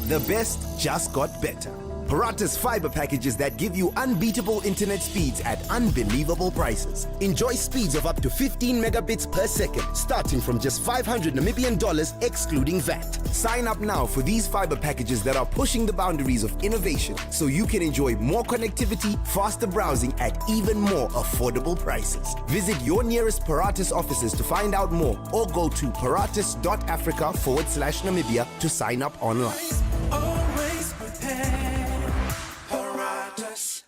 The best just got better. Parata's fiber packages that give you unbeatable internet speeds at unbelievable prices. Enjoy speeds of up to 15 megabits per second, starting from just 500 Namibian dollars excluding VAT. Sign up now for these fiber packages that are pushing the boundaries of innovation so you can enjoy more connectivity, faster browsing at even more affordable prices. Visit your nearest Paratus offices to find out more or go to paratus.africa/Namibia to sign up online. Always prepared, Paratus.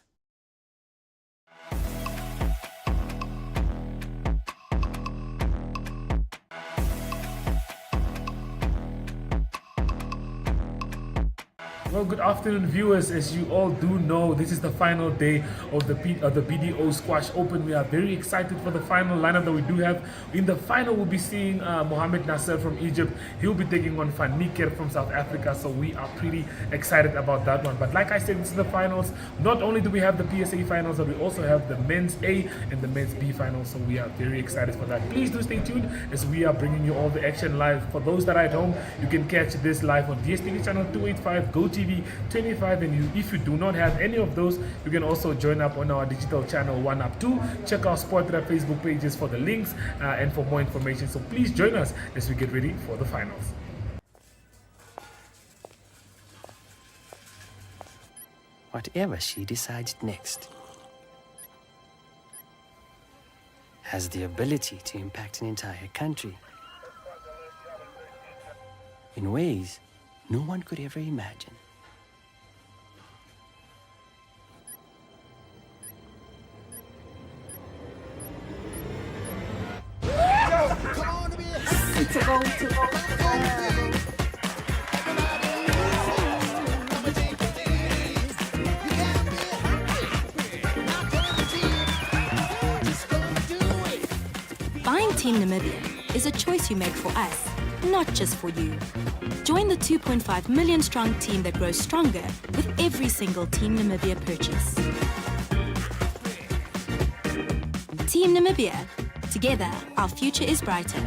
Well, good afternoon, viewers. As you all do know, this is the final day of the BDO Squash Open. We are very excited for the final lineup that we do have. In the final, we'll be seeing Mohamed Nasser from Egypt. He'll be taking on Van Niekerk from South Africa, so we are pretty excited about that one. But like I said, this is the finals. Not only do we have the PSA finals, but we also have the men's A and the men's B finals, so we are very excited for that. Please do stay tuned as we are bringing you all the action live. For those that are at home, you can catch this live on DSTV channel 285, GoTV 25, and if you do not have any of those, you can also join up on our digital channel 1up2. Check our Sportra Facebook pages for the links and for more information. So please join us as we get ready for the finals. Whatever she decides next has the ability to impact an entire country in ways no one could ever imagine. Buying Team Namibian is a choice you make for us, not just for you. Join the 2.5 million strong team that grows stronger with every single Team Namibia purchase. Team Namibia. Together, our future is brighter.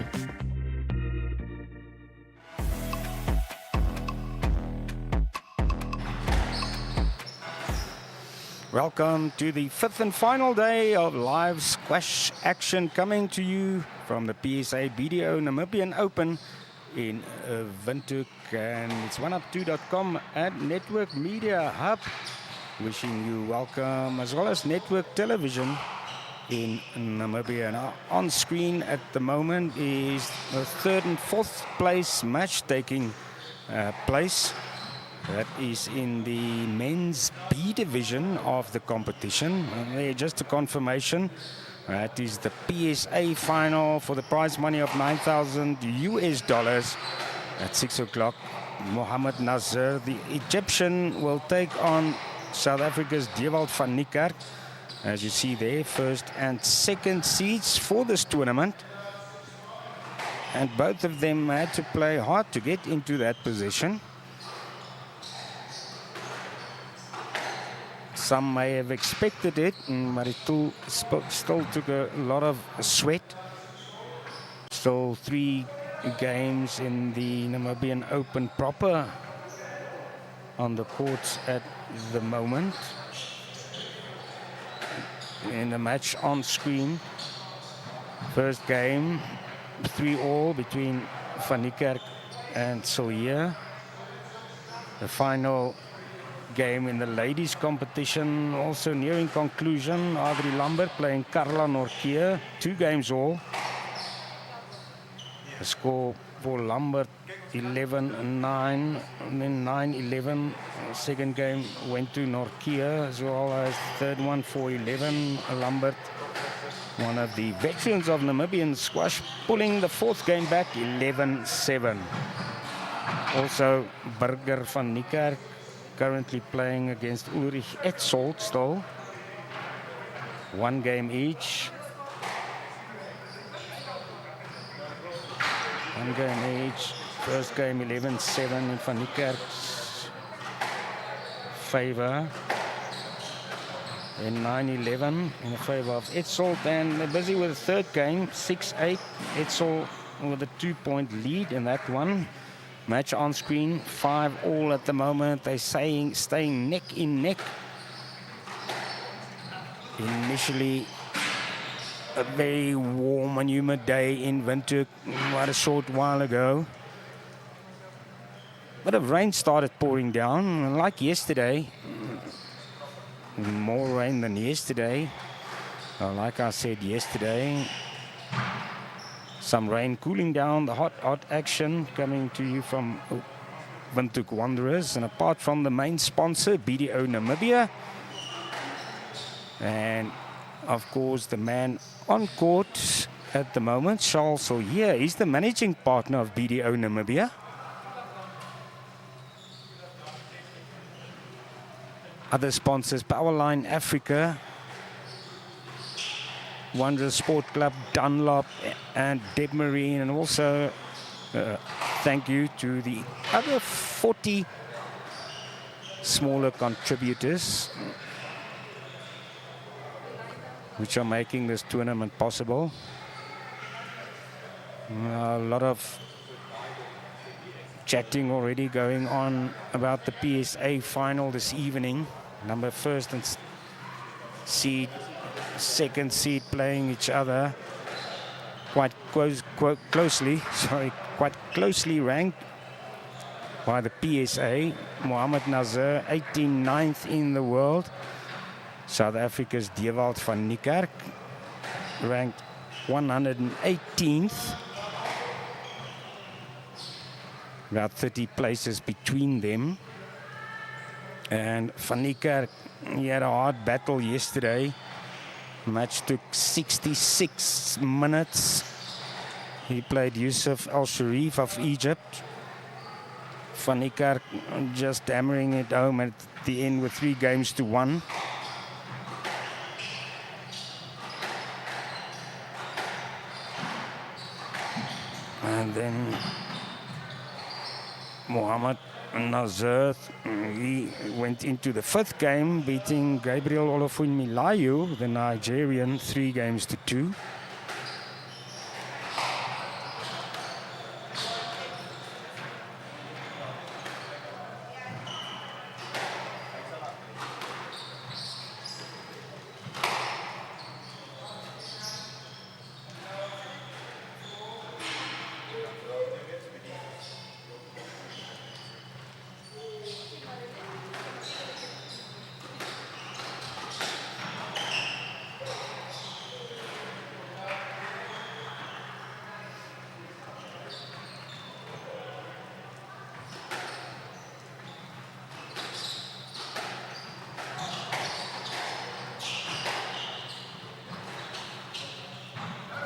Welcome to the fifth and final day of live squash action, coming to you from the PSA BDO Namibian Open in Windhoek, and it's 1up2.com and Network Media Hub. Wishing you welcome, as well as Network Television in Namibia. Now, on screen at the moment is the third and fourth place match taking place. That is in the men's B division of the competition. And there, just a confirmation. That is the PSA final for the prize money of $9,000 US at 6 o'clock. Mohamed Nasser, the Egyptian, will take on South Africa's Dewald van Niekerk. As you see there, first and second seeds for this tournament. And both of them had to play hard to get into that position. Some may have expected it, but it still took a lot of sweat. Still 3 games in the Namibian Open proper on the courts at the moment. In the match on screen, first game 3-all between Van Niekerk and Sillier. The final game in the ladies competition also nearing conclusion. Adri Lambert playing Carla Norkier, 2 games all. The score for Lambert 11-9 and then 9-11. Second game went to Norkier, as well as third one for 11. Lambert, one of the veterans of Namibian squash, pulling the fourth game back 11-7. Also Burger van Niekerk currently playing against Ulrich Etzold still. 1 game each. One game each. First game 11-7 in Van Niekerk's favor. And 9-11 in the favor of Etzel. And they're busy with the third game, 6-8. Etzel with a 2-point lead in that one. Match on screen, 5-all at the moment. They're staying neck in neck. Initially, a very warm and humid day in Windhoek quite a short while ago. But the rain started pouring down, like yesterday. More rain than yesterday. Like I said yesterday, some rain cooling down the hot action coming to you from Windhoek Wanderers. And apart from the main sponsor, BDO Namibia, and of course the man on court at the moment, Charles Hillier, is the managing partner of BDO Namibia. Other sponsors, Powerline Africa, Wanderers Sport Club, Dunlop, and Deb Marine. And also thank you to the other 40 smaller contributors which are making this tournament possible. A lot of chatting already going on about the PSA final this evening. Number first and seed, second seed playing each other quite closely ranked by the PSA. Mohamed Nazir, 89th in the world. South Africa's Dewald van Niekerk, ranked 118th. About 30 places between them. And Van Niekerk, he had a hard battle yesterday. Match took 66 minutes. He played Yusuf Al Sharif of Egypt. Van Niekerk just hammering it home at the end with 3-1. And then Mohamed Nazir, he went into the fifth game, beating Gabriel Olofunmilayo, the Nigerian, 3-2.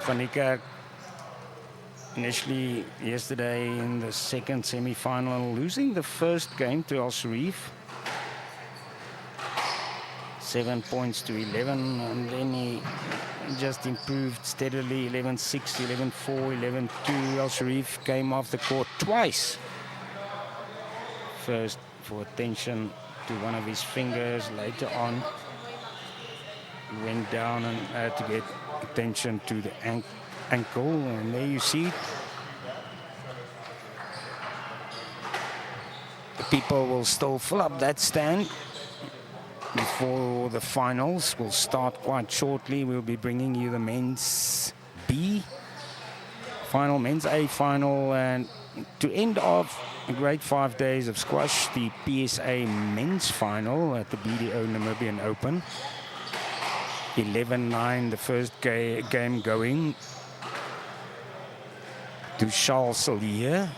Van Niekerk initially yesterday in the second semi-final, losing the first game to Al Sharif. 7 points to 11, and then he just improved steadily, 11-6, 11-4, 11-2. Al Sharif came off the court twice. First for attention to one of his fingers, later on he went down and had to get attention to the ankle, and there you see the people will still fill up that stand before the finals will start quite shortly. We'll be bringing you the men's B final, men's A final, and to end off a great 5 days of squash, the PSA men's final at the BDO Namibian Open. 11-9, the first game going to Charles Hillier.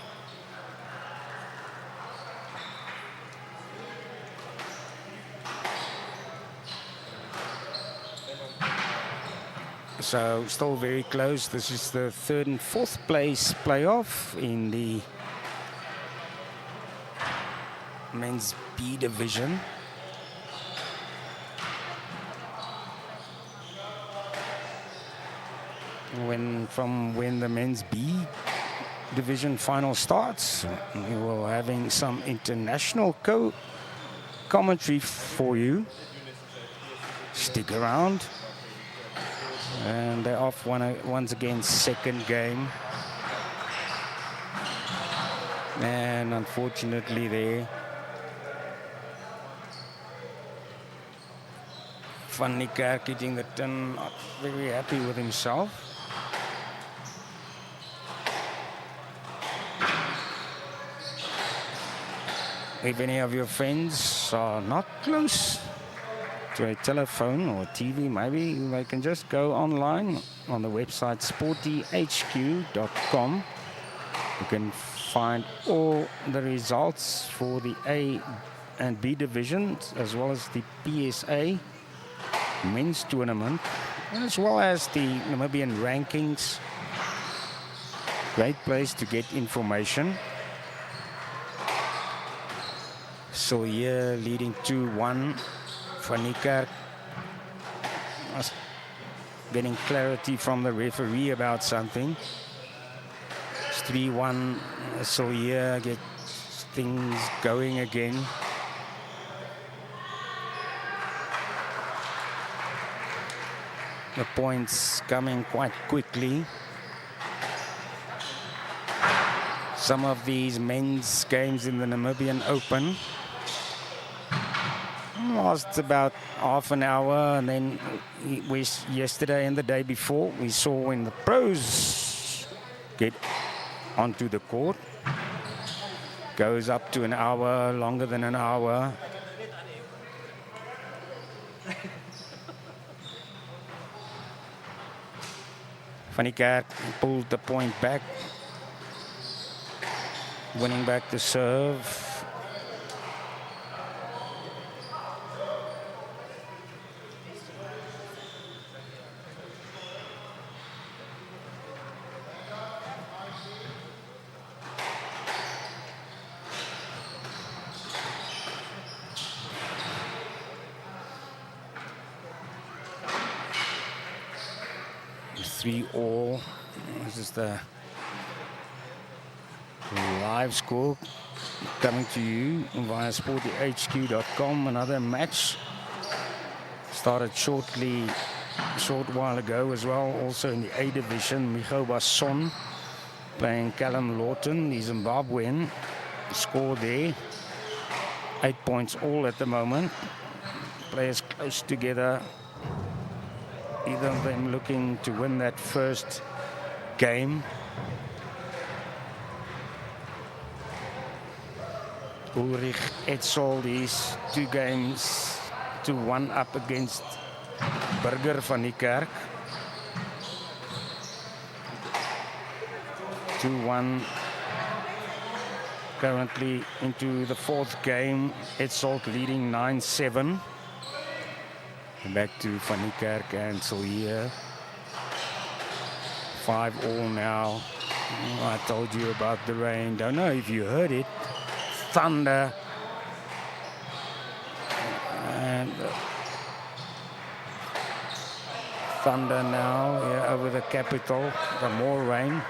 So still very close. This is the third and fourth place playoff in the men's B division. From when the men's B division final starts. We will having some international commentary for you. Stick around. And they're off once again, second game. And unfortunately there, Van Niekerk hitting the tin, not very happy with himself. If any of your friends are not close to a telephone or TV, maybe they can just go online on the website sportyhq.com. You can find all the results for the A and B divisions, as well as the PSA men's tournament, as well as the Namibian rankings. Great place to get information. So here leading 2-1. Van Niekerk getting clarity from the referee about something. It's 3-1. So here gets things going again. The points coming quite quickly. Some of these men's games in the Namibian Open last about half an hour, and then yesterday and the day before we saw when the pros get onto the court, goes up to an hour, longer than an hour. Van Niekerk pulled the point back, winning back the serve. Three all. This is the live score coming to you via sportyhq.com. Another match started short while ago as well. Also in the A division, Michoba Son playing Callum Lawton, the Zimbabwean. Score there, 8 points all at the moment. Players close together. Either of them looking to win that first game. Ulrich Etzold is 2 games to 1 up against Burger van Niekerk. 2-1. Currently into the 4th game. Etzold leading 9-7. Back to Van Niekerk and Sillier. 5 all now. I told you about the rain. Don't know if you heard it. Thunder. And thunder now over the capital. The more rain.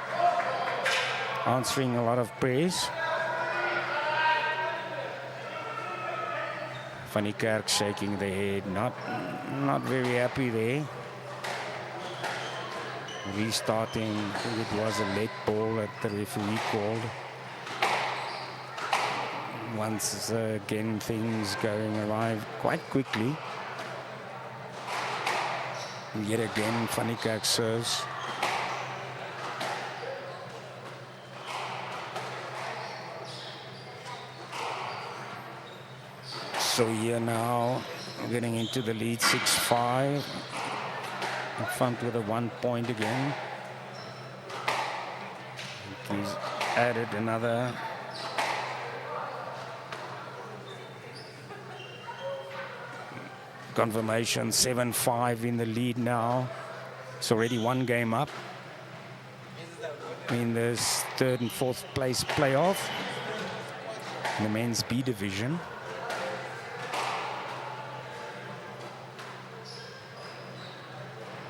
Answering a lot of praise. Van Niekerk shaking the head, not very happy there. Restarting, I think it was a late ball that the referee called. Once again things going awry quite quickly. Yet again Van Niekerk serves. So here now, getting into the lead, 6-5. In front with a 1 point again. He's added another. Confirmation, 7-5 in the lead now. It's already 1 game up in this 3rd and 4th place playoff in the men's B division.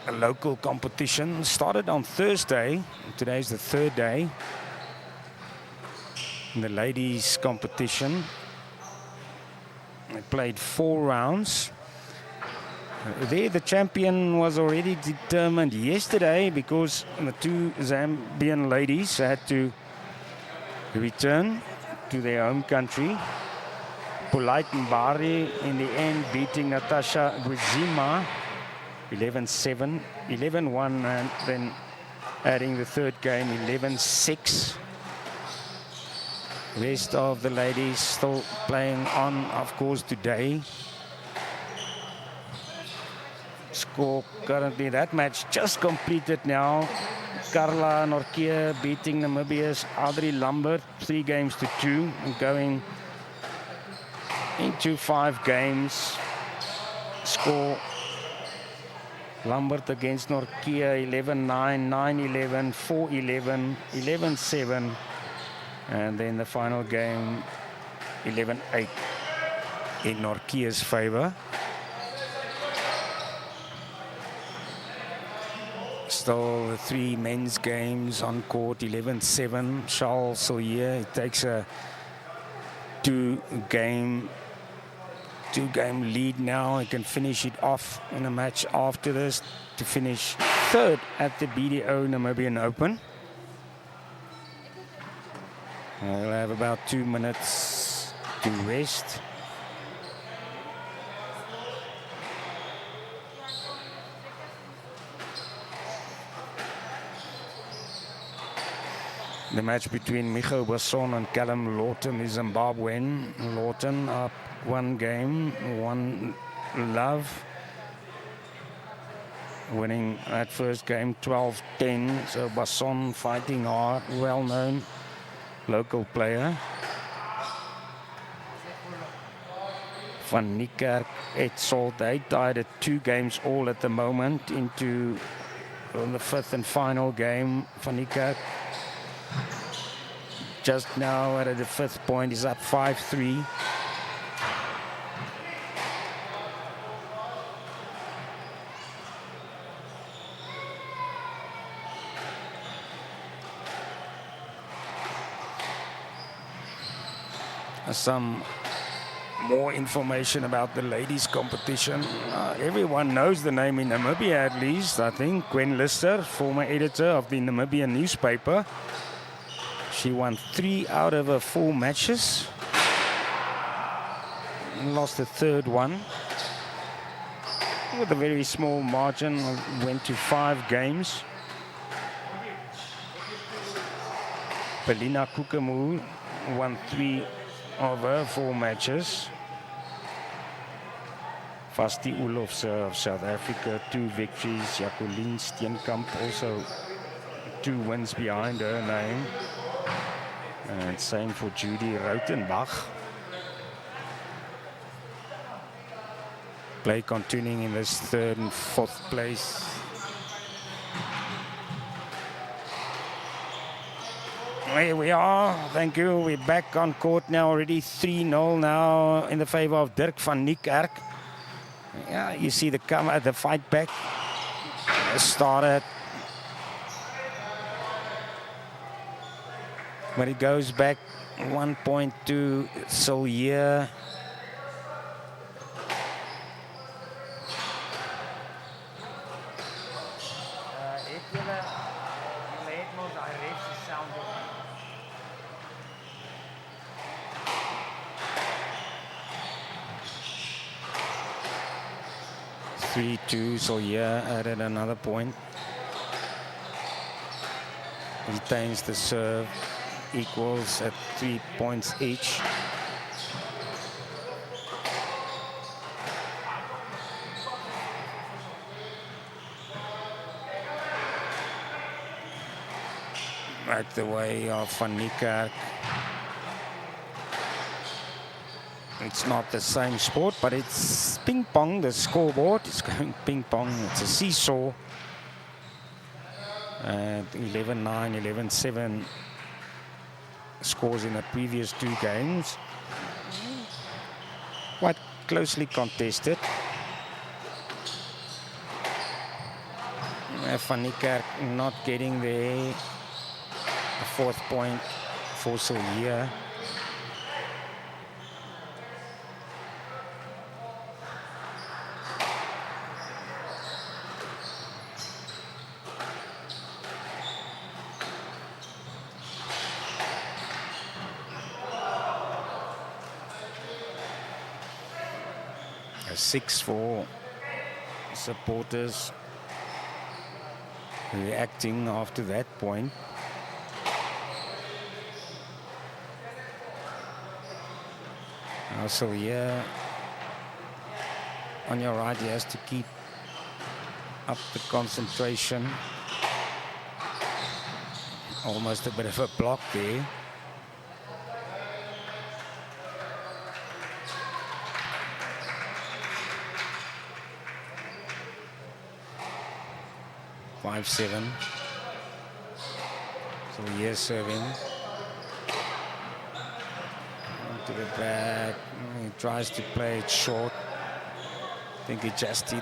A local competition started on Thursday. Today's the 3rd day. in the ladies competition. They played 4 rounds. There the champion was already determined yesterday because the 2 Zambian ladies had to return to their home country. Polite Mbari in the end beating Natasha Gwizima 11-7, 11-1, and then adding the third game 11-6. Rest of the ladies still playing on, of course, today. Score currently, that match just completed now. Carla Norkia beating Namibia's Audrey Lambert 3-2, and going into 5 games. Score Lambert against Norkia 11-9, 9-11, 4-11, 11-7. And then the final game 11-8 in Norkia's favor. Still the 3 men's games on court, 11-7. Charles Sillier, it takes a 2-game lead now. He can finish it off in a match after this to finish 3rd at the BDO Namibian Open. We'll have about 2 minutes to rest. The match between Micho Basson and Callum Lawton is Zimbabwean. Lawton up 1 game, 1 love. Winning that first game 12-10. So Basson fighting hard, well-known local player. Van Niekerk, Ed Salt, they tied at 2 games all at the moment into the 5th and final game. Van Niekerk just now at the 5th point is up 5-3. Some more information about the ladies competition. Everyone knows the name in Namibia, at least. I think Gwen Lister, former editor of the Namibian newspaper. She won 3 out of her 4 matches. And lost the 3rd one. With a very small margin, went to 5 games. Pelina Kukamu won 3 of her 4 matches. Vasti Olofse of South Africa, 2 victories. Jacqueline Steenkamp also 2 wins behind her name. And same for Judy Rautenbach. Play continuing in this 3rd and 4th place. Here we are. Thank you. We're back on court now. Already 3-0 now in the favor of Dirk van Niekerk. Yeah, you see the fight back started. But it goes back 1 point to Sillier. Sillier added another point. Retains the serve, equals at 3 points each. Right the way of Van Niekerk. It's not the same sport, but it's ping pong. The scoreboard is going ping pong. It's a seesaw. And 11-9, 11-7 scores in the previous 2 games. Quite closely contested. Van Niekerk not getting there. The 4th point for Sillier. A 6 for supporters reacting after that point. Also here on your right, he has to keep up the concentration. Almost a bit of a block there. Five, 7. So here's serving. To the back. He tries to play it short. I think he just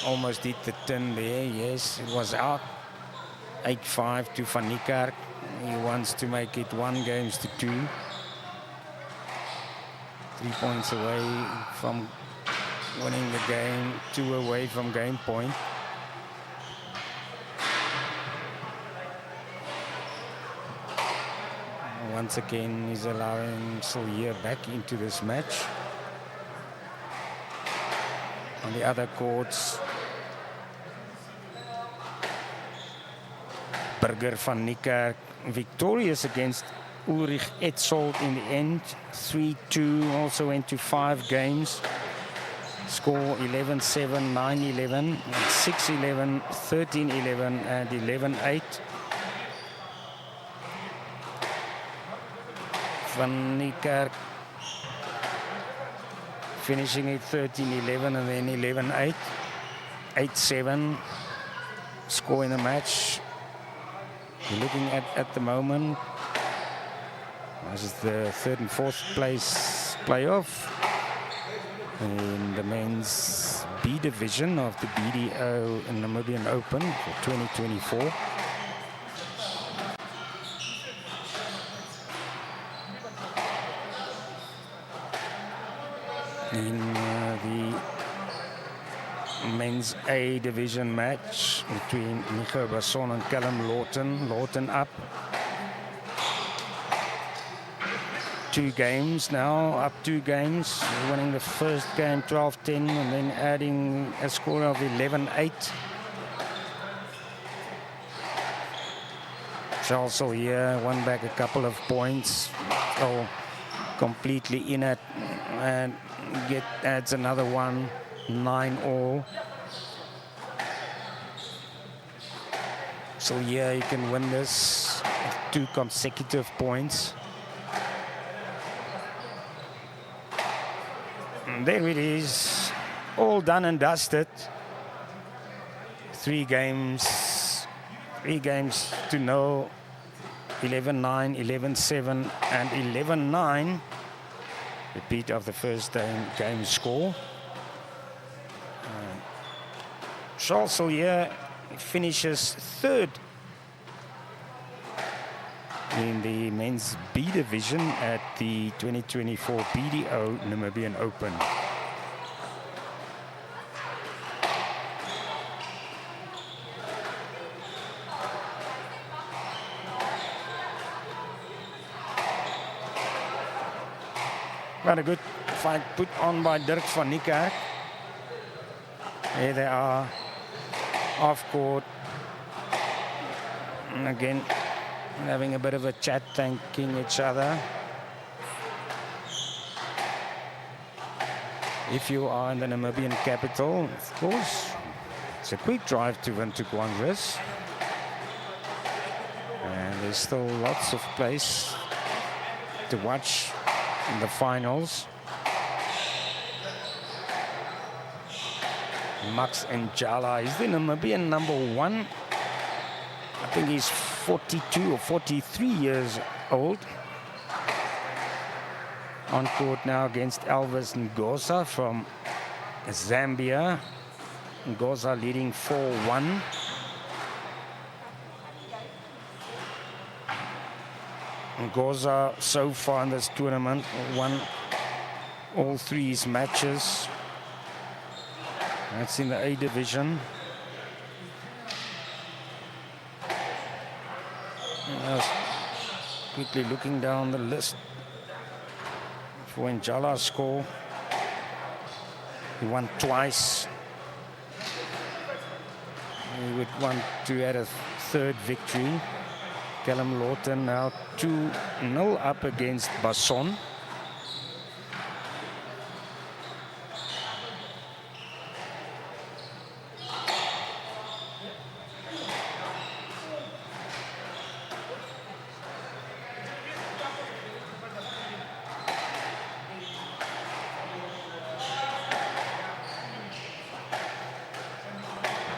almost hit the tin there. Yes, it was out. 8-5 to Van Niekerk. He wants to make it 1 game to 2. 3 points away from winning the game. 2 away from game point. Once again, he's allowing Sillier back into this match. On the other courts, Burger Van Niekerk victorious against Ulrich Etzold in the end. 3-2, also went to 5 games. Score 11-7, 9-11, 6-11, 13-11, and 11-8. Van Niekerk finishing it 13-11 and then 11-8. 8-7 score in the match. We're looking at the moment, this is the 3rd and 4th place playoff in the men's B division of the BDO Namibian Open for 2024. In the men's A division match between Nico Basson and Callum Lawton. Lawton up 2 games now, up 2 games, winning the first game 12-10 and then adding a score of 11-8. Charles here won back a couple of points, so completely in it, and adds another one, 9-all. So yeah, he can win this 2 consecutive points. And there it is, all done and dusted. 3 games to know. 11-9, 11-7, and 11-9. Repeat of the first game score. Charles Sillier finishes 3rd in the men's B division at the 2024 BDO Namibian Open. What a good fight put on by Dirk Van Niekerk. Here they are, off court. And again, having a bit of a chat, thanking each other. If you are in the Namibian capital, of course, it's a quick drive to Windhoek Wanderers. And there's still lots of place to watch in the finals. Max Njala is the Namibian #1. I think he's 42 or 43 years old. On court now against Elvis Ngoza from Zambia. Ngoza leading 4-1. Ngoza so far in this tournament won all 3 his matches. That's in the A division. Quickly looking down the list for Njala's score. He won twice. He would want to add a third victory. Callum Lawton now 2-0 up against Basson.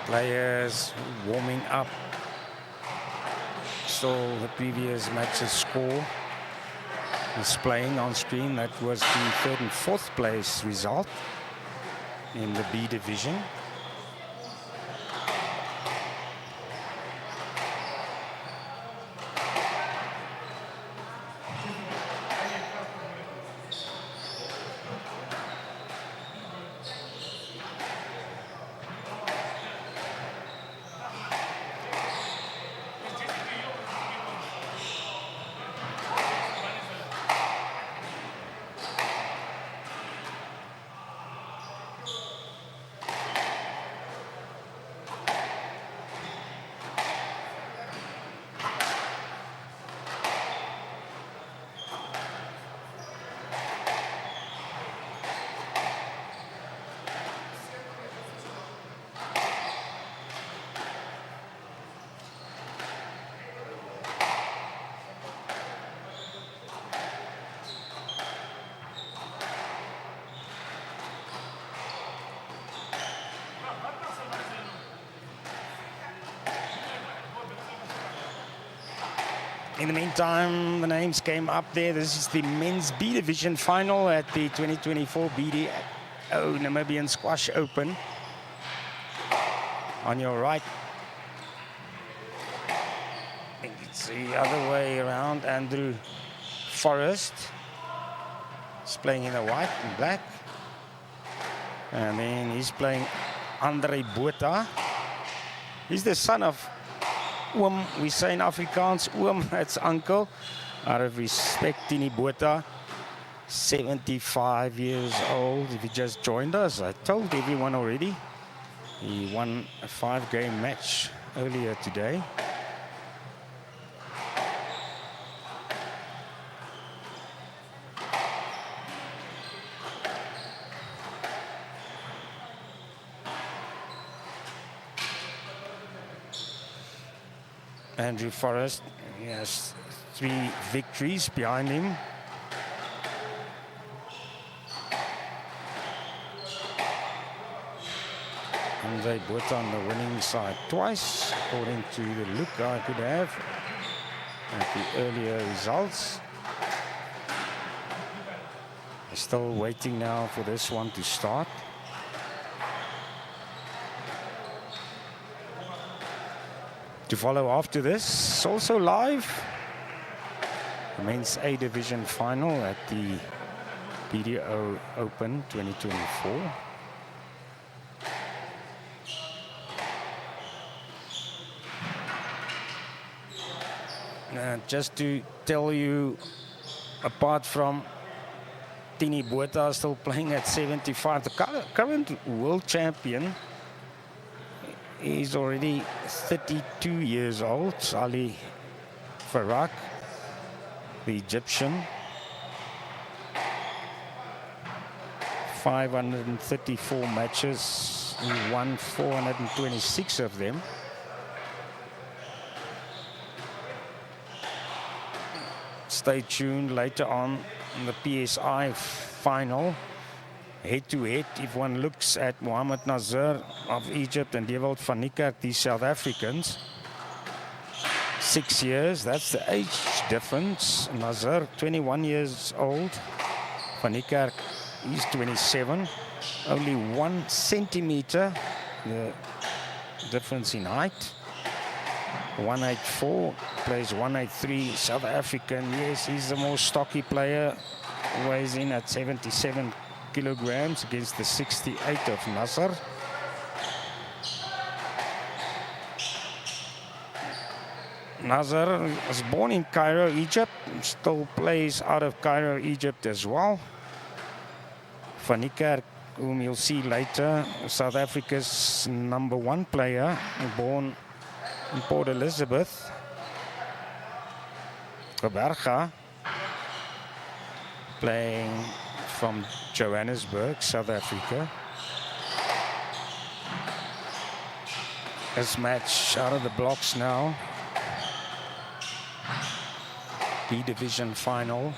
Players warming up. So the previous match's score displaying on screen. That was the 3rd and 4th place result in the B division. In the meantime, the names came up there. This is the men's B division final at the 2024 BDO Namibian Squash Open. On your right, I think it's the other way around. Andrew Forrest is playing in the white and black. And then he's playing Andre Botha. He's the son of Oom, we say in Afrikaans, Oom, that's uncle. Out of respect, Tini Botha, 75 years old. If he just joined us, I told everyone already. He won a 5-game match earlier today. Andrew Forrest, he has 3 victories behind him. Andre Botha on the winning side twice, according to the look I could have at the earlier results. They're still waiting now for this one to start. To follow after this, also live, the men's A division final at the BDO Open 2024. Just to tell you, apart from Tini Botha still playing at 75, the current world champion is already 32 years old, Ali Farak, the Egyptian. 534 matches, he won 426 of them. Stay tuned later on in the PSI final. Head-to-head, if one looks at Mohamed Nazir of Egypt and Dewald van Niekerk, these South Africans, 6 years, that's the age difference. Nazir, 21 years old. Van Niekerk, he's 27. Only 1 centimeter, the difference in height. 184, plays 183, South African. Yes, he's the more stocky player, weighs in at 77 kilograms against the 68 of Nasser. Nasser was born in Cairo, Egypt, still plays out of Cairo, Egypt as well. Van Niekerk whom you'll see later, South Africa's #1 player, born in Port Elizabeth, Roberga, playing from Johannesburg, South Africa. This match out of the blocks now. B Division final.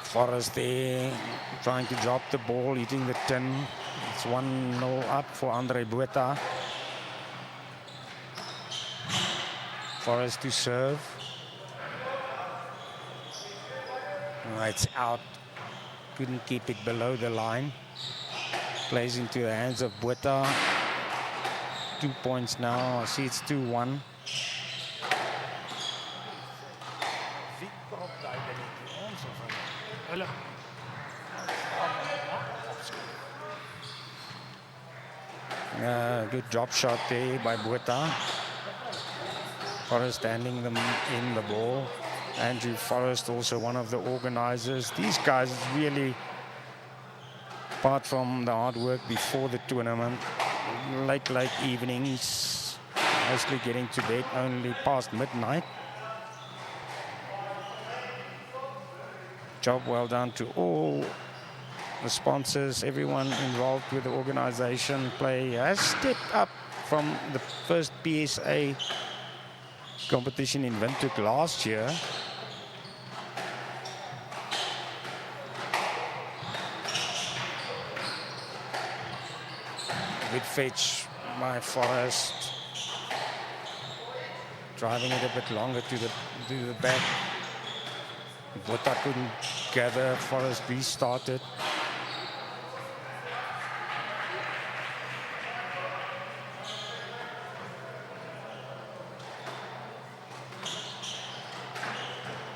Forrest there, trying to drop the ball, hitting the tin. It's 1-0 up for Andre Botha. Forrest to serve. It's out. Couldn't keep it below the line. Plays into the hands of Botha. 2 points now. I see it's 2-1. Good drop shot there by Botha. Forrest handing them in the ball. Andrew Forrest, also one of the organizers. These guys really, apart from the hard work before the tournament, late evenings, mostly getting to bed only past midnight. Job well done to all the sponsors, everyone involved with the organization. Play has stepped up from the first PSA competition in Windhoek last year. Good fetch by Forrest. Driving it a bit longer to the back. Botha couldn't gather. Forrest restarted.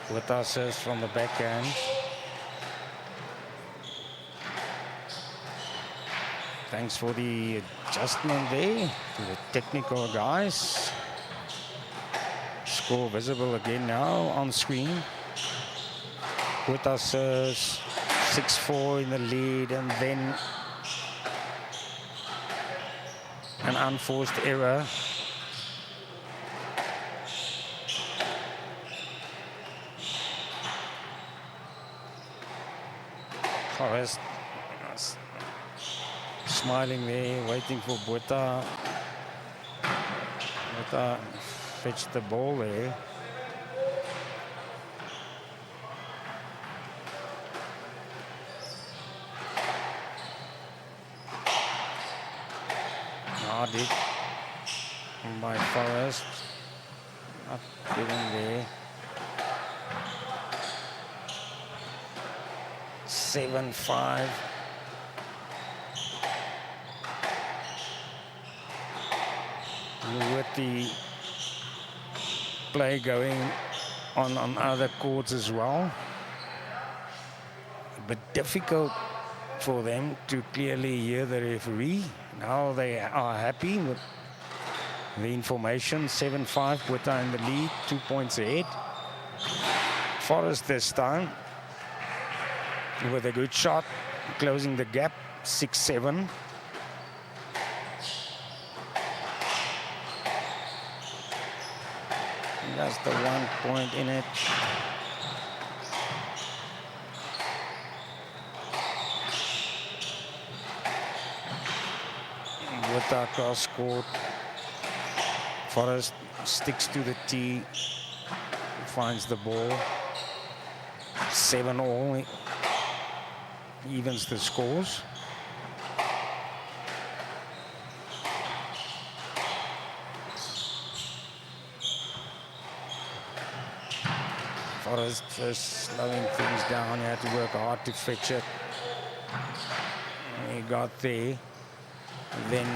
Botha serves from the backhand. Thanks for the adjustment there to the technical guys. Score visible again now on screen. Botha serves 6-4 in the lead, and then an unforced error. Forrest smiling there, waiting for Botha. Botha fetched the ball there. Hard hit by Forrest. Not getting there. 7-5. With the play going on other courts as well. But difficult for them to clearly hear the referee. Now they are happy with the information. 7-5, Botha in the lead, 2 points ahead. Forrest this time with a good shot, closing the gap, 6-7. That's the 1 point in it. Botha cross court. Forrest sticks to the tee, finds the ball. 7-all, evens the scores. Forrest first slowing things down. He had to work hard to fetch it. He got there. Then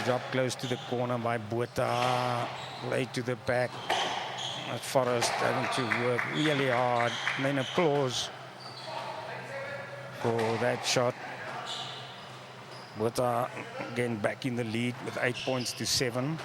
dropped close to the corner by Botha. Late to the back. Forrest having to work really hard. And then applause for that shot. Botha again back in the lead with 8 points to 7.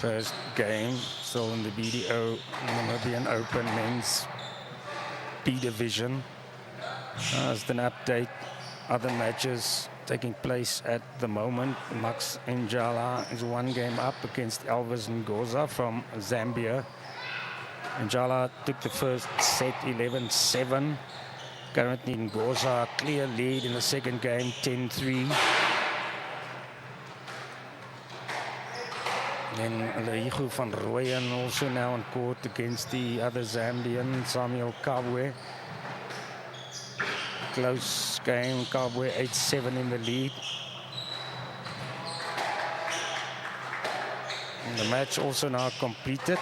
First game still in the BDO Namibian Open Men's B Division. As an update, other matches taking place at the moment. Max Njala is 1 game up against Elvis Ngoza from Zambia. Njala took the first set 11-7. Currently Ngoza clear lead in the second game 10-3. Then Leigu van Rooyen also now on court against the other Zambian, Samuel Kabwe. Close game, Kabwe 8-7 in the lead. And the match also now completed.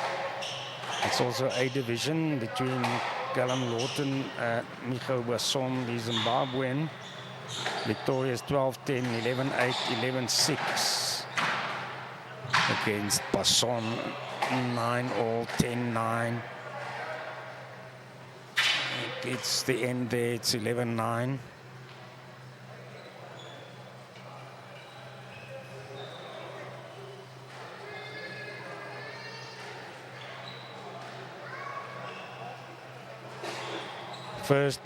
It's also a division between Callum Lawton and Micho Basson, the Zimbabwean. Victorious 12-10, 11-8, 11-6. Against Basson, 9-all, 10-9. It's the end there, it's 11-9. First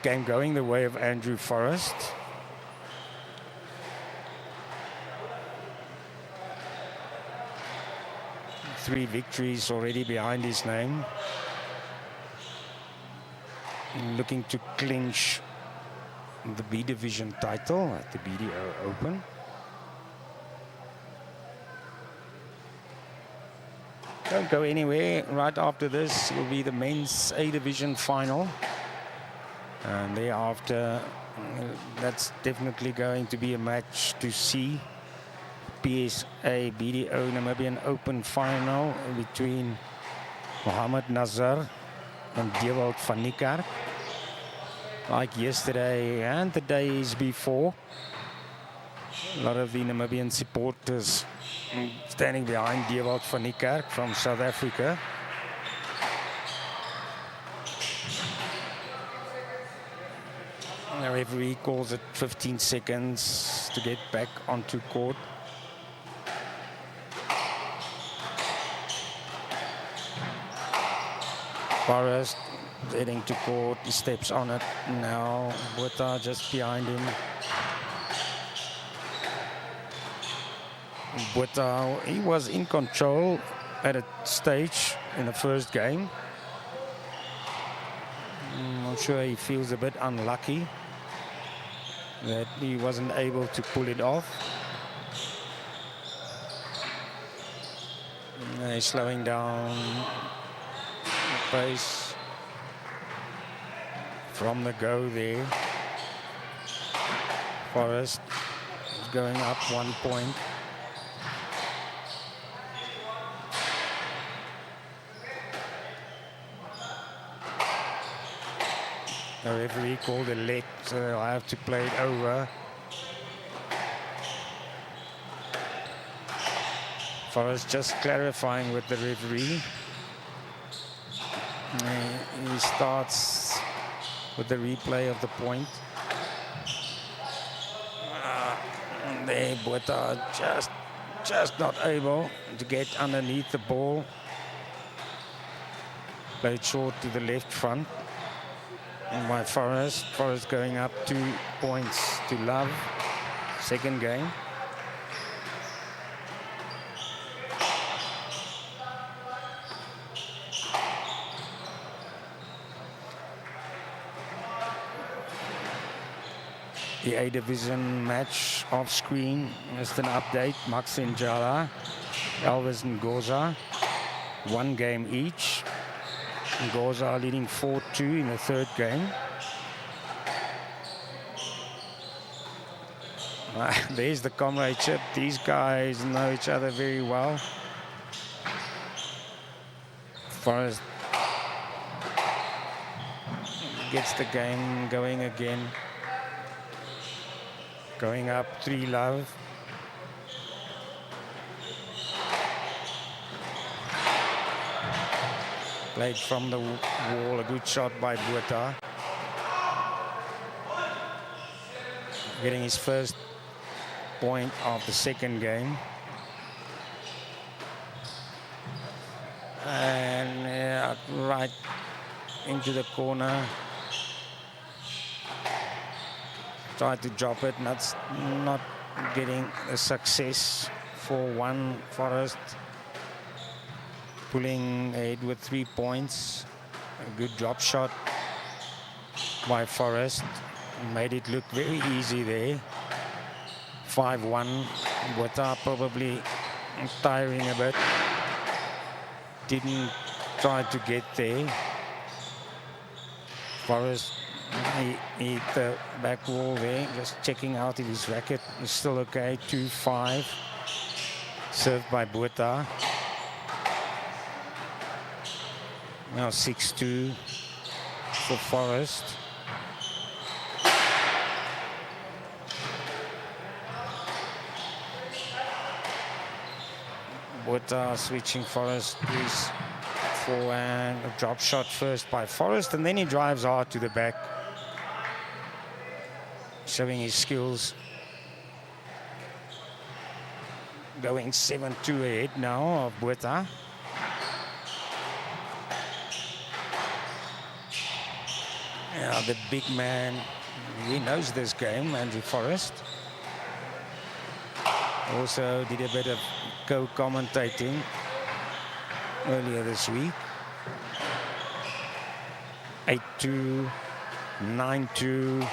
game going the way of Andrew Forrest. Three victories already behind his name. Looking to clinch the B Division title at the BDO Open. Don't go anywhere. Right after this will be the men's A Division final. And thereafter, that's definitely going to be a match to see. PSA BDO Namibian Open final between Mohamed Nazar and Dewald van Niekerk. Like yesterday and the days before, a lot of the Namibian supporters standing behind Dewald van Niekerk from South Africa. The referee calls it 15 seconds to get back onto court. Forrest heading to court, he steps on it now. Botha just behind him. Botha, he was in control at a stage in the first game. I'm sure he feels a bit unlucky that he wasn't able to pull it off. He's slowing down the pace from the go there. Forrest is going up 1 point. The referee called a let, so I have to play it over. Forrest just clarifying with the referee. He starts with the replay of the point. And there, Botha just not able to get underneath the ball. Played short to the left front. And by Forrest going up 2 points to Love. Second game. The A Division match off screen. Just an update. Max Njala, Elvis Ngoza, 1 game each. Ngoza leading 4-2 in the third game. There's the comradeship. These guys know each other very well. Forrest gets the game going again. Going up 3-love. Played from the wall, a good shot by Botha. Getting his first point of the second game. And right into the corner. Tried to drop it, not getting a success for one. Forest pulling ahead with 3 points. A good drop shot by Forest. Made it look very easy there. 5-1. Botha probably tiring a bit. Didn't try to get there. Forest he hit the back wall there. Just checking out if his racket is still okay. 2-5. Served by Botha. Now 6-2 for Forest. Botha switching Forest is forehand, a drop shot first by Forest, and then he drives hard to the back, showing his skills. Going 7-2 ahead now of Botha. Yeah, the big man, he knows this game, Andrew Forrest. Also did a bit of co-commentating earlier this week. 8-2, 9-2.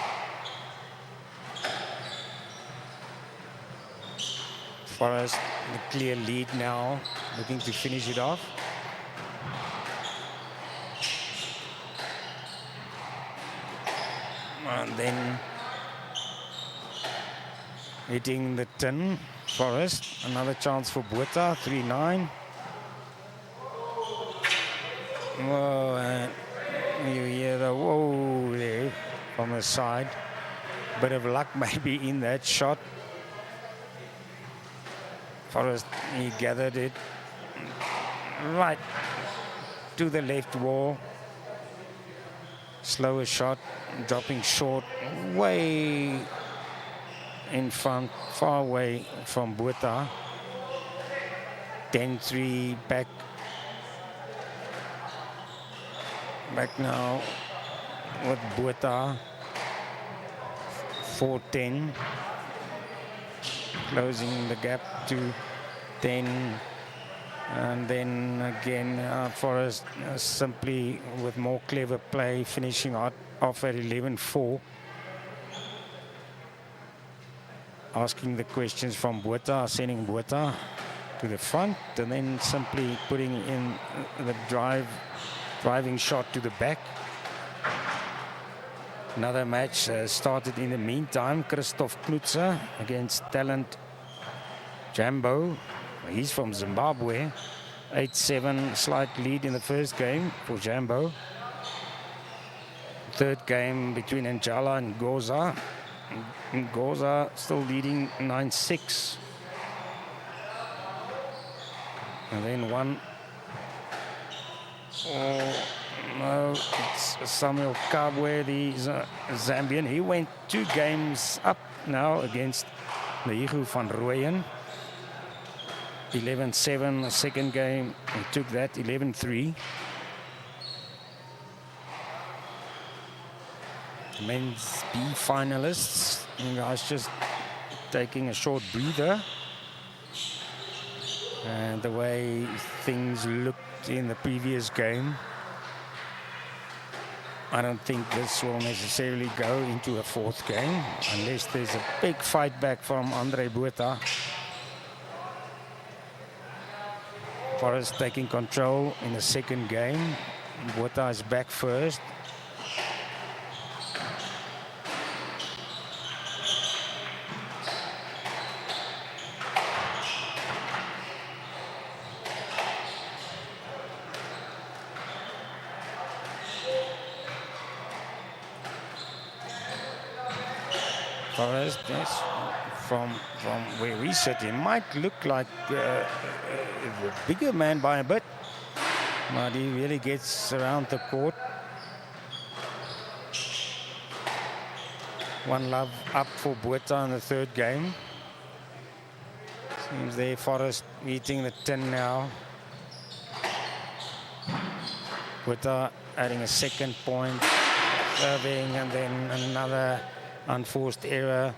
Forrest, the clear lead now, looking to finish it off. And then hitting the tin, Forrest. Another chance for Botha, 3-9. Whoa, and you hear the whoa there from the side. Bit of luck maybe in that shot. Forrest, he gathered it right to the left wall. Slower shot, dropping short, way in front, far away from Botha. 10-3 back. Back now with Botha. 4-10. Closing the gap to 10. And then again, Forrest simply with more clever play, finishing off at 11-4. Asking the questions from Botha, sending Botha to the front, and then simply putting in the driving shot to the back. Another match started in the meantime. Christoph Knutzer against talent Jambo. He's from Zimbabwe. 8-7, slight lead in the first game for Jambo. Third game between Njala and Goza. Goza still leading 9-6. And then one. Oh, no, it's Samuel Kabwe, the Zambian. He went 2 games up now against Lehigu van Rooyen. 11-7, the second game, he took that, 11-3. Men's B finalists, and guys just taking a short breather. And the way things looked in the previous game, I don't think this will necessarily go into a fourth game, unless there's a big fight back from Andre Botha. Forrest taking control in the second game. Botha is back first. Forrest, yes, from where we sit, he might look like a bigger man by a bit, but he really gets around the court. One love up for Botha in the third game. Seems there Forrest meeting the tin now. Botha adding a second point, serving, and then another unforced error.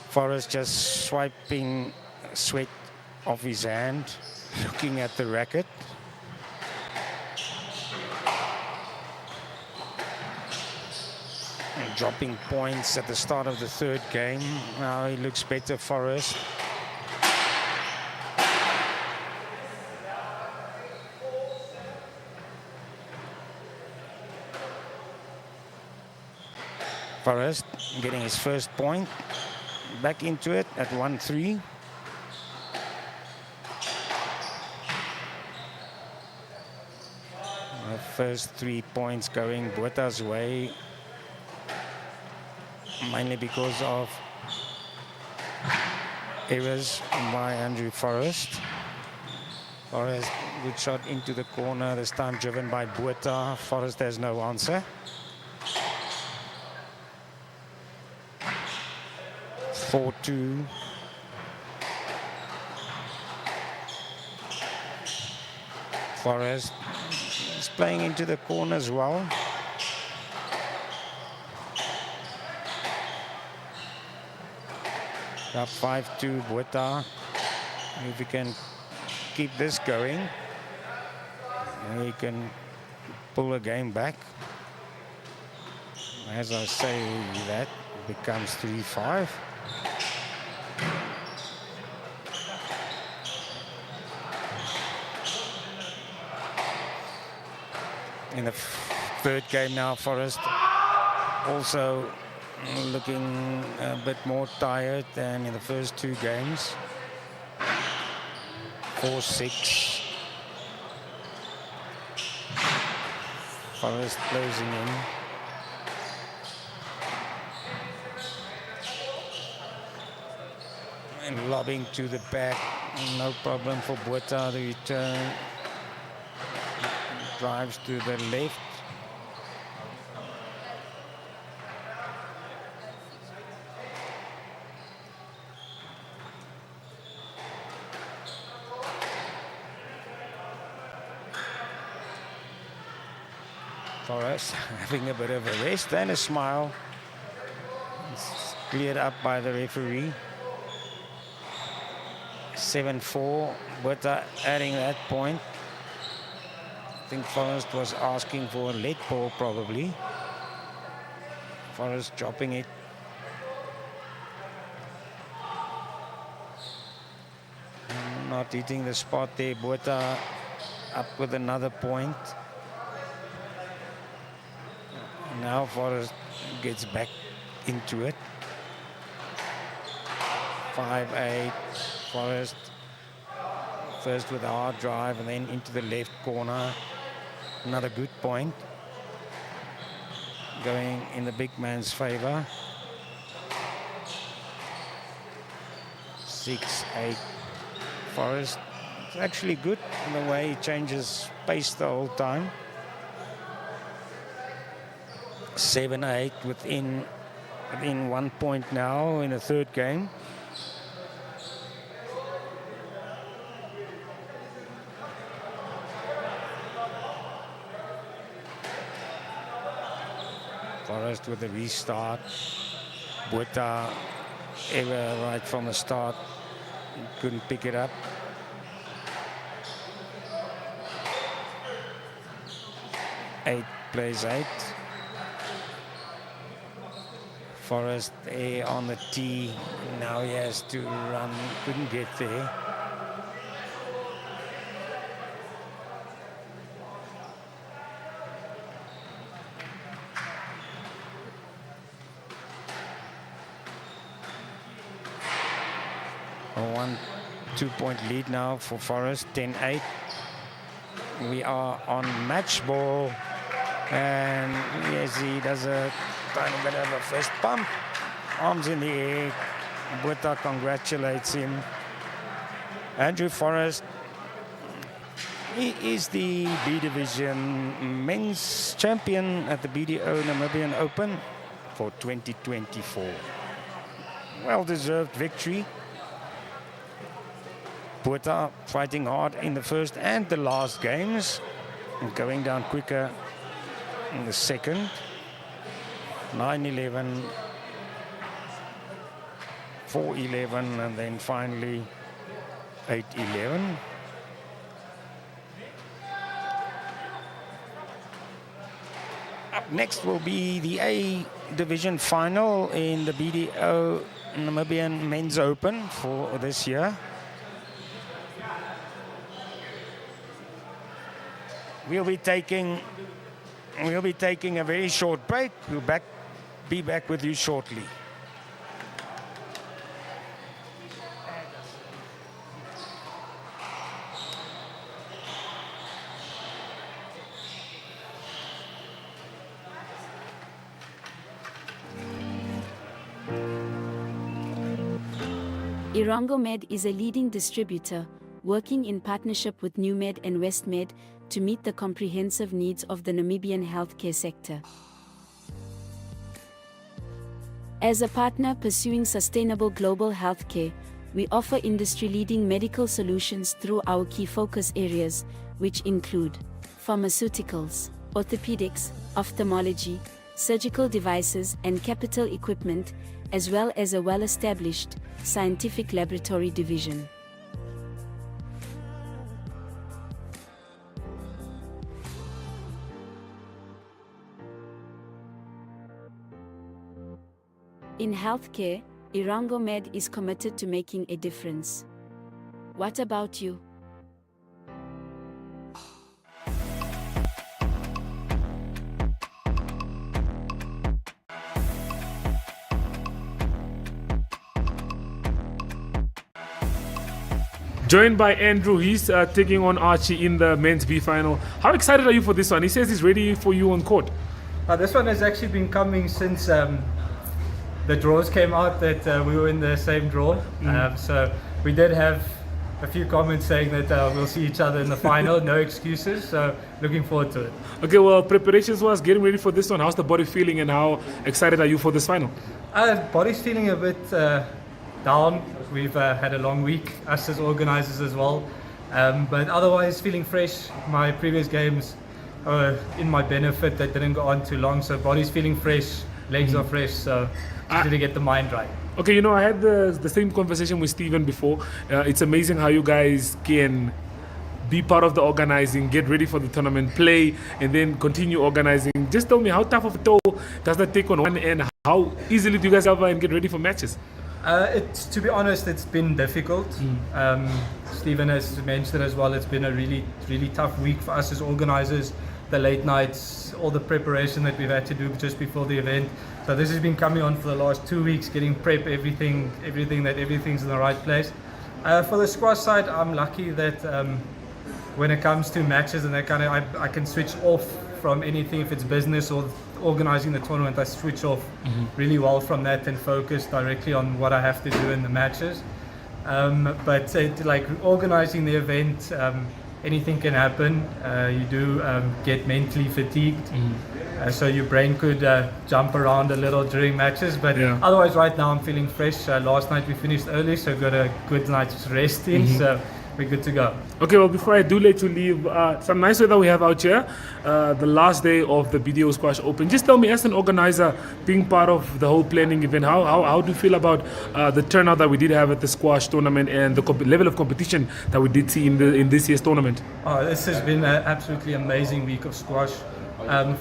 Forrest just swiping sweat off his hand, looking at the racket. And dropping points at the start of the third game. Now he looks better, Forrest. Forrest getting his first point, back into it at 1-3. The first 3 points going Botha's way, mainly because of errors by Andrew Forrest. Forrest, good shot into the corner, this time driven by Botha. Forrest has no answer. 4-2. Forrest is playing into the corner as well. Up 5-2, Botha. If he can keep this going, he can pull a game back. As I say, that becomes 3-5. In the third game now, Forrest also looking a bit more tired than in the first 2 games. 4-6. Forrest closing in. And lobbing to the back. No problem for Botha. The return. Drives to the left. Forrest having a bit of a rest and a smile. It's cleared up by the referee. 7-4. Botha adding that point. I think Forrest was asking for a late ball, probably. Forrest dropping it. Not hitting the spot there. Botha up with another point. Now Forrest gets back into it. 5-8. Forrest first with a hard drive and then into the left corner. Another good point going in the big man's favor. 6-8. Forrest, it's actually good in the way he changes pace the whole time. 7-8 within 1 point now in the third game. Forrest with the restart. Botha error right from the start. Couldn't pick it up. Eight plays 8. Forrest on the tee. Now he has to run. Couldn't get there. A 1-2 point lead now for Forrest. 10-8. We are on match ball. And yes, he does a tiny bit of a fist pump. Arms in the air. Botha congratulates him. Andrew Forrest, he is the B Division men's champion at the BDO Namibian Open for 2024. Well-deserved victory. Puerta fighting hard in the first and the last games, and going down quicker in the second. 9-11, 4-11, and then finally 8-11. Up next will be the A Division final in the BDO Namibian Men's Open for this year. We'll be taking a very short break. We'll be back with you shortly. Irongo Med is a leading distributor, working in partnership with NewMed and WestMed to meet the comprehensive needs of the Namibian healthcare sector. As a partner pursuing sustainable global healthcare, we offer industry-leading medical solutions through our key focus areas, which include pharmaceuticals, orthopedics, ophthalmology, surgical devices and capital equipment, as well as a well-established scientific laboratory division. In healthcare, Irongo Med is committed to making a difference. What about you? Joined by Andrew, he's taking on Archie in the men's B final. How excited are you for this one? He says he's ready for you on court. This one has actually been coming since the draws came out that we were in the same draw. So we did have a few comments saying that we'll see each other in the final. No excuses. So looking forward to it. Okay, well, preparations was getting ready for this one. How's the body feeling and how excited are you for this final? Body's feeling a bit down. We've had a long week, us as organisers as well. But otherwise feeling fresh. My previous games are in my benefit. They didn't go on too long. So body's feeling fresh, legs are fresh. So just need to get the mind right. Okay, you know, I had the same conversation with Steven before. It's amazing how you guys can be part of the organizing, get ready for the tournament, play, and then continue organizing. Just tell me, how tough of a toll does that take on one end? How easily do you guys cover and get ready for matches? To be honest, it's been difficult. Stephen has mentioned as well, it's been a really, really tough week for us as organisers. The late nights, all the preparation that we've had to do just before the event. So this has been coming on for the last 2 weeks, getting prep, everything's in the right place. For the squash side, I'm lucky that when it comes to matches and that kind of, I can switch off from anything. If it's business or organising the tournament, I switch off really well from that and focus directly on what I have to do in the matches. But like organising the event, anything can happen. You do get mentally fatigued, so your brain could jump around a little during matches. But otherwise, right now I'm feeling fresh. Last night we finished early, so got a good night's rest in. So we're good to go. Okay, well, before I do let you leave, some nice weather we have out here. The last day of the BDO Squash Open. Just tell me, as an organizer, being part of the whole planning event, how do you feel about the turnout that we did have at the squash tournament and the level of competition that we did see in this year's tournament? This has been an absolutely amazing week of squash.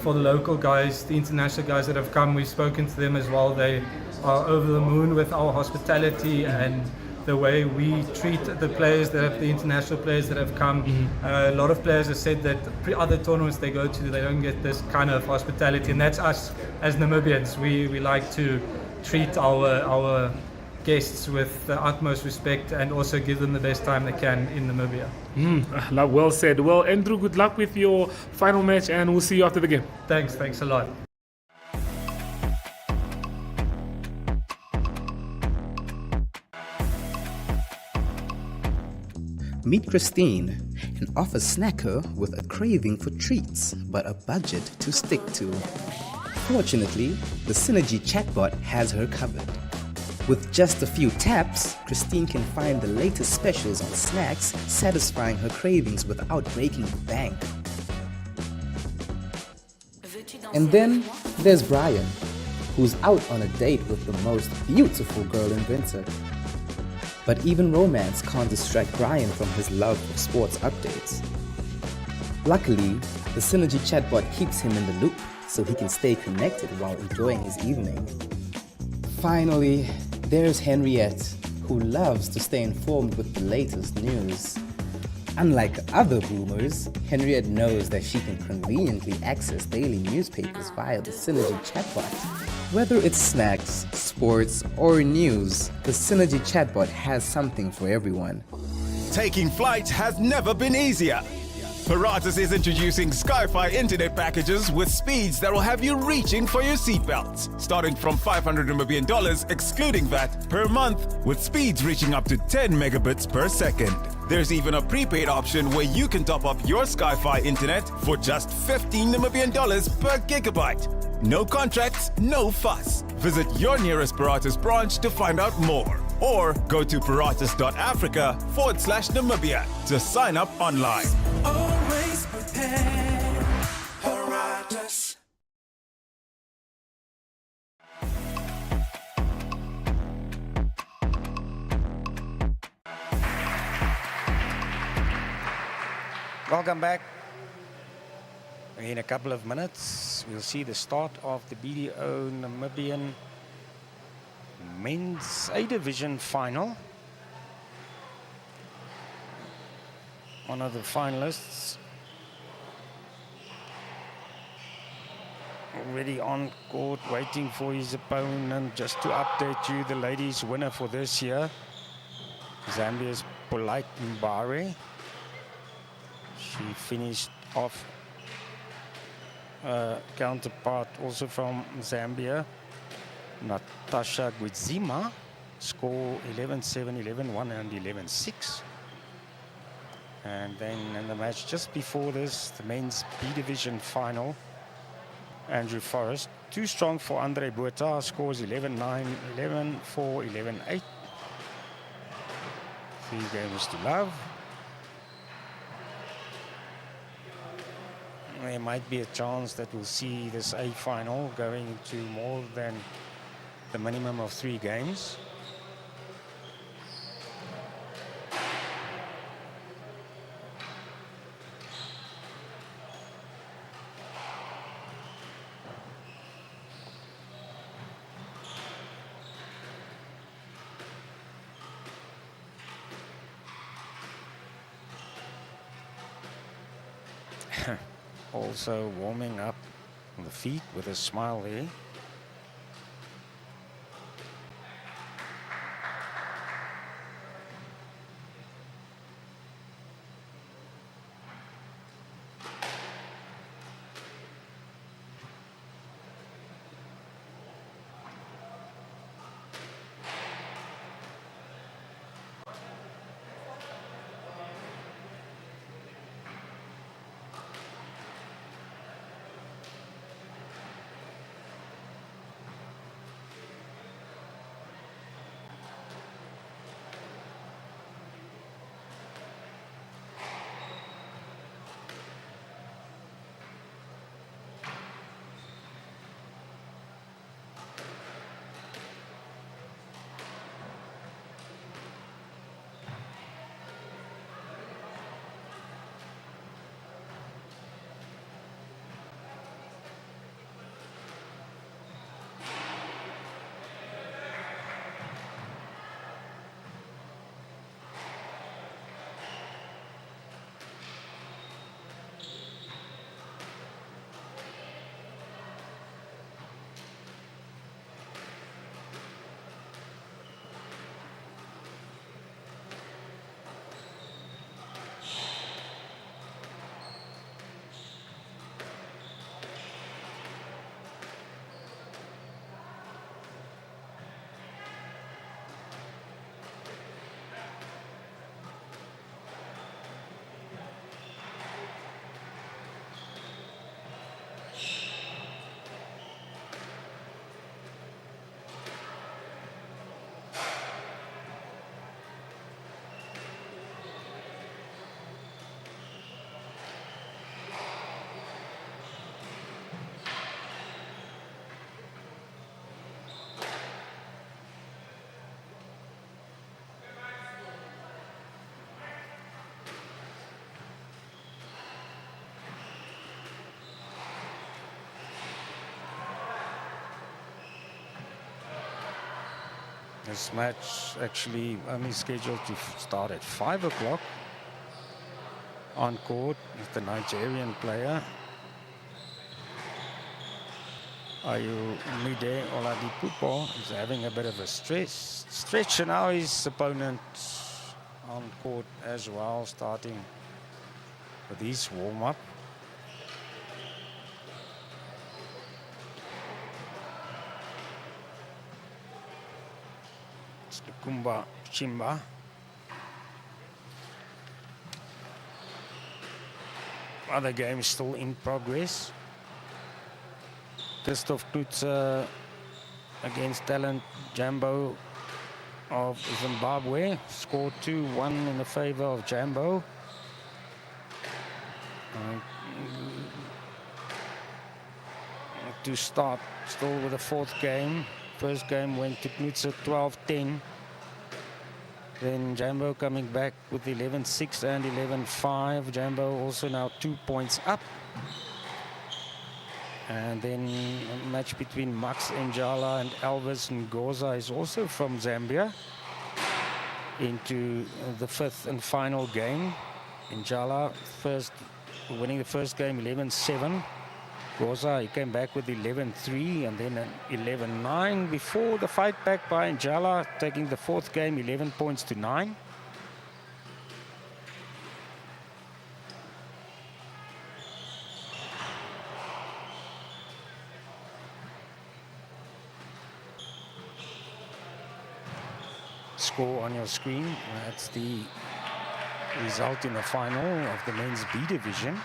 For the local guys, the international guys that have come, we've spoken to them as well. They are over the moon with our hospitality and the way we treat the players, the international players that have come. A lot of players have said that other tournaments they go to, they don't get this kind of hospitality, and that's us as Namibians. We like to treat our guests with the utmost respect and also give them the best time they can in Namibia. Well said. Well, Andrew, good luck with your final match, and we'll see you after the game. Thanks a lot. Meet Christine, an office snacker with a craving for treats, but a budget to stick to. Fortunately, the Synergy chatbot has her covered. With just a few taps, Christine can find the latest specials on snacks, satisfying her cravings without breaking the bank. And then there's Brian, who's out on a date with the most beautiful girl in Winter. But even romance can't distract Brian from his love of sports updates. Luckily, the Synergy chatbot keeps him in the loop so he can stay connected while enjoying his evening. Finally, there's Henriette, who loves to stay informed with the latest news. Unlike other boomers, Henriette knows that she can conveniently access daily newspapers via the Synergy chatbot. Whether it's snacks, sports, or news, the Synergy chatbot has something for everyone. Taking flight has never been easier. Paratus is introducing Sky-Fi internet packages with speeds that will have you reaching for your seatbelts, starting from $500 Namibian excluding VAT per month, with speeds reaching up to 10 megabits per second. There's even a prepaid option where you can top up your Sky-Fi internet for just $15 Namibian per gigabyte. No contracts, no fuss. Visit your nearest Paratus branch to find out more. Or go to paratus.africa/Namibia to sign up online. Always prepared. Paratus. Welcome back. In a couple of minutes, we'll see the start of the BDO Namibian Men's A Division final. One of the finalists already on court waiting for his opponent. Just to update you, the ladies winner for this year, Zambia's Polite Mbare. She finished off counterpart also from Zambia, Natasha Guizima, score 11-7, 11-1 and 11-6. And then in the match just before this, the men's B division final, Andrew Forrest, too strong for Andre Botha, scores 11-9, 11-4, 11-8. 3 games to love. There might be a chance that we'll see this A final going into more than the minimum of 3 games. Also warming up on the feet with a smile there. This match actually only scheduled to start at 5 o'clock on court with the Nigerian player Ayomide Oladipupo is having a bit of a stretch, and now his opponent on court as well, starting with his warm-up. It's Lukumba Chimba. Other games still in progress. Christoph Knutze against Talent Jambo of Zimbabwe. Scored 2-1 in the favor of Jambo. To start still with the fourth game. First game went to Knutze 12-10. Then Jambo coming back with 11-6 and 11-5. Jambo also now 2 points up. And then a match between Max Njala and Elvis Ngoza is also from Zambia into the fifth and final game. Njala winning the first game 11-7. Ngoza, he came back with 11-3 and then an 11-9 before the fight back by Njala, taking the fourth game 11 points to 9. Score on your screen. That's the result in the final of the men's B division.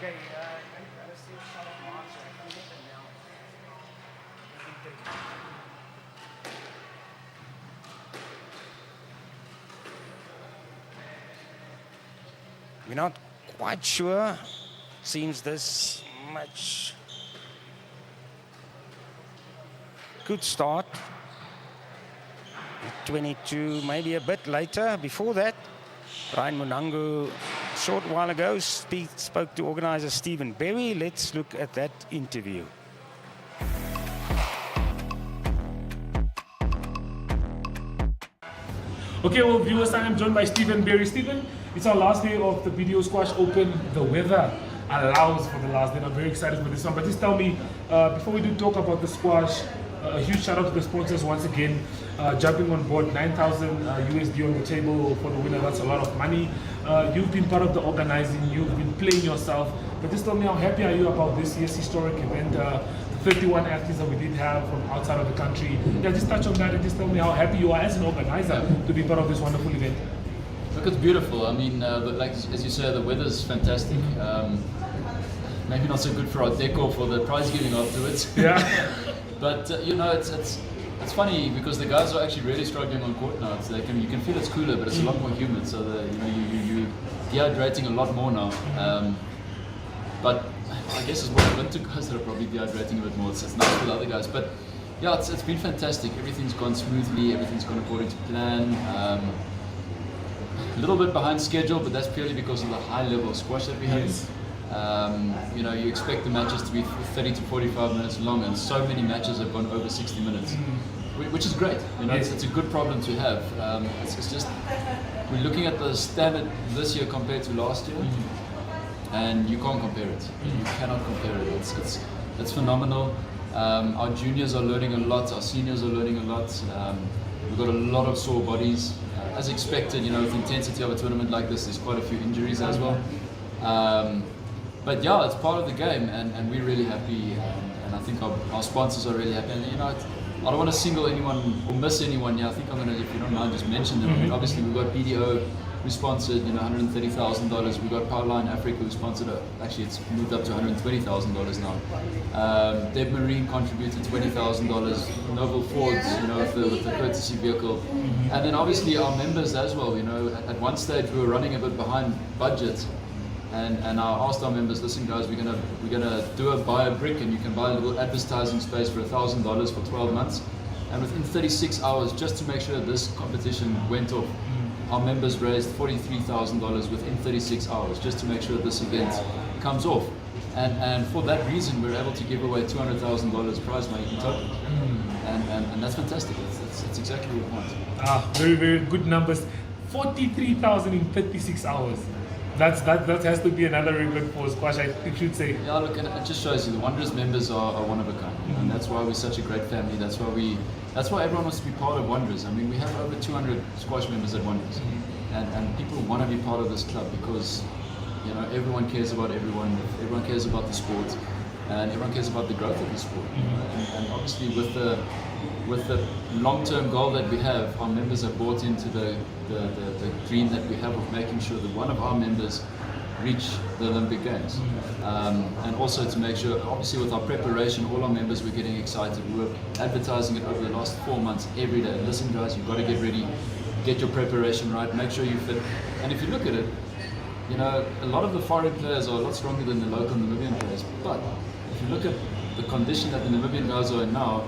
Okay, let's see a shot of March. I can get them now. We're not quite sure. Seems this much good start. 22, maybe a bit later. Before that, Ryan Munangu, a short while ago, spoke to organizer Stephen Berry. Let's look at that interview. Okay, well, viewers, I am joined by Stephen Berry. Stephen, it's our last day of the BDO Squash Open. The weather allows for the last day. I'm very excited for this one. But just tell me, before we do talk about the squash, a huge shout out to the sponsors once again, jumping on board. 9,000 USD on the table for the winner. That's a lot of money. You've been part of the organizing. You've been playing yourself. But just tell me, how happy are you about this year's historic event? 31 athletes that we did have from outside of the country. Yeah, just touch on that and just tell me how happy you are as an organizer to be part of this wonderful event. Look, it's beautiful. I mean, like as you say, the weather's fantastic. Maybe not so good for our decor for the prize giving afterwards. Yeah. But you know, it's it's funny because the guys are actually really struggling on court now. You can feel it's cooler, but it's a lot more humid. So you're dehydrating a lot more now. But I guess it's more the winter guys that are probably dehydrating a bit more. It's nice for the other guys. But yeah, it's been fantastic. Everything's gone smoothly. Everything's gone according to plan. A little bit behind schedule, but that's purely because of the high level of squash that we have. Yes. You expect the matches to be 30 to 45 minutes long, and so many matches have gone over 60 minutes, which is great. Yes. It's a good problem to have. It's just we're looking at the standard this year compared to last year, and you can't compare it. You cannot compare it. It's phenomenal. Our juniors are learning a lot. Our seniors are learning a lot. We've got a lot of sore bodies, as expected. With the intensity of a tournament like this, there's quite a few injuries as well. But yeah, it's part of the game, and we're really happy, and I think our sponsors are really happy. And I don't want to single anyone or miss anyone. I think I'm going to, if you don't mind, just mention them. I mean, obviously we've got BDO who sponsored, $130,000. We've got Powerline Africa who sponsored, actually it's moved up to $120,000 now. Deb Marine contributed $20,000. Noble Fords, with the courtesy vehicle, and then obviously our members as well. At one stage we were running a bit behind budget. And I asked our members, listen guys, we're gonna buy a brick, and you can buy a little advertising space for $1,000 for 12 months. And within 36 hours, just to make sure this competition went off, our members raised $43,000 within 36 hours, just to make sure this event comes off. And for that reason, we're able to give away $200,000 prize money in total. And that's fantastic. That's exactly what we want. Very, very good numbers. 43,000 in 36 hours. That has to be another record for squash, I should say. Yeah, look, and it just shows you the Wanderers members are one of a kind, and that's why we're such a great family. That's why everyone wants to be part of Wanderers. I mean, we have over 200 squash members at Wanderers, and people want to be part of this club because everyone cares about everyone. Everyone cares about the sport, and everyone cares about the growth of the sport. And obviously, with the long-term goal that we have, our members have bought into the dream that we have of making sure that one of our members reach the Olympic Games. And also to make sure, obviously with our preparation, all our members were getting excited. We were advertising it over the last 4 months every day. Listen guys, you've got to get ready, get your preparation right, make sure you fit. And if you look at it, a lot of the foreign players are a lot stronger than the local Namibian players. But if you look at the condition that the Namibian guys are in now,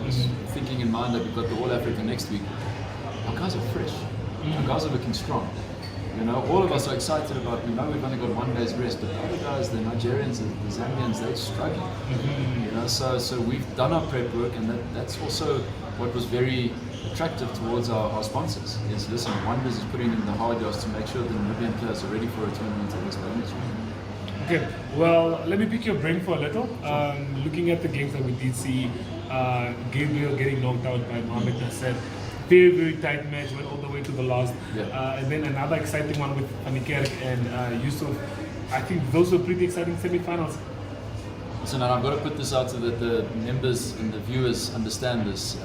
thinking in mind that we've got the All Africa next week, our guys are fresh. Our guys are looking strong. All of us are excited about, we've only got 1 day's rest, but the other guys, the Nigerians, the Zambians, they're struggling. So we've done our prep work, and that's also what was very attractive towards our sponsors. Is listen, Wanderers is putting in the hard yards to make sure the Namibian players are ready for a tournament at this moment. Okay, well, let me pick your brain for a little. Looking at the games that we did see, Gabriel getting knocked out by Mohamed Nasser. Very, very tight match, went all the way to the last. And then another exciting one with Van Niekerk and Yusuf. I think those were pretty exciting semi-finals. So now I've got to put this out so that the members and the viewers understand this.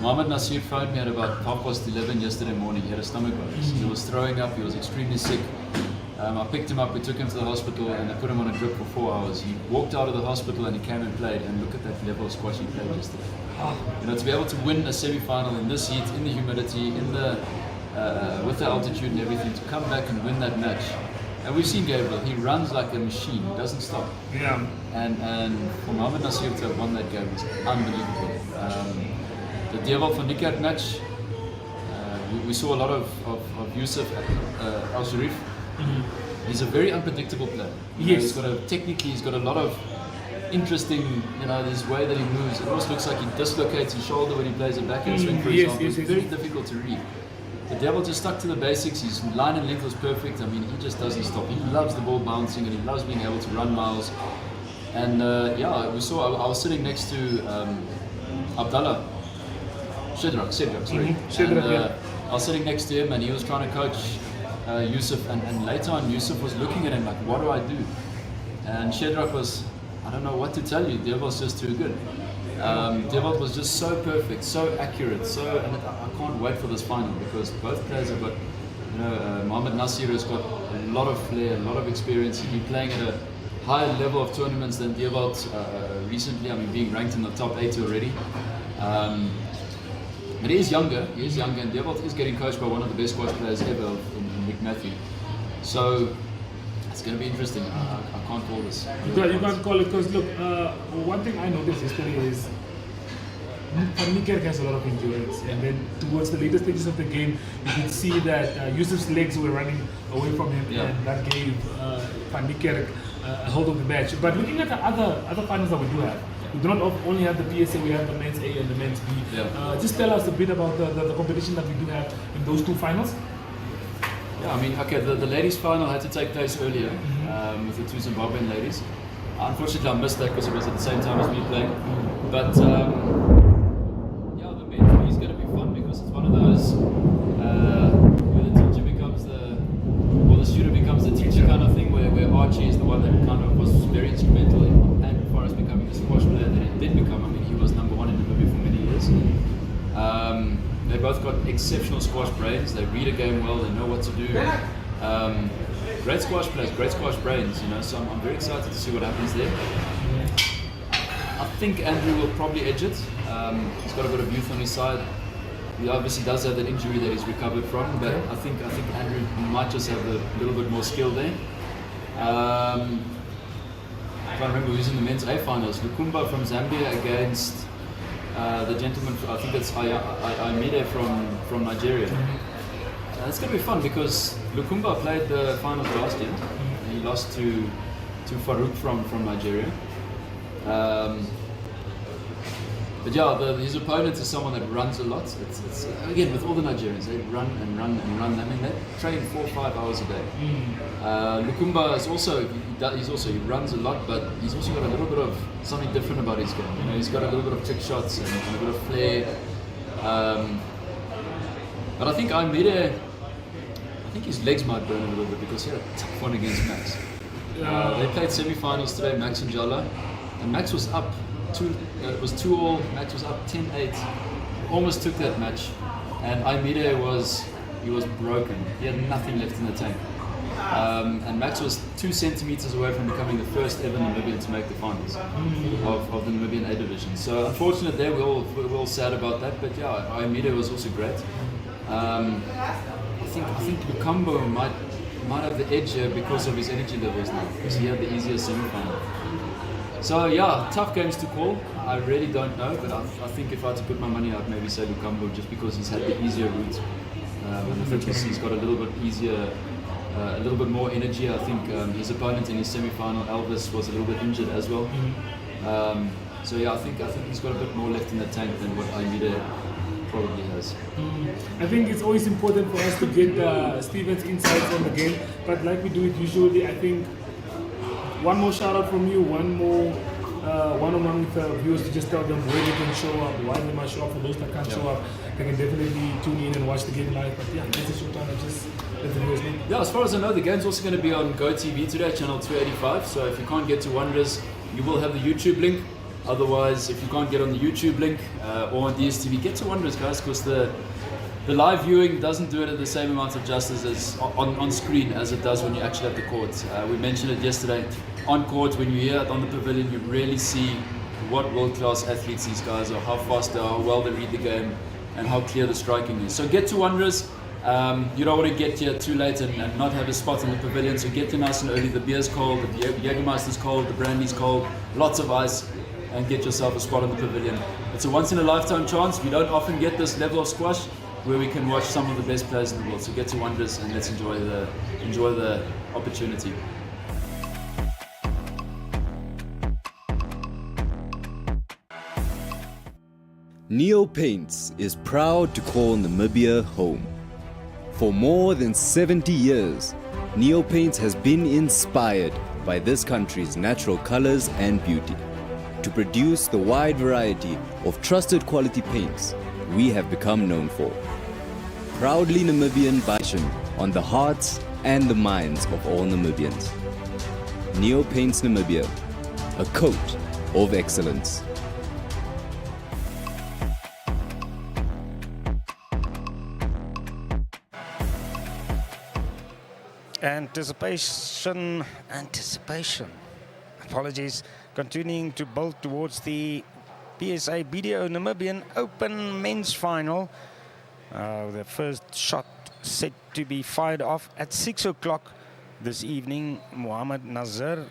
Mohamed Nasser phoned me at about 11:30 yesterday morning. He had a stomach virus. He was throwing up, he was extremely sick. I picked him up, we took him to the hospital, and they put him on a drip for 4 hours. He walked out of the hospital and he came and played, and look at that level of squash he played yesterday. To be able to win a semi-final in this heat, in the humidity, with the altitude and everything, to come back and win that match. And we've seen Gabriel, he runs like a machine, he doesn't stop. Yeah. And for Mohamed Nasser to have won that game is unbelievable. The Dewald van Niekerk match, we saw a lot of Yusuf Al-Sharif. He's a very unpredictable player. Yes. Technically he's got a lot of interesting, this way that he moves. It almost looks like he dislocates his shoulder when he plays a backhand swing, for example. It's very difficult to read. The Devil just stuck to the basics. His line and length was perfect. I mean, he just doesn't stop. He loves the ball bouncing, and he loves being able to run miles. And we saw, I was sitting next to Abdallah, Shedrak, sorry. I was sitting next to him, and he was trying to coach Yusuf, and later on Yusuf was looking at him like, what do I do? And Shedrak was, I don't know what to tell you, Devil's just too good. Devil was just so perfect, so accurate, and I can't wait for this final because both players have got, Mohamed Nasser has got a lot of flair, a lot of experience. He's been playing at a higher level of tournaments than Dewald recently, I mean being ranked in the top 8 already. But he is younger, and Dewald is getting coached by one of the best squash players ever in Nick Matthew. So it's going to be interesting. I can't call this. You can't call it because look, one thing I noticed yesterday is Van Niekerk has a lot of endurance, and then towards the later stages of the game, you could see that Yusuf's legs were running away from him, and that gave Van Niekerk a hold of the match. But looking at the other finals that we do have, we do not only have the PSA, we have the men's A and the men's B. Just tell us a bit about the competition that we do have in those two finals. Yeah, I mean, okay, the ladies' final had to take place earlier with the two Zimbabwean ladies. Unfortunately, I missed that because it was at the same time as me playing. But yeah, the men's B is going to be fun because it's one of those where the teacher becomes the student becomes the teacher kind of thing, where Archie is the one that kind of was very instrumental in Forrest becoming the squash player that he did become. I mean, he was number one in Namibia for many years. They both got exceptional squash brains. They read a game well. They know what to do. Great squash players, great squash brains. You know, so I'm very excited to see what happens there. I think Andrew will probably edge it. He's got a bit of youth on his side. He obviously does have that injury that he's recovered from, but I think Andrew might just have a little bit more skill there. I can't remember who's in the men's A finals. Lukumba from Zambia against the gentleman, I think it's Aimide from Nigeria. It's going to be fun because Lukumba played the finals last year. He lost to Farouk from Nigeria. But yeah, his opponent is someone that runs a lot. It's again, with all the Nigerians, they run and run and run. I mean, they train 4 or 5 hours a day. Lukumba is he runs a lot, but he's also got a little bit of something different about his game. You know, he's got a little bit of trick shots and a bit of flair. But I think his legs might burn a little bit because he had a tough one against Max. They played semi-finals today, Max and Jala, and Max was up. It was 2-all. Max was up 10-8. Almost took that match, and Aimide was broken. He had nothing left in the tank. And Max was 2 centimeters away from becoming the first ever Namibian to make the finals of the Namibian A division. So unfortunate there, we're all sad about that. But yeah, Aimide was also great. I think Lukambo might have the edge here because of his energy levels now, because he had the easier semi-final. So yeah, tough games to call. I really don't know, but I think if I had to put my money, I'd maybe say Lukambo just because he's had the easier route. And I think he's got a little bit easier, a little bit more energy. I think his opponent in his semi-final, Elvis, was a little bit injured as well. So yeah, I think he's got a bit more left in the tank than what Aimide probably has. I think it's always important for us to get Steven's insights on the game, but like we do it usually, I think one more shout out from you, one more one-on-one with viewers to just tell them where they can show up, why they must show up. For those that can't show up, they can definitely tune in and watch the game live. But yeah, this is your time to just let the viewers know. Yeah, as far as I know, the game's also going to be on GoTV today, channel 285. So if you can't get to Wanderers, you will have the YouTube link. Otherwise, if you can't get on the YouTube link or on DSTV, get to Wanderers, guys, because the live viewing doesn't do it at the same amount of justice as on screen as it does when you actually at the court. We mentioned it yesterday. On court, when you're here on the pavilion, you really see what world-class athletes these guys are, how fast they are, how well they read the game, and how clear the striking is. So get to Wanderers. You don't want to get here too late and not have a spot in the pavilion, so get here nice and early. The beer's cold, the Jägermeister's cold, the brandy's cold, lots of ice, and get yourself a spot in the pavilion. It's a once-in-a-lifetime chance. We don't often get this level of squash where we can watch some of the best players in the world. So get to Wanderers and let's enjoy the opportunity. Neo Paints is proud to call Namibia home. For more than 70 years, Neo Paints has been inspired by this country's natural colors and beauty to produce the wide variety of trusted quality paints we have become known for. Proudly Namibian by on the hearts and the minds of all Namibians. Neo Paints Namibia, a coat of excellence. Anticipation. Apologies. Continuing to bolt towards the PSA BDO Namibian Open men's final. The first shot set to be fired off at 6 o'clock this evening. Mohamed Nazir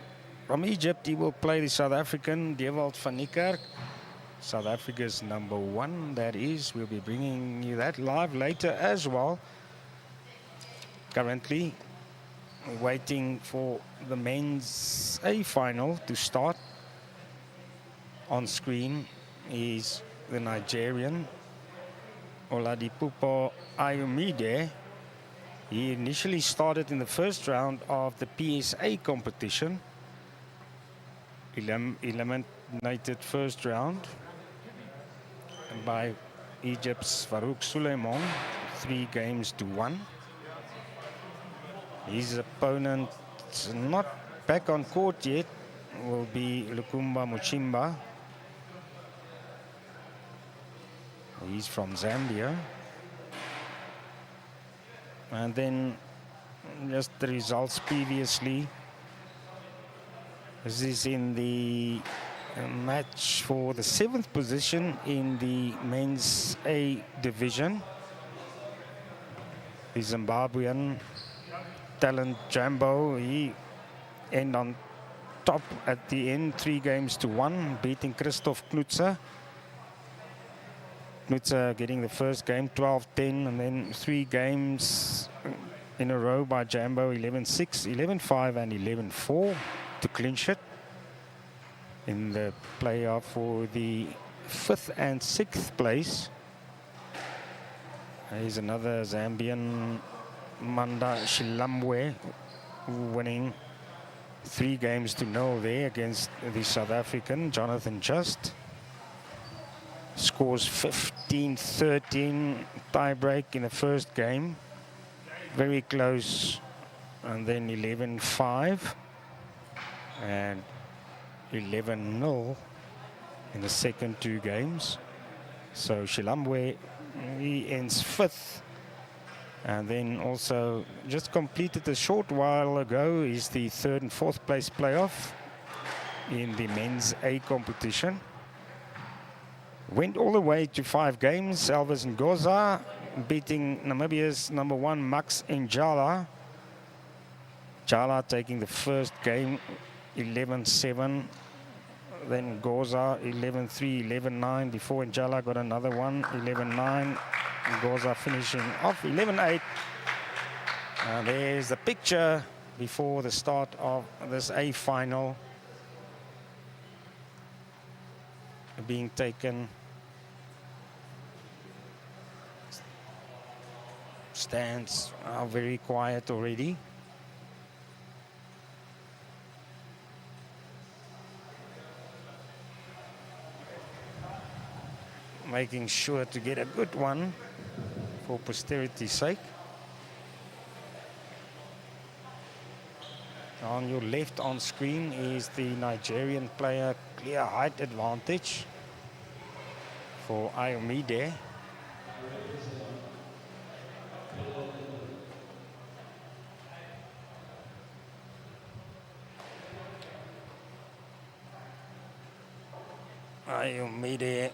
from Egypt, he will play the South African Dewald van Niekerk. South Africa's #1, that is. We'll be bringing you that live later as well. Currently waiting for the men's A final to start. On screen is the Nigerian Oladipupo Ayomide. He initially started in the first round of the PSA competition. Eliminated first round by Egypt's Farouk Suleiman, 3-1. His opponent, not back on court yet, will be Lukumba Muchimba. He's from Zambia. And then just the results previously. This is in the match for the 7th position in the men's A division. The Zimbabwean talent Jambo, he ended on top at the end, 3-1, beating Christoph Knutzer. Knutzer getting the first game 12-10, and then 3 games in a row by Jambo, 11-6, 11-5 and 11-4 to clinch it in the playoff for the 5th and 6th place. Here's another Zambian, Manda Shilambwe, winning 3-0 there against the South African Jonathan Just. Scores 15-13, tie break in the first game. Very close. And then 11-5 and 11-0 in the second 2 games. So Shilambwe, he ends 5th. And then also just completed a short while ago is the 3rd and 4th place playoff in the men's A competition. Went all the way to 5 games. Elvis Ngoza beating Namibia's #1 Max Njala. Njala taking the first game 11-7. Then Ngoza 11-3, 11-9 before Njala got another one, 11-9. Ngoza finishing off 11-8. And there's the picture before the start of this A final being taken. Stands are very quiet already. Making sure to get a good one for posterity's sake. On your left on screen is the Nigerian player, clear height advantage for Ayomide. Ayomide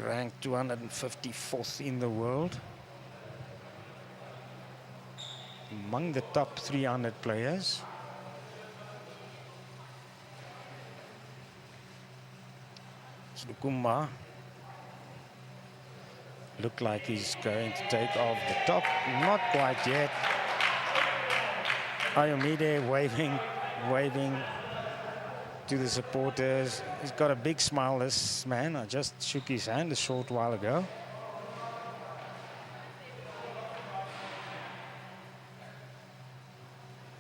ranked 254th in the world, among the top 300 players. Lukumba looked like he's going to take off the top. Not quite yet. Ayomide waving to the supporters. He's got a big smile, this man. I just shook his hand a short while ago.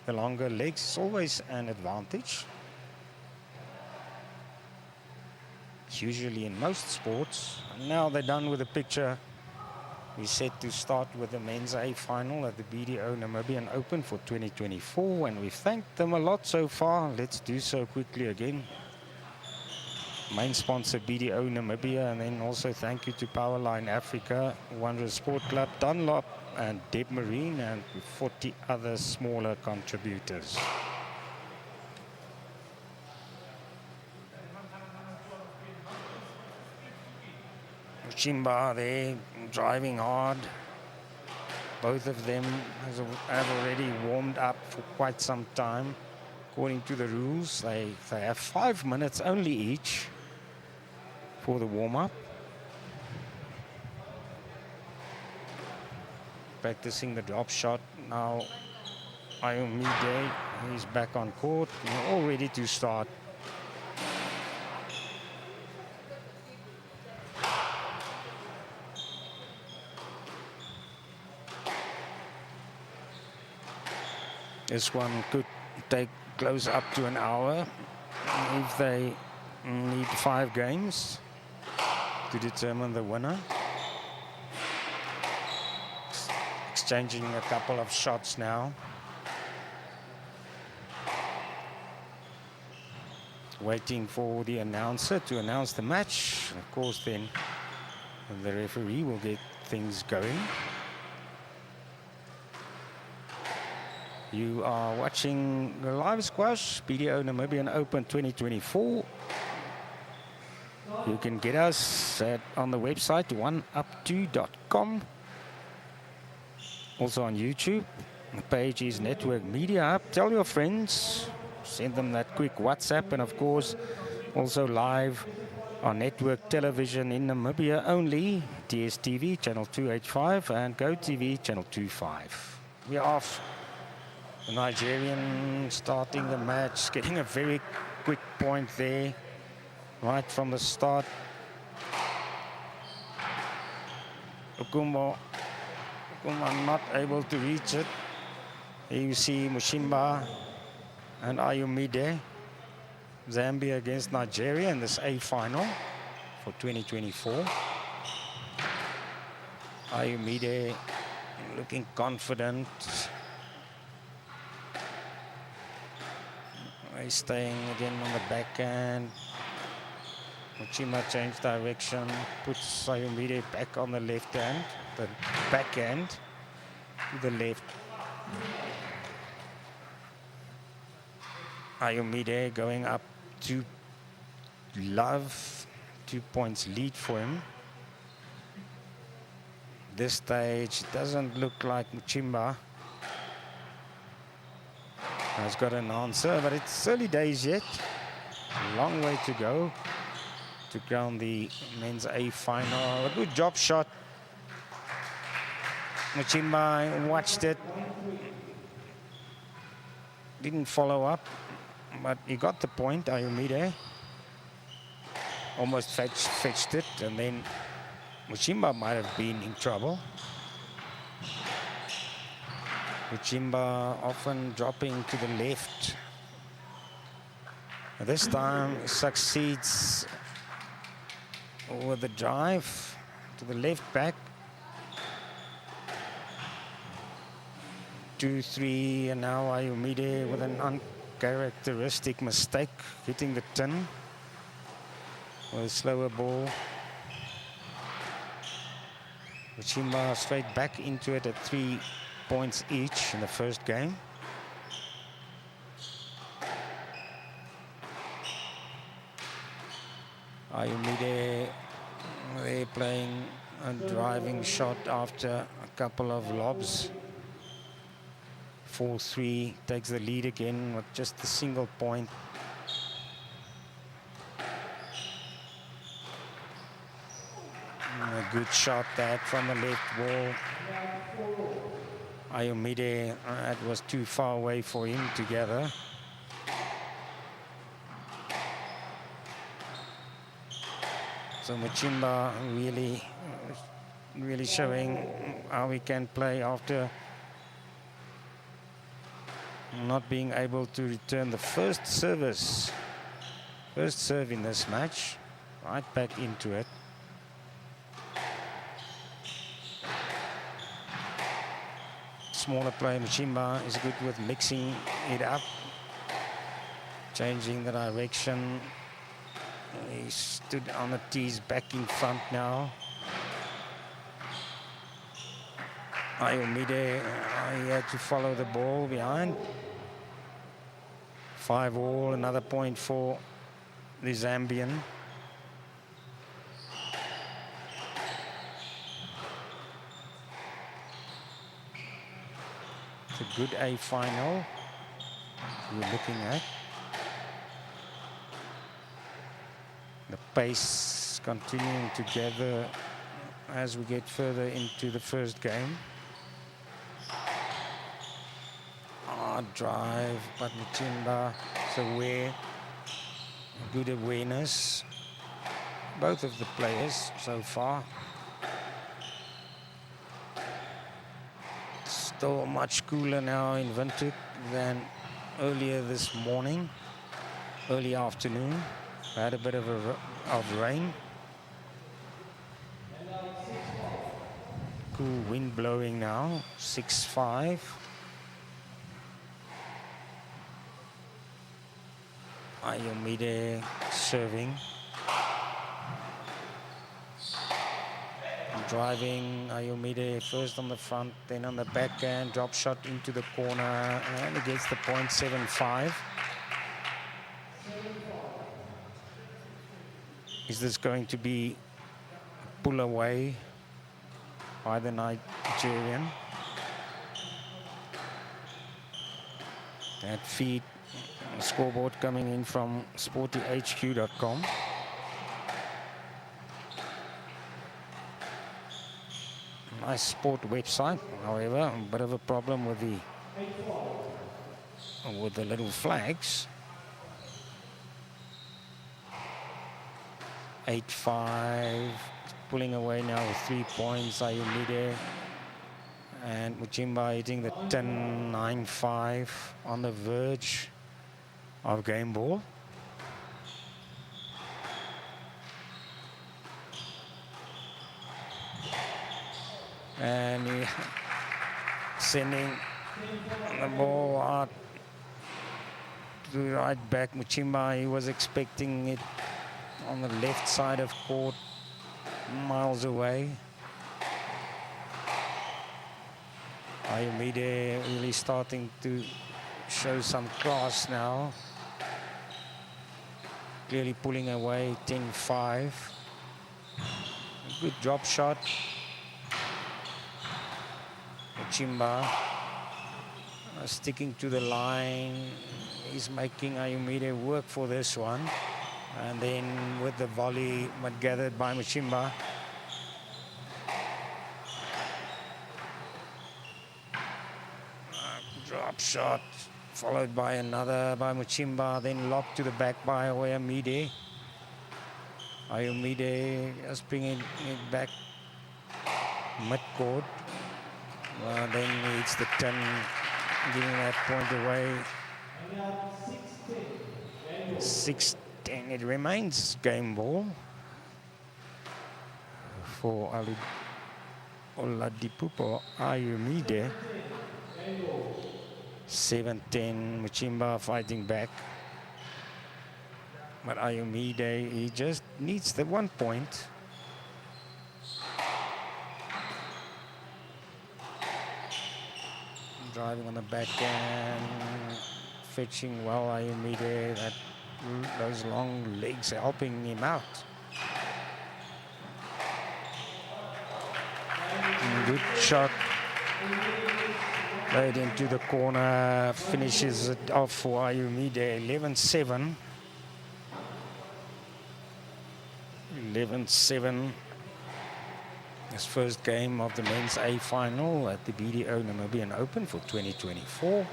The longer legs is always an advantage. It's usually in most sports. And now they're done with the picture. We're set to start with the men's A final at the BDO Namibian Open for 2024, and we've thanked them a lot so far. Let's do so quickly again. Main sponsor BDO Namibia, and then also thank you to Powerline Africa, Wanderers Sport Club, Dunlop and Deb Marine, and 40 other smaller contributors. Chimba there driving hard. Both of them have already warmed up for quite some time. According to the rules, they have 5 minutes only each for the warm-up. Practicing the drop shot. Now Ayomide is back on court, all ready to start. This one could take close up to an hour if they need 5 games to determine the winner. Exchanging a couple of shots now. Waiting for the announcer to announce the match. Of course, then the referee will get things going. You are watching the live squash, BDO Namibian Open 2024. You can get us on the website, oneup2.com. Also on YouTube. The page is Network Media Hub. Tell your friends, send them that quick WhatsApp, and of course, also live on network television in Namibia only, DSTV channel 285 and GoTV channel 25. We're off. The Nigerian starting the match, getting a very quick point there, right from the start. Ukumbo not able to reach it. Here you see Mushimba and Ayomide. Zambia against Nigeria in this A final for 2024. Ayomide looking confident. He's staying again on the backhand. Muchima changed direction, puts Ayomide back on the left hand, the backhand to the left. Ayomide going up to Love, 2 points lead for him. This stage doesn't look like Muchimba has got an answer, but it's early days yet. A long way to go to crown the men's A final. A good job shot. Muchimba watched it. Didn't follow up, but he got the point. Ayomide almost fetched it, and then Muchimba might have been in trouble. Muchimba often dropping to the left. This time succeeds with the drive to the left back. 2-3, and now Ayomide with an uncharacteristic mistake, hitting the tin with a slower ball. Muchimba straight back into it at 3 points each in the first game. Ayomide, they're playing a driving shot after a couple of lobs. 4-3, takes the lead again with just a single point. A good shot that from the left wall. Ayomide, it was too far away for him to gather. So Muchimba really showing how he can play after not being able to return the first serve in this match. Right back into it. Smaller player Muchimba is good with mixing it up, changing the direction. He stood on the tees back in front now. Ayomide, he had to follow the ball behind. 5-all, another point for the Zambian. It's a good A final we're looking at. The pace continuing to gather as we get further into the first game. Hard drive, but Muchimba is aware. Good awareness. Both of the players so far. Still much cooler now in Windhoek than earlier this morning, early afternoon. Had a bit of rain. Cool wind blowing now, 6-5. Ayomide serving. Driving Ayomide first on the front, then on the backhand, drop shot into the corner, and he gets the point, 7-5. Is this going to be a pull away by the Nigerian? That feed scoreboard coming in from sportyhq.com. Nice sport website, however, a bit of a problem with the little flags. 8-5, pulling away now with 3 points. Ayomide and Muchimba hitting the 10-9-5 on the verge of game ball. And he sending the ball out to right back. Muchimba, he was expecting it on the left side of court, miles away. Ayomide really starting to show some class now. Clearly pulling away, 10-5. Good drop shot. Muchimba sticking to the line. He's making Ayomide work for this one. And then with the volley but gathered by Muchimba. Drop shot followed by another by Muchimba, then locked to the back by Ayomide. Ayomide just bringing it back mid-court. Then he hits the 10, giving that point away. 6-10. It remains game ball for Oladipupo Ayomide. 7-10. Muchimba fighting back. But Ayomide, he just needs the 1 point. Driving on the backhand, fetching well. Ayomide, those long legs helping him out. Good shot. Played into the corner, finishes it off for Ayomide. 11-7. 11-7. His first game of the men's A final at the BDO Namibian Open for 2024.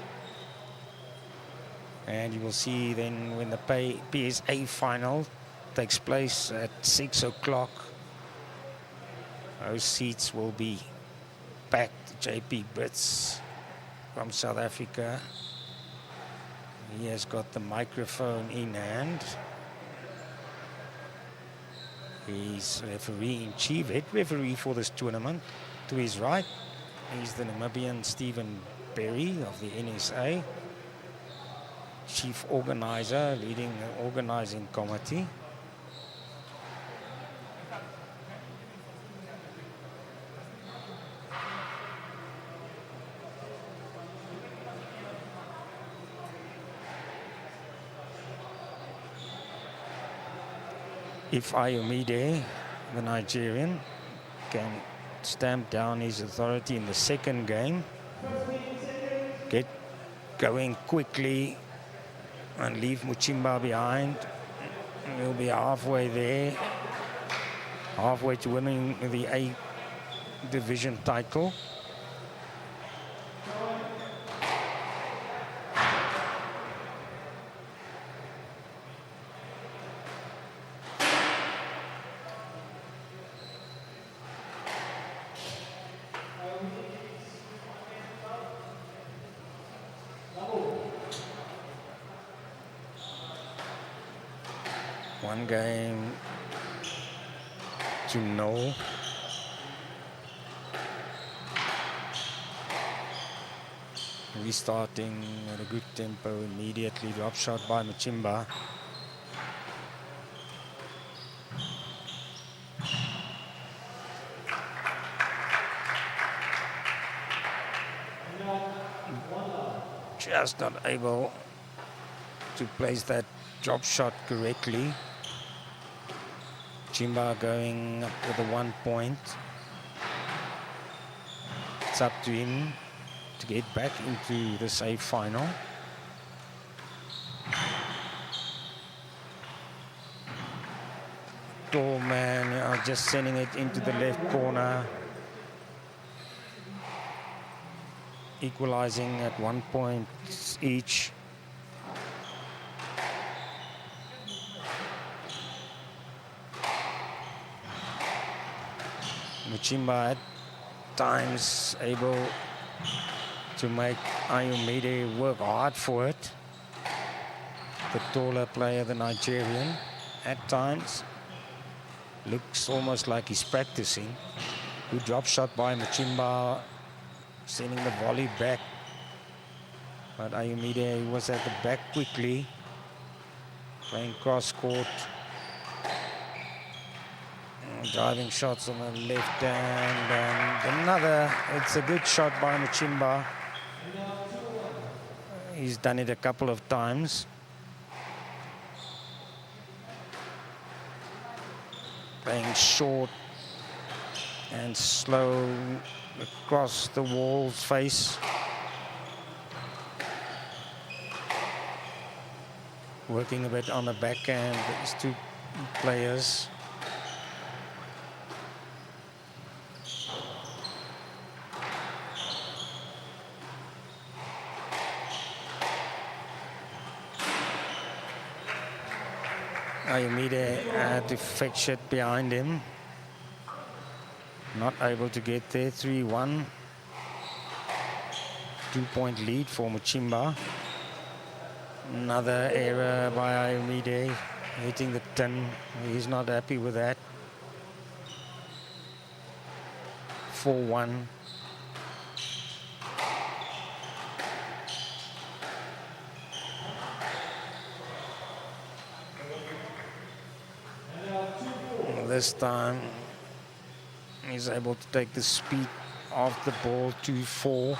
And you will see then when the PSA final takes place at 6 o'clock, those seats will be packed. JP Brits from South Africa. He has got the microphone in hand. He's referee-in-chief, head referee for this tournament. To his right, he's the Namibian Stephen Berry of the NSA. Chief organizer, leading the organizing committee. If Ayomide, the Nigerian, can stamp down his authority in the second game, get going quickly and leave Muchimba behind. He'll be halfway there, halfway to winning the A division title. One game to know. Restarting at a good tempo immediately. Drop shot by Muchimba. Just not able to place that drop shot correctly. Muchimba going up with a 1 point. It's up to him to get back into the safe final. Tall man, just sending it into the left corner. Equalizing at 1 point each. Muchimba at times able to make Ayomide work hard for it. The taller player, the Nigerian, at times looks almost like he's practicing. Good drop shot by Muchimba, sending the volley back. But Ayomide was at the back quickly, playing cross court. Driving shots on the left hand, and another, it's a good shot by Muchimba. He's done it a couple of times. Playing short and slow across the wall's face. Working a bit on the backhand, these two players. Ayomide had to fetch it behind him. Not able to get there. 3-1. 2 point lead for Muchimba. Another error by Ayomide, hitting the tin. He's not happy with that. 4-1. This time he's able to take the speed of the ball to 4.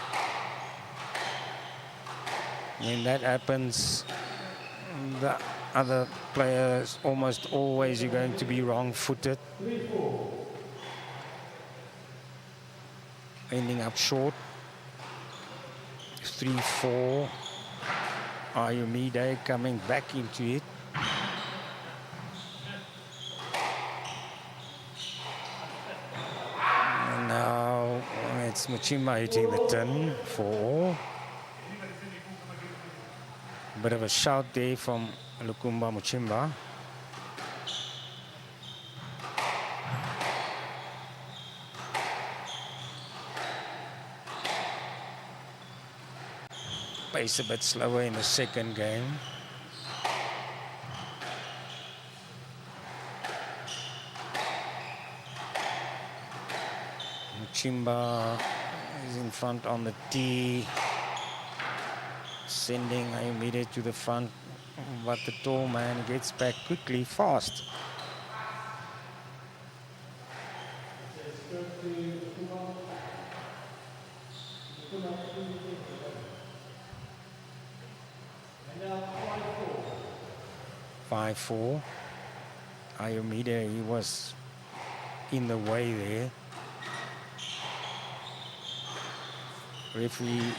When that happens, the other players almost always you're going to be wrong-footed. Ending up short. 3-4. Ayomide coming back into it. It's Muchimba hitting the tin for a bit of a shout there from Lukumba Muchimba. Pace a bit slower in the second game. Muchimba is in front on the tee, sending Ayomide to the front, but the tall man gets back quickly, fast. (5-4). Ayomide, he was in the way there. Referee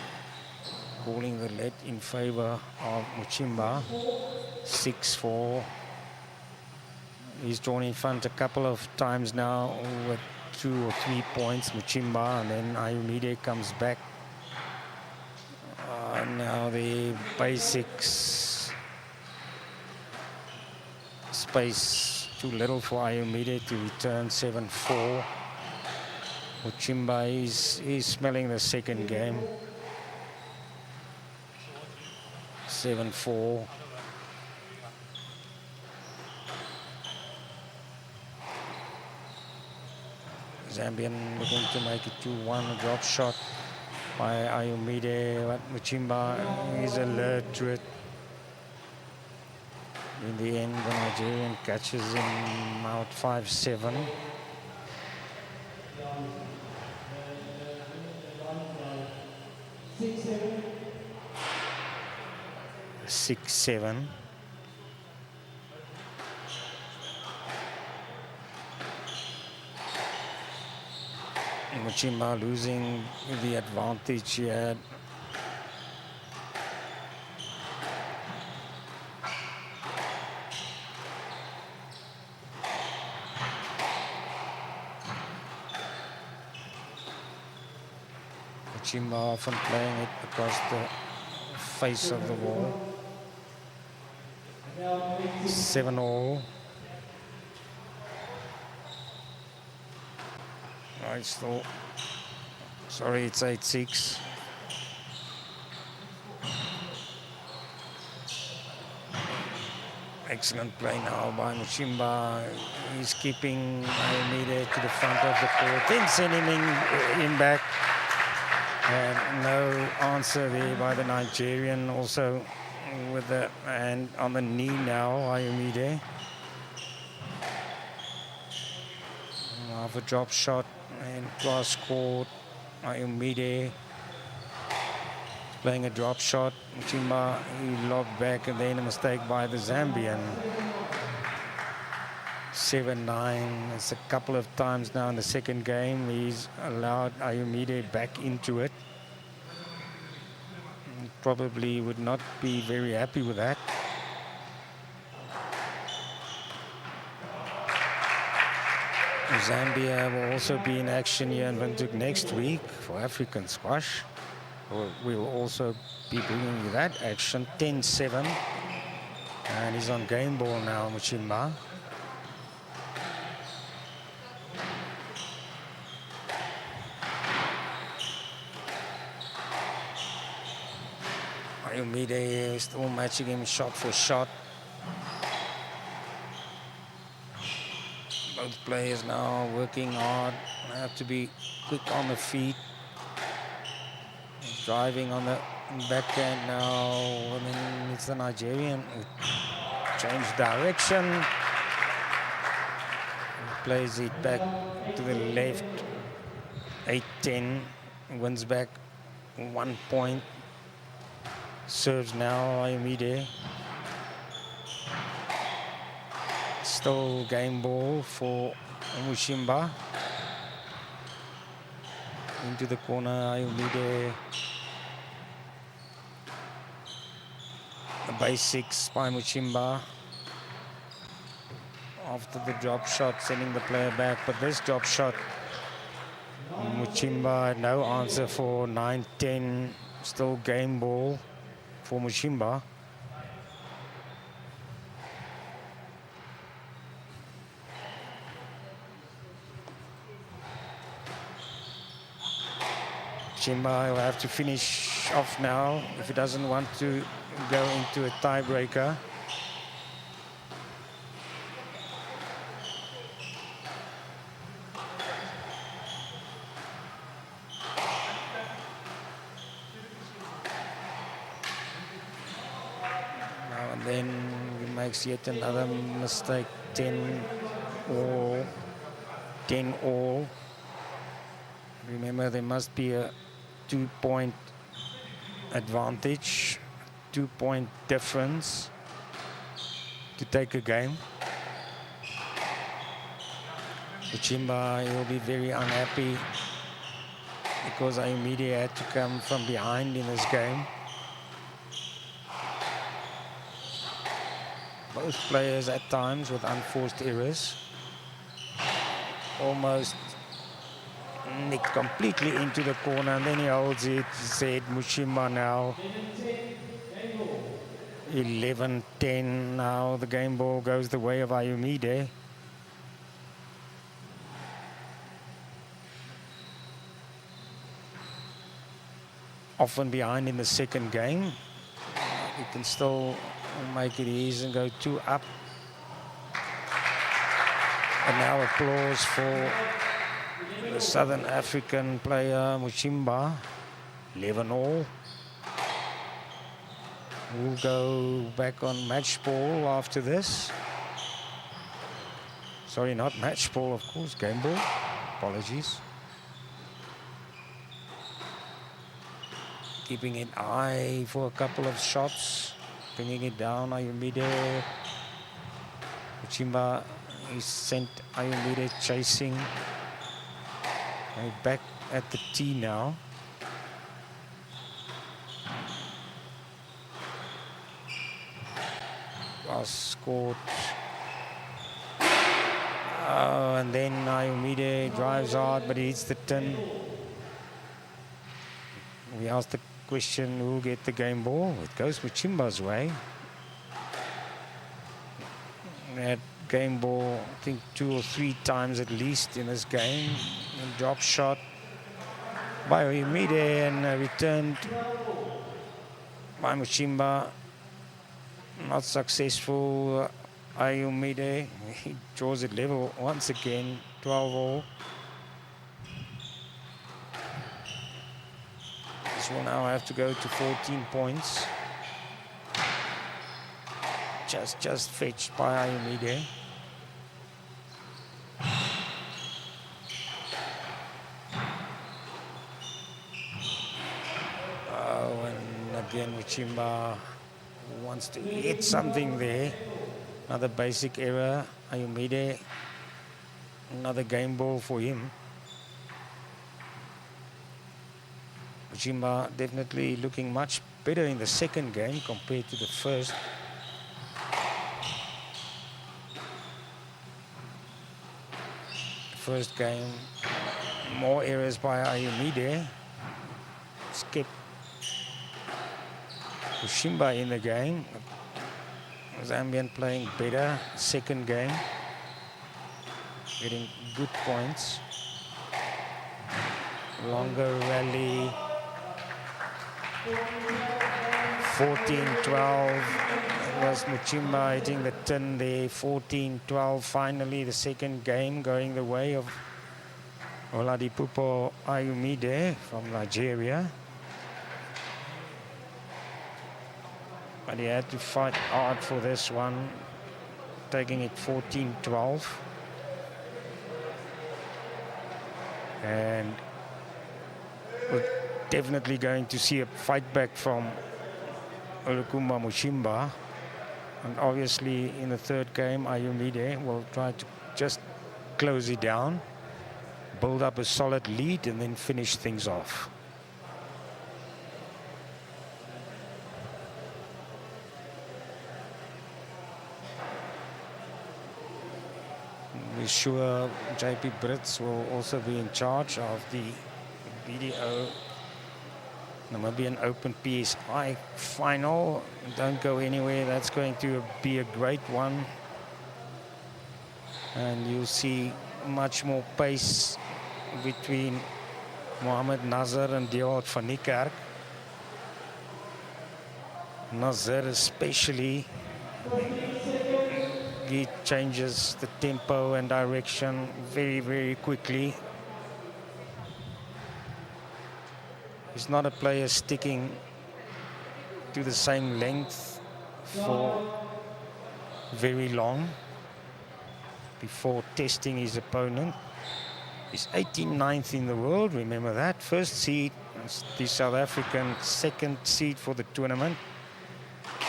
calling the lead in favor of Muchimba. 6-4. He's drawn in front a couple of times now with 2 or 3 points, Muchimba, and then Ayumide comes back. Now the basics. Space too little for Ayumide to return. 7-4. Muchimba is smelling the second game. 7-4. Zambian looking to make it 2-1. A drop shot by Ayumide, but Muchimba is alert to it. In the end, the Nigerian catches him out 5-7. Six, 7. Muchimba losing the advantage here. Muchimba often playing it across the face of the wall. 7-all. Right, still. Sorry, it's 8-6. Excellent play now by Muchimba. He's keeping Ayumide to the front of the court, then sending him back. And no answer there by the Nigerian. Also with the hand on the knee now, Ayumide. Half a drop shot and cross court. Ayumide playing a drop shot. Muchimba, he lobbed back, and then a mistake by the Zambian. 7-9. It's a couple of times now in the second game. He's allowed Ayumide back into it. He probably would not be very happy with that. Zambia will also be in action here in Windhoek next week for African squash. We will also be bringing you that action. 10-7. And he's on game ball now, Muchimba. Ayumide is still matching him shot for shot. Both players now working hard. Have to be quick on the feet. Driving on the backhand now. I mean, it's the Nigerian who changed direction. Plays it back to the left. 8-10. Wins back 1 point. Serves now, Ayumide. Still game ball for Muchimba. Into the corner, Ayumide. The basics by Muchimba. After the drop shot, sending the player back. But this drop shot, Muchimba had no answer for. 9-10. Still game ball for Muchimba. Muchimba will have to finish off now if he doesn't want to go into a tiebreaker. Now and then he makes yet another mistake. 10-all. 10-all. Remember, there must be a 2-point advantage, 2-point difference to take a game. Muchimba will be very unhappy because Ayumide had to come from behind in this game. Both players at times with unforced errors. Almost nicked completely into the corner, and then he holds it. Said Mushimba now. 11-10 now. The game ball goes the way of Ayumide. Often behind in the second game. He can still make it easy and go 2 up. And now applause for the Southern African player Mushimba. 11-all. We'll go back on match ball after this. Sorry, not match ball, of course, game ball. Apologies. Keeping it high for a couple of shots. Bringing it down, Ayumide. Mushimba is sent Ayumide chasing. Back at the tee now. Scored. Oh, and then Ayumide drives hard, but he hits the tin. We asked the question, who will get the game ball? It goes Muchimba's way. That game ball, I think 2 or 3 times at least in this game. A drop shot by Ayumide and returned by Muchimba. Not successful. Ayumide, he draws it level once again, 12-all. This will now have to go to 14 points. Just fetched by Ayumide. Oh, and again Muchimba wants to hit something there. Another basic error. Ayumide, another game ball for him. Muchimba definitely looking much better in the second game compared to the first. First game, more errors by Ayumide. Skip Mushimba in the game. Zambian playing better. Second game, getting good points. Longer rally. 14-12. It was Muchimba hitting the tin there. 14-12. Finally, the second game going the way of Oladipupo Ayumide from Nigeria. But he had to fight hard for this one, taking it 14-12. And we're definitely going to see a fight back from Olukumba Muchimba. And obviously in the third game, Ayumide will try to just close it down, build up a solid lead, and then finish things off. We're sure JP Brits will also be in charge of the BDO Namibian Open PSI final. Don't go anywhere, that's going to be a great one. And you'll see much more pace between Mohamed Nazar and Dewald van Niekerk. Nazar especially, he changes the tempo and direction very, very quickly. He's not a player sticking to the same length for very long before testing his opponent. He's 89th in the world, remember that. First seed, the South African second seed for the tournament.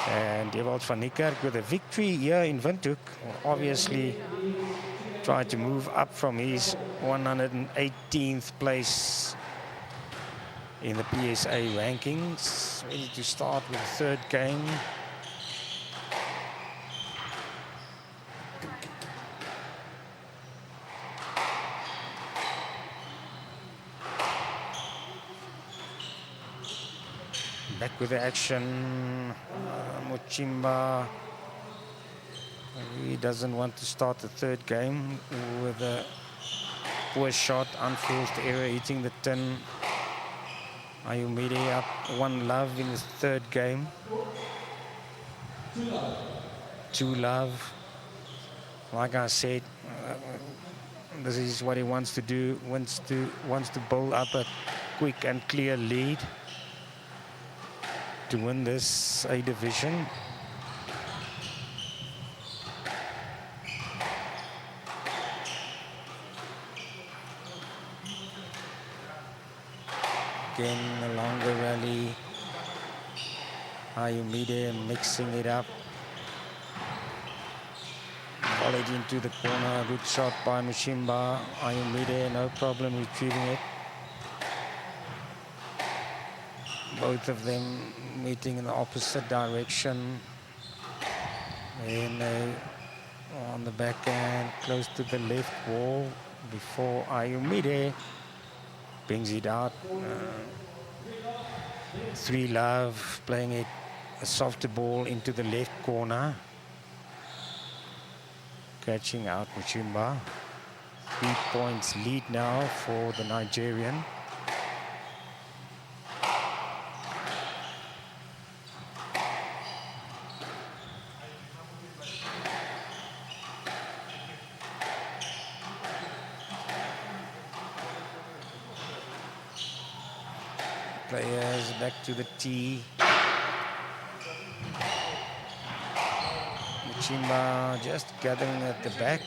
And Dewald van Niekerk with a victory here in Windhoek will obviously try to move up from his 118th place in the PSA rankings. Ready to start with the third game. Back with the action. Muchimba. He doesn't want to start the third game with a poor shot, unforced error, hitting the tin. Ayumide up 1-love in his third game. 2-love. Like I said, this is what he wants to do. Wants to build up a quick and clear lead to win this A division. Again, a longer rally. Ayumide mixing it up. Volleyed into the corner. Good shot by Muchimba. Ayumide, no problem retrieving it. Both of them meeting in the opposite direction. And on the backhand, close to the left wall before Ayumide brings it out. 3-love, playing it a softer ball into the left corner. Catching out Muchimba. 3 points lead now for the Nigerian. Players back to the tee. Muchimba just gathering at the back.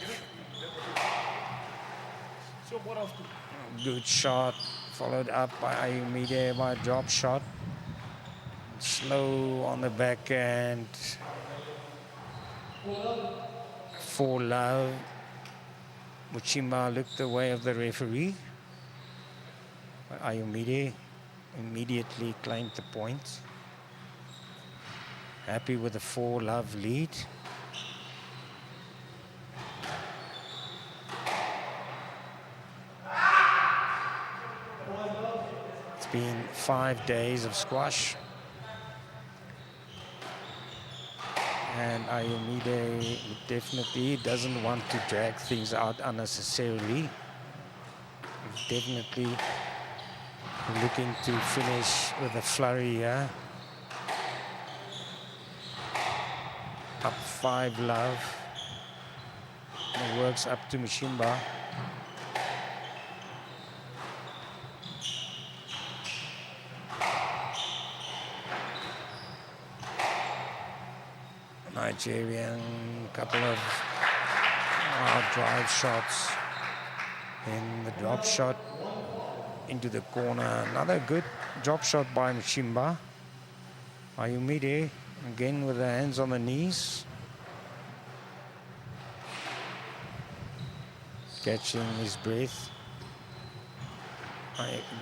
Good shot, followed up by Ayumide by a drop shot. Slow on the backhand. 4-love. Muchimba looked the way of the referee. Ayumide immediately claimed the point. Happy with the 4-love lead. It's been 5 days of squash. And Ayumide definitely doesn't want to drag things out unnecessarily. Definitely looking to finish with a flurry here. Up 5-love. It works up to Muchimba. Nigerian, couple of drive shots. And the drop shot into the corner. Another good drop shot by Muchimba. Ayumide again with the hands on the knees. Catching his breath.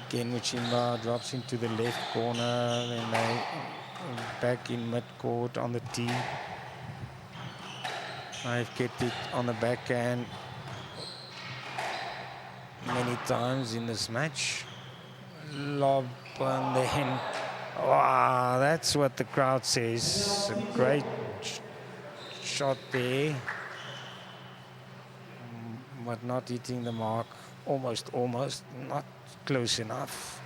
Again Muchimba drops into the left corner. Then they back in mid-court on the tee. I've kept it on the backhand many times in this match. Lob and then, wow, that's what the crowd says. A great shot there, but not hitting the mark. Almost, not close enough.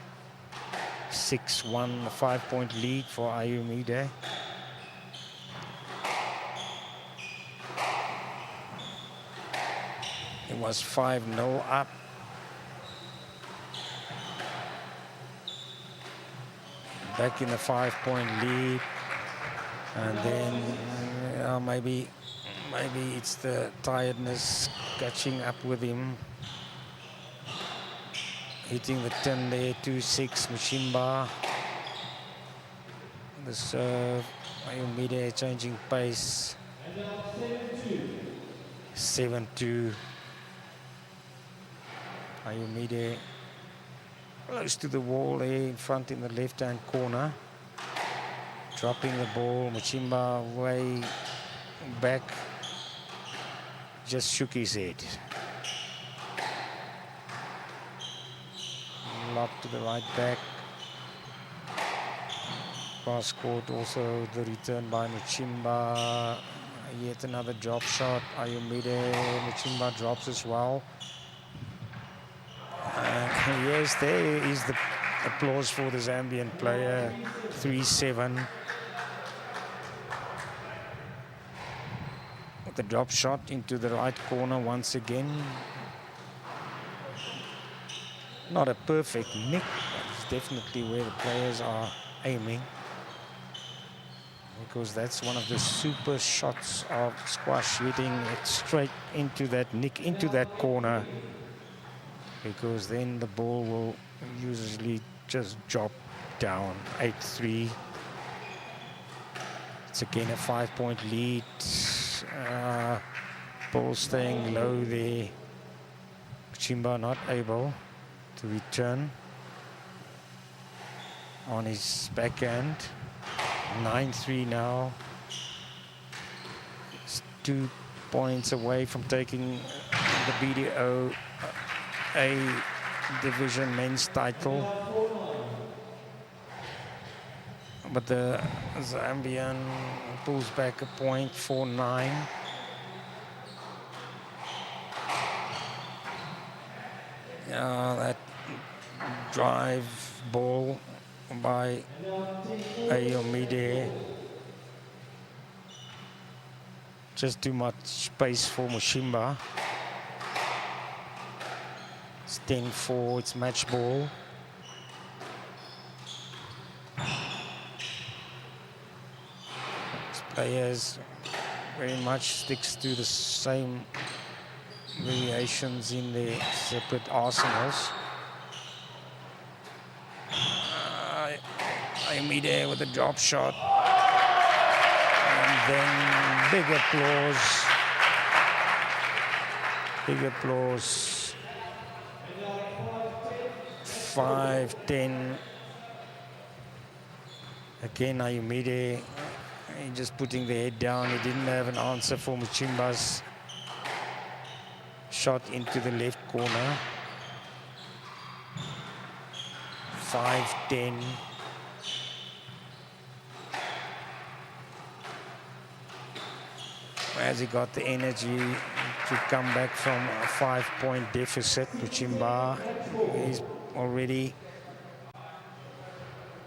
6-1, a 5-point lead for Ayumide. It was 5-0 up. Back in the 5-point lead. And then maybe it's the tiredness catching up with him. Hitting the 10 there, 2-6, Muchimba. The serve, Ayumide changing pace. 7-2. Ayumide close to the wall there in front in the left-hand corner. Dropping the ball, Muchimba way back. Just shook his head. Lock to the right back. Pass caught, also the return by Muchimba. Yet another drop shot. Ayomide, Muchimba drops as well. And yes, there is the applause for the Zambian player. 3-7. The drop shot into the right corner once again. Not a perfect nick, but it's definitely where the players are aiming. Because that's one of the super shots of squash, hitting it straight into that nick, into that corner. Because then the ball will usually just drop down. 8-3. It's again a 5-point lead. Ball staying low there. Chimba not able to return on his backhand. 9-3 now. It's 2 points away from taking the BDO A Division men's title. But the Zambian pulls back a point, 4-9. That drive ball by Ayomide. Just too much space for Muchimba. It's 10-4, it's match ball. Players very much sticks to the same variations in their separate arsenals. Ayomide with a drop shot. And then big applause. Big applause. 5-10. Again, Ayomide. Just putting the head down. He didn't have an answer for Muchimba's shot into the left corner. 5-10. Has he got the energy to come back from a 5-point deficit? Muchimba is already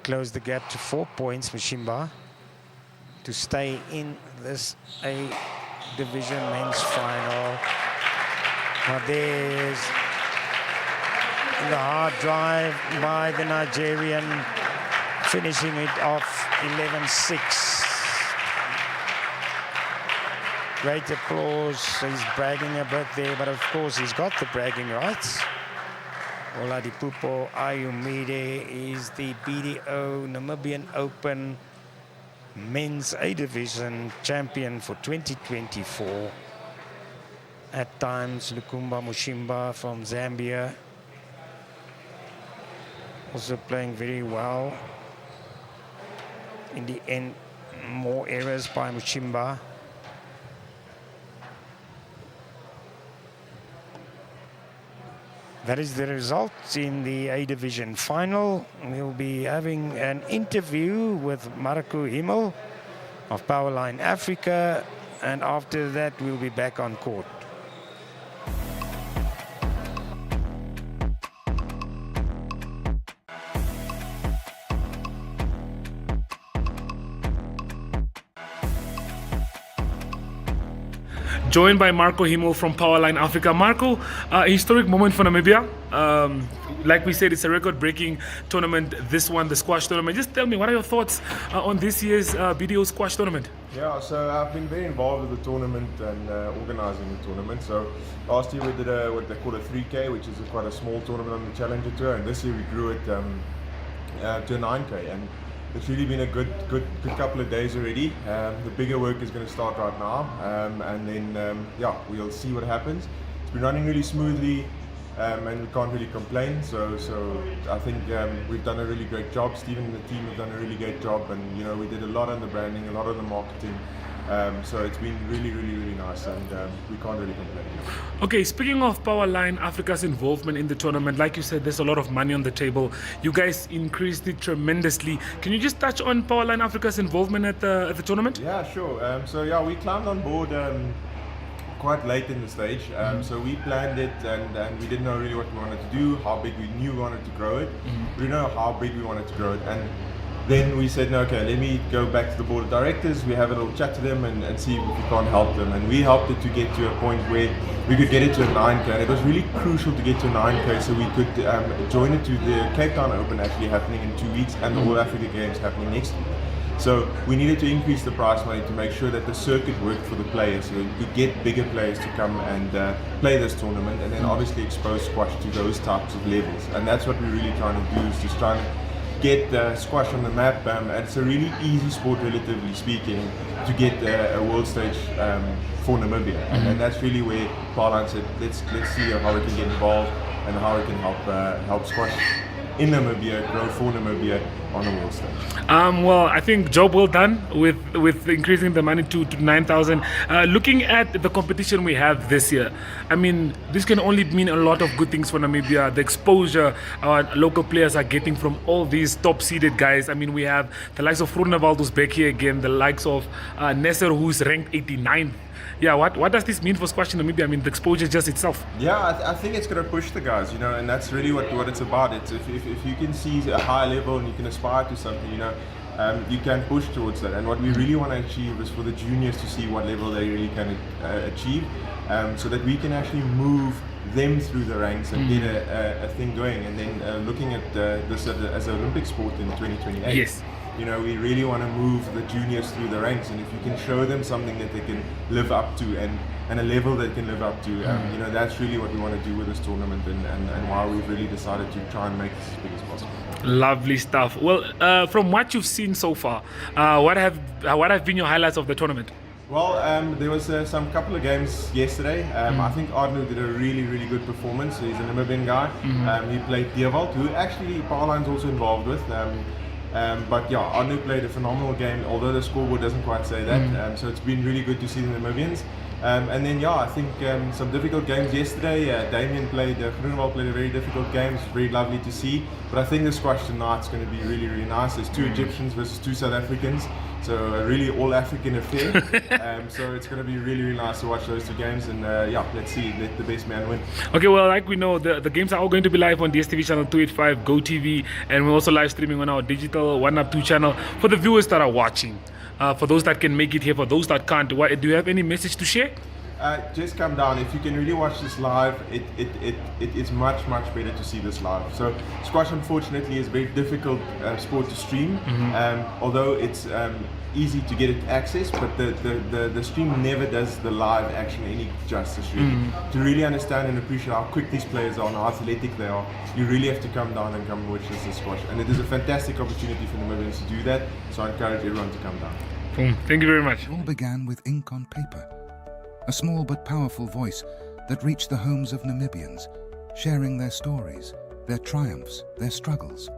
closed the gap to 4 points. Muchimba to stay in this A Division men's final. Now there's the hard drive by the Nigerian, finishing it off 11-6. Great applause. He's bragging a bit there, but of course he's got the bragging rights. Oladipupo Ayomide is the BDO Namibian Open Men's A Division champion for 2024. At times, Lukumba Muchimba from Zambia also playing very well. In the end, more errors by Muchimba. That is the result in the A Division final. We'll be having an interview with Marco Himmel of Powerline Africa, and after that we'll be back on court. Joined by Marco Himmel from Powerline Africa. Marco, a historic moment for Namibia. Like we said, it's a record-breaking tournament, this one, the squash tournament. Just tell me, what are your thoughts on this year's BDO squash tournament? Yeah, so I've been very involved with the tournament and organizing the tournament. So last year we did what they call a 3K, which is quite a small tournament on the Challenger Tour, and this year we grew it to a 9K. And it's really been a good couple of days already. The bigger work is going to start right now, and then yeah, we'll see what happens. It's been running really smoothly, and we can't really complain. So I think we've done a really great job. Stephen and the team have done a really great job, and you know, we did a lot on the branding, a lot on the marketing, So it's been really, really, really nice, and we can't really complain. Okay, speaking of Powerline Africa's involvement in the tournament, like you said, there's a lot of money on the table. You guys increased it tremendously. Can you just touch on Powerline Africa's involvement at the tournament? Yeah, sure. So yeah, we climbed on board quite late in the stage. So we planned it, and we didn't know really what we wanted to do, how big we knew we wanted to grow it. We didn't know how big we wanted to grow it, and then we said, no, okay, let me go back to the board of directors. We have a little chat to them and see if we can't help them. And we helped it to get to a point where we could get it to a 9K. And it was really crucial to get to a 9K so we could join it to the Cape Town Open actually happening in 2 weeks and the All Africa Games happening next week. So we needed to increase the prize money to make sure that the circuit worked for the players, so we could get bigger players to come and play this tournament, and then obviously expose squash to those types of levels. And that's what we're really trying to do, is just trying to get squash on the map. And it's a really easy sport, relatively speaking, to get a world stage for Namibia. And that's really where Powerline said, let's see how we can get involved and how we can help squash in Namibia, grow for Namibia on the world stage. Well, I think job well done with increasing the money to 9,000. Looking at the competition we have this year, I mean, this can only mean a lot of good things for Namibia. The exposure our local players are getting from all these top-seeded guys. I mean, we have the likes of Groenewald who's back here again, the likes of Nesser who's ranked 89th. Yeah, what does this mean for squash in Namibia? I mean, the exposure just itself. Yeah, I think it's going to push the guys, you know, and that's really what it's about. It's if you can see a high level and you can aspire to something, you know, you can push towards that. And what we really want to achieve is for the juniors to see what level they really can achieve, so that we can actually move them through the ranks and get a thing going. And then looking at this as an Olympic sport in 2028. Yes. You know, we really want to move the juniors through the ranks, and if you can show them something that they can live up to and a level they can live up to, you know, that's really what we want to do with this tournament, and why we've really decided to try and make this as big as possible. Lovely stuff. Well, from what you've seen so far, what have been your highlights of the tournament? Well, there was some couple of games yesterday. I think Arno did a really, really good performance. He's a Namibian guy. He played Dewald, who actually Powerline's also involved with. But yeah, Arno played a phenomenal game, although the scoreboard doesn't quite say that. So it's been really good to see the Namibians. And then yeah, I think some difficult games yesterday. Damien Groenewald played a very difficult game. It's very lovely to see. But I think the squash tonight is going to be really, really nice. There's 2 Egyptians versus 2 South Africans. So a really all-African affair. So it's going to be really, really nice to watch those 2 games. And yeah, let's see, let the best man win. Okay, well, like we know, the games are all going to be live on DSTV channel 285, Go TV, and we're also live streaming on our digital 1up2 channel for the viewers that are watching. For those that can make it here, for those that can't, do you have any message to share? Just come down. If you can really watch this live, it is much, much better to see this live. So squash, unfortunately, is a very difficult sport to stream, although it's easy to get it access, but the stream never does the live action any justice, really. To really understand and appreciate how quick these players are and how athletic they are, you really have to come down and come and watch this squash. And it is a fantastic opportunity for Namibians to do that, so I encourage everyone to come down. Boom. Thank you very much. It all began with ink on paper. A small but powerful voice that reached the homes of Namibians, sharing their stories, their triumphs, their struggles.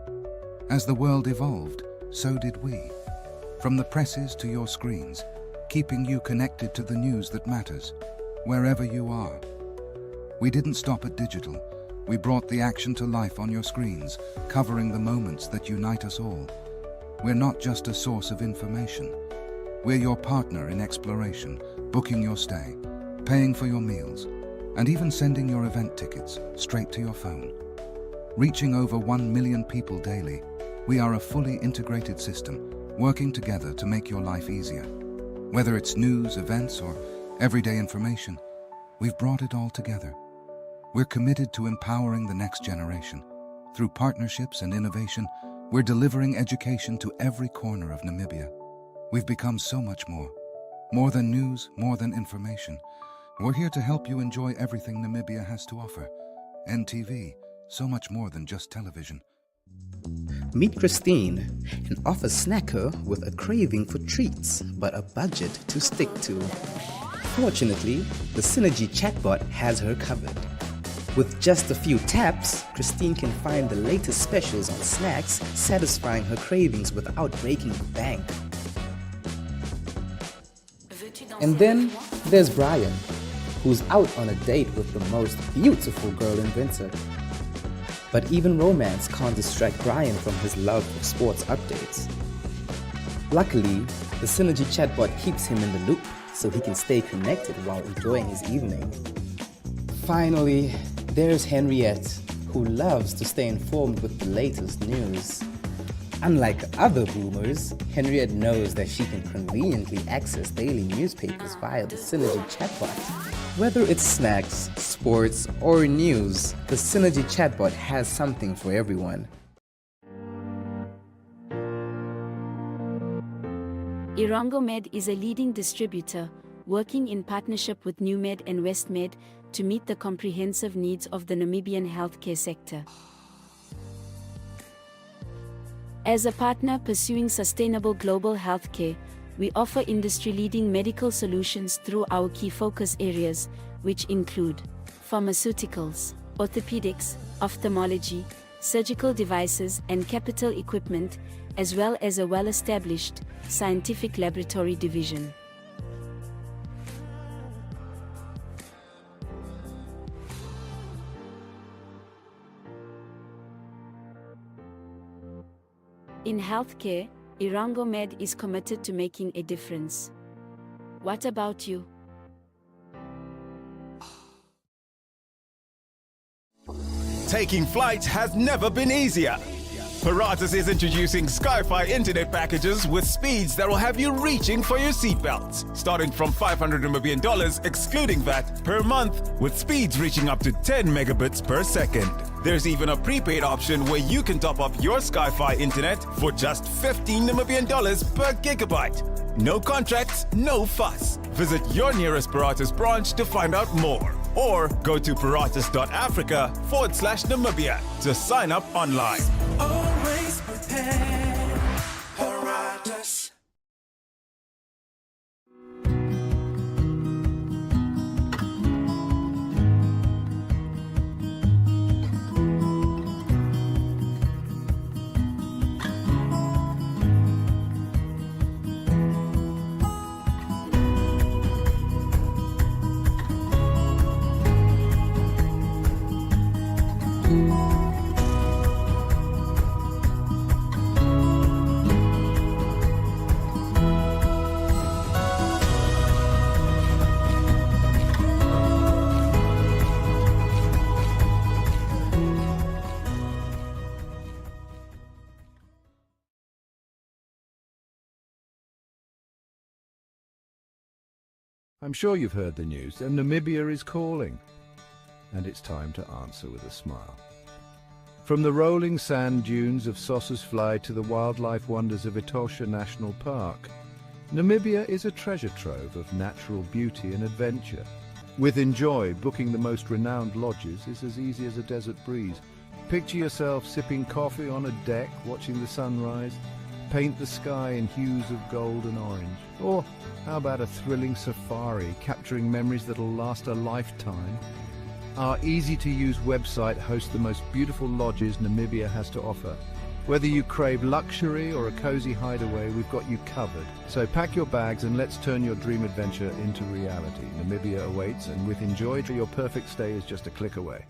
As the world evolved, so did we. From the presses to your screens, keeping you connected to the news that matters, wherever you are. We didn't stop at digital. We brought the action to life on your screens, covering the moments that unite us all. We're not just a source of information. We're your partner in exploration, booking your stay, paying for your meals, and even sending your event tickets straight to your phone. Reaching over 1 million people daily, we are a fully integrated system, working together to make your life easier. Whether it's news, events, or everyday information, we've brought it all together. We're committed to empowering the next generation. Through partnerships and innovation, we're delivering education to every corner of Namibia. We've become so much more. More than news, more than information. We're here to help you enjoy everything Namibia has to offer. NTV, so much more than just television. Meet Christine, an office snacker with a craving for treats, but a budget to stick to. Fortunately, the Synergy chatbot has her covered. With just a few taps, Christine can find the latest specials on snacks, satisfying her cravings without breaking the bank. And then there's Brian, who's out on a date with the most beautiful girl in Winter. But even romance can't distract Brian from his love of sports updates. Luckily, the Synergy chatbot keeps him in the loop so he can stay connected while enjoying his evening. Finally, there's Henriette, who loves to stay informed with the latest news. Unlike other boomers, Henriette knows that she can conveniently access daily newspapers via the Synergy chatbot. Whether it's snacks, sports, or news, the Synergy chatbot has something for everyone. Irango Med is a leading distributor working in partnership with NewMed and WestMed to meet the comprehensive needs of the Namibian healthcare sector. As a partner pursuing sustainable global healthcare, we offer industry-leading medical solutions through our key focus areas, which include pharmaceuticals, orthopedics, ophthalmology, surgical devices and capital equipment, as well as a well-established scientific laboratory division. In healthcare, Irango Med is committed to making a difference. What about you? Taking flight has never been easier. Paratus is introducing Sky-Fi internet packages with speeds that will have you reaching for your seatbelts, starting from $500 Namibian excluding VAT per month, with speeds reaching up to 10 megabits per second. There's even a prepaid option where you can top up your Sky-Fi internet for just $15 Namibian per gigabyte. No contracts, no fuss. Visit your nearest Paratus branch to find out more, or go to paratus.africa/Namibia to sign up online. Always prepared. Paratus. I'm sure you've heard the news, and Namibia is calling. And it's time to answer with a smile. From the rolling sand dunes of Sossusvlei to the wildlife wonders of Etosha National Park, Namibia is a treasure trove of natural beauty and adventure. With Enjoy, booking the most renowned lodges is as easy as a desert breeze. Picture yourself sipping coffee on a deck, watching the sunrise. Paint the sky in hues of gold and orange. Or how about a thrilling safari, capturing memories that'll last a lifetime? Our easy-to-use website hosts the most beautiful lodges Namibia has to offer. Whether you crave luxury or a cozy hideaway, we've got you covered. So pack your bags and let's turn your dream adventure into reality. Namibia awaits, and with Enjoy, your perfect stay is just a click away.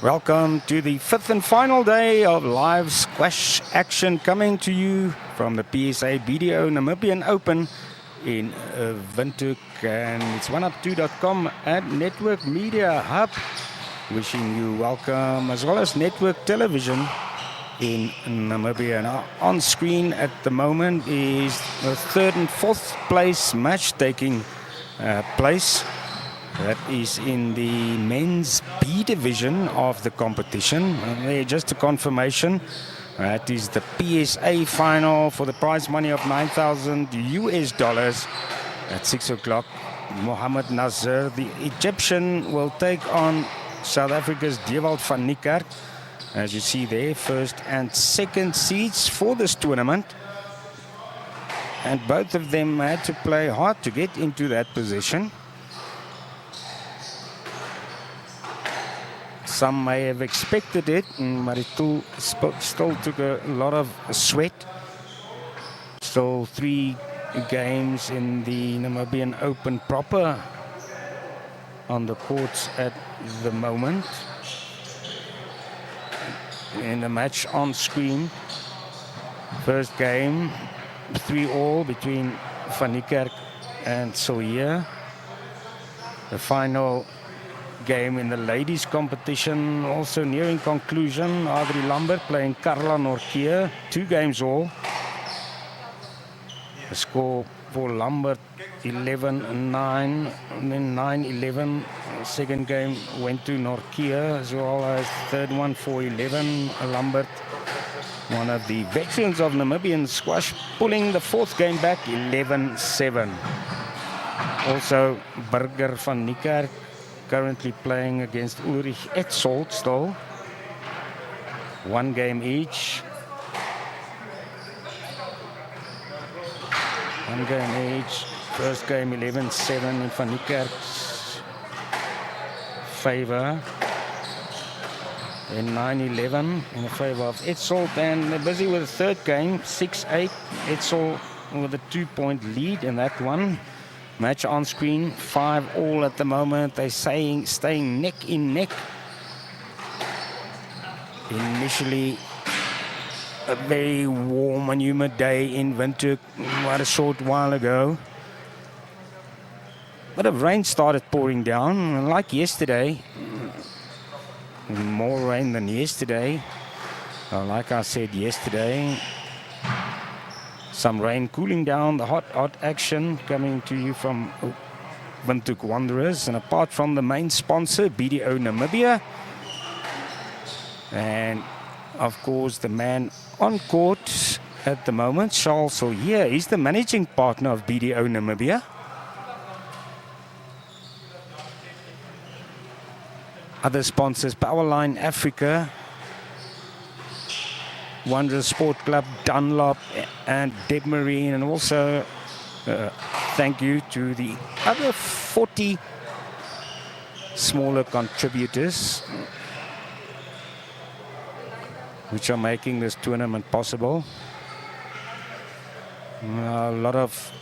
Welcome to the fifth and final day of live squash action, coming to you from the PSA BDO Namibian Open in Windhoek, and it's oneup2.com and Network Media Hub. Wishing you welcome, as well as Network Television in Namibia. Now, on screen at the moment is the third and fourth place match taking place. That is in the men's B division of the competition. Just a confirmation. That is the PSA final for the prize money of $9,000 at 6 o'clock. Mohamed Nasser, the Egyptian, will take on South Africa's Dewald van Niekerk. As you see there, first and second seeds for this tournament. And both of them had to play hard to get into that position. Some may have expected it, but it still took a lot of sweat. Still 3 games in the Namibian Open proper on the courts at the moment. In the match on screen, first game 3-all between Van Niekerk and Sillier. The final game in the ladies competition also nearing conclusion. Adri Lambert playing Carla Norkier, 2 games all. The score for Lambert 11-9 and then 9-11. Second game went to Norkier as well as third one for 11. Lambert, one of the veterans of Namibian squash, pulling the fourth game back 11-7. Also Burger van Niekerk currently playing against Ulrich Etzold still. 1 game each. 1 game each. First game 11-7 in Van Niekerk's favor. Then 9-11 in the favor of Etzold, and they're busy with the third game, 6-8. Etzold with a 2-point lead in that one. Match on screen, 5-all at the moment. They're staying neck in neck. Initially, a very warm and humid day in Windhoek quite a short while ago. But the rain started pouring down, like yesterday. More rain than yesterday. Like I said yesterday, some rain cooling down the hot action coming to you from Windhoek Wanderers. And apart from the main sponsor, BDO Namibia, and of course the man on court at the moment, Charles Sillier, he's the managing partner of BDO Namibia. Other sponsors, Powerline Africa, Wanderers Sport Club, Dunlop and Deb Marine, and also thank you to the other 40 smaller contributors which are making this tournament possible. A lot of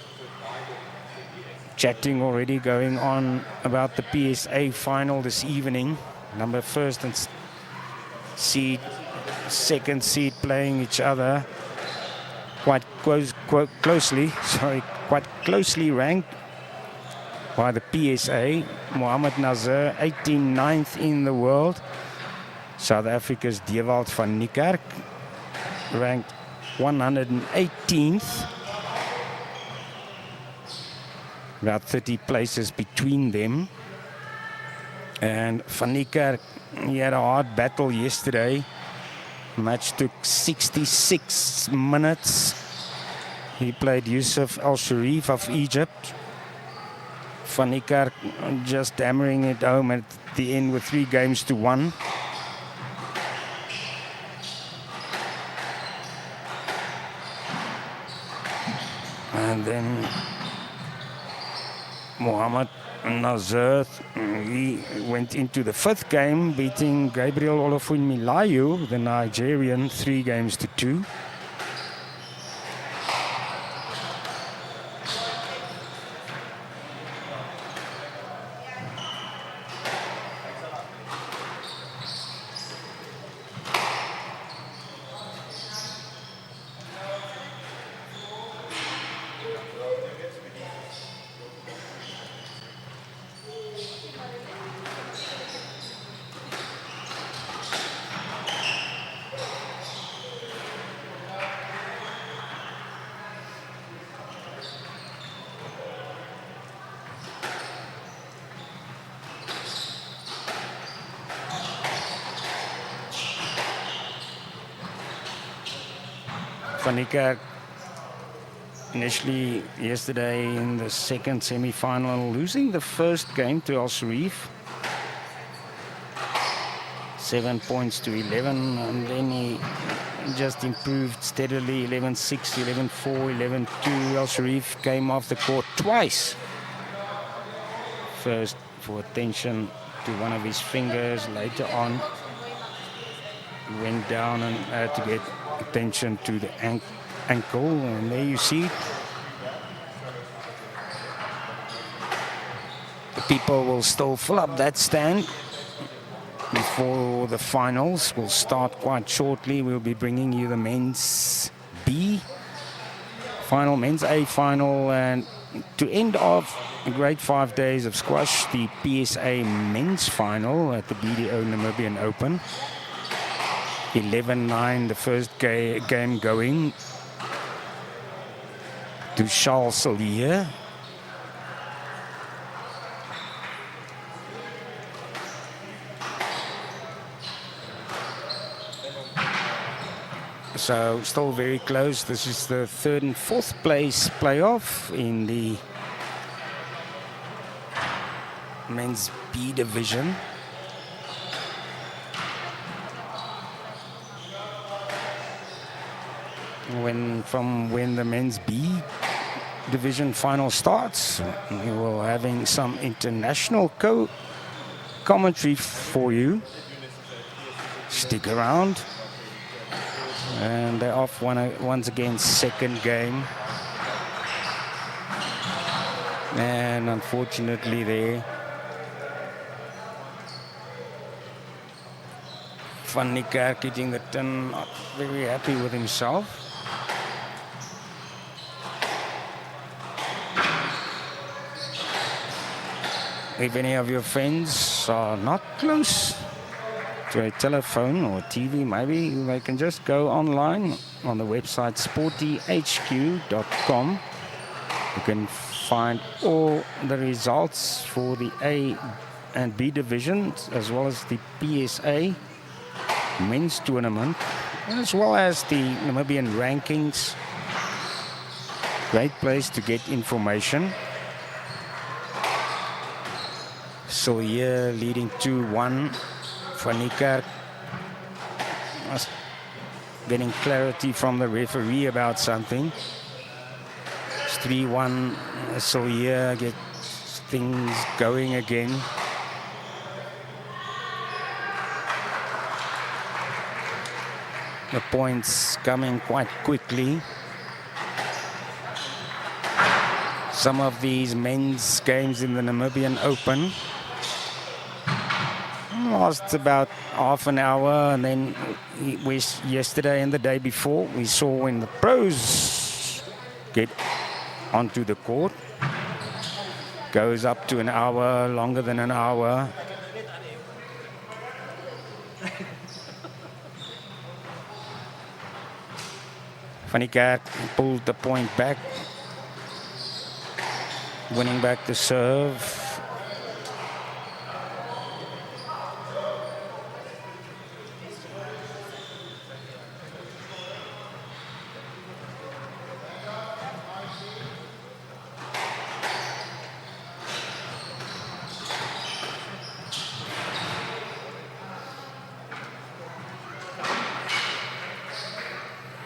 chatting already going on about the PSA final this evening. Number first and seed, second seed playing each other quite closely ranked by the PSA. Mohamed Nazir, 89th in the world. South Africa's Dewald van Niekerk, ranked 118th. About 30 places between them. And Van Niekerk, he had a hard battle yesterday. Match took 66 minutes. He played Yusuf Al Sharif of Egypt. Van Niekerk just hammering it home at the end with 3-1. And then Mohamed Nazir, he went into the 5th game, beating Gabriel Olofunmilayo, the Nigerian, 3-2. Van Niekerk initially yesterday in the second semi-final, losing the first game to Al Sharif. 7 points to 11, and then he just improved steadily. 11-6, 11-4, 11-2. El Sharif came off the court twice. First for attention to one of his fingers. Later on, he went down and had to get attention to the ankle. And there you see it. The people will still fill up that stand before the finals will start quite shortly. We'll be bringing you the men's B final, men's A final, and to end off a great 5 days of squash, the PSA men's final at the BDO Namibian Open. 11-9, the first game going to Charles Solier. So still very close. This is the 3rd and 4th place playoff in the men's B division. From when the men's B division final starts, we will having some international commentary for you. Stick around. And they're off once again, second game. And unfortunately there, Van Niekerk hitting the tin, not very happy with himself. If any of your friends are not close to a telephone or TV, maybe they can just go online on the website sportyhq.com. You can find all the results for the A and B divisions, as well as the PSA men's tournament, as well as the Namibian rankings. Great place to get information. So here leading 2-1. Van Niekerk getting clarity from the referee about something. It's 3-1. So here gets things going again. The points coming quite quickly. Some of these men's games in the Namibian Open last about half an hour, and then yesterday and the day before we saw when the pros get onto the court, goes up to an hour, longer than an hour. Van Niekerk pulled the point back, winning back the serve.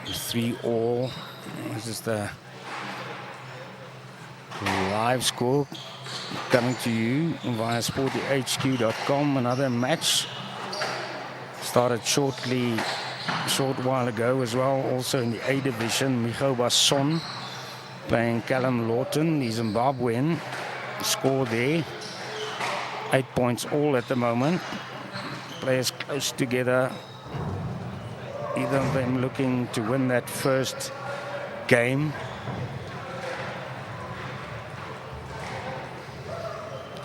It's 3-all. This is the live score coming to you via sportyhq.com. Another match started short while ago as well. Also in the A division, Micho Basson playing Callum Lawton, the Zimbabwean. Score there, 8 points all at the moment. Players close together. Either of them looking to win that first game.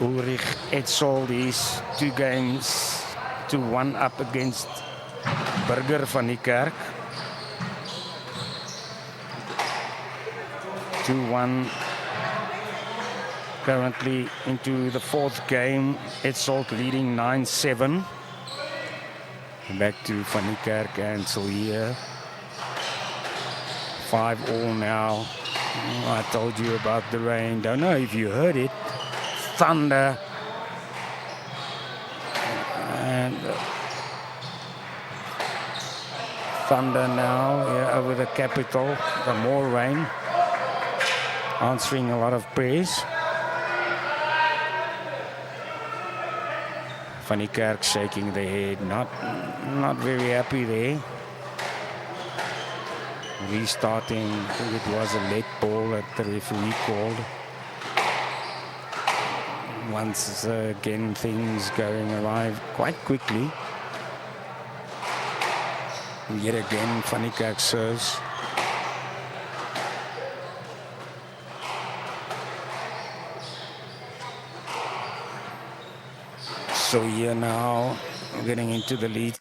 Ulrich Etzold is 2 games to 1 up against Burger Van Niekerk. 2-1 currently into the 4th game. Etzold leading 9-7. Back to Van Niekerk and Solier. 5-all now. I told you about the rain. Don't know if you heard it. Thunder. And thunder now here over the capital. The more rain, answering a lot of prayers. Van die Kerk shaking their head, not very happy there. Restarting, I think it was a late ball that the referee called. Once again things going awry quite quickly. Yet again Van die Kerk serves. So here now, getting into the lead.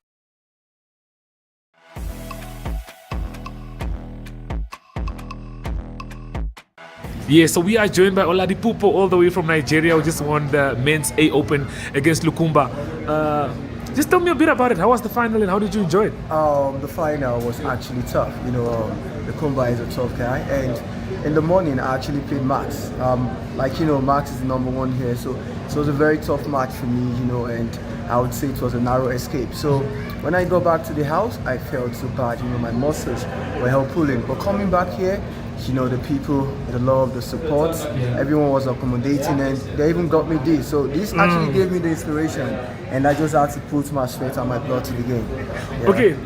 Yeah, so we are joined by Oladipupo all the way from Nigeria, who just won the men's A Open against Lukumba. Just tell me a bit about it. How was the final and how did you enjoy it? The final was actually tough. Lukumba is a tough guy, and in the morning I actually played Max. Max is the number one here, so it was a very tough match for me, and I would say it was a narrow escape. So when I got back to the house, I felt so bad. My muscles were hell pulling. But coming back here, the people, the love, the support, everyone was accommodating, and they even got me this. So this actually gave me the inspiration, and I just had to put my sweat and my blood to the game. Yeah. Okay,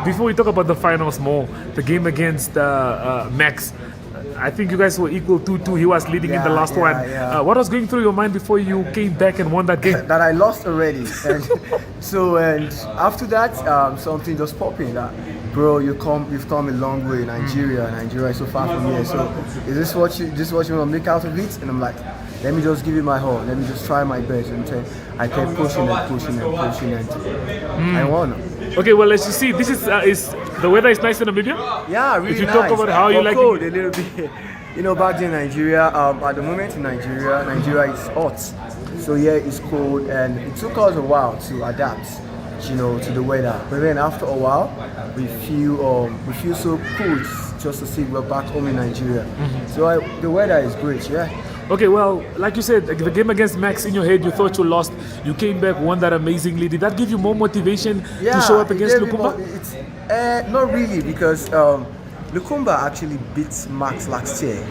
before we talk about the finals more, the game against Max, I think you guys were equal 2-2. He was leading in the last one. Yeah. What was going through your mind before you came back and won that game? That I lost already. And after that, something just popped in that, bro, you've come a long way. Nigeria is so far from here. So is this what you want to make out of it? And I'm like, let me just give it my all. Let me just try my best. And I kept pushing, and I won. Okay, well, as you see, this is the weather is nice in Namibia. Yeah, really nice. If you talk about how you like cold a little bit. Back in Nigeria, at the moment in Nigeria is hot. So yeah, it's cold, and it took us a while to adapt, to the weather. But then after a while, we feel so cool just to see we're back home in Nigeria. So the weather is great, yeah. Okay, well, like you said, the game against Max, in your head, you thought you lost. You came back, won that amazingly. Did that give you more motivation to show up against Lukumba? Not really, because Lukumba actually beat Max last year,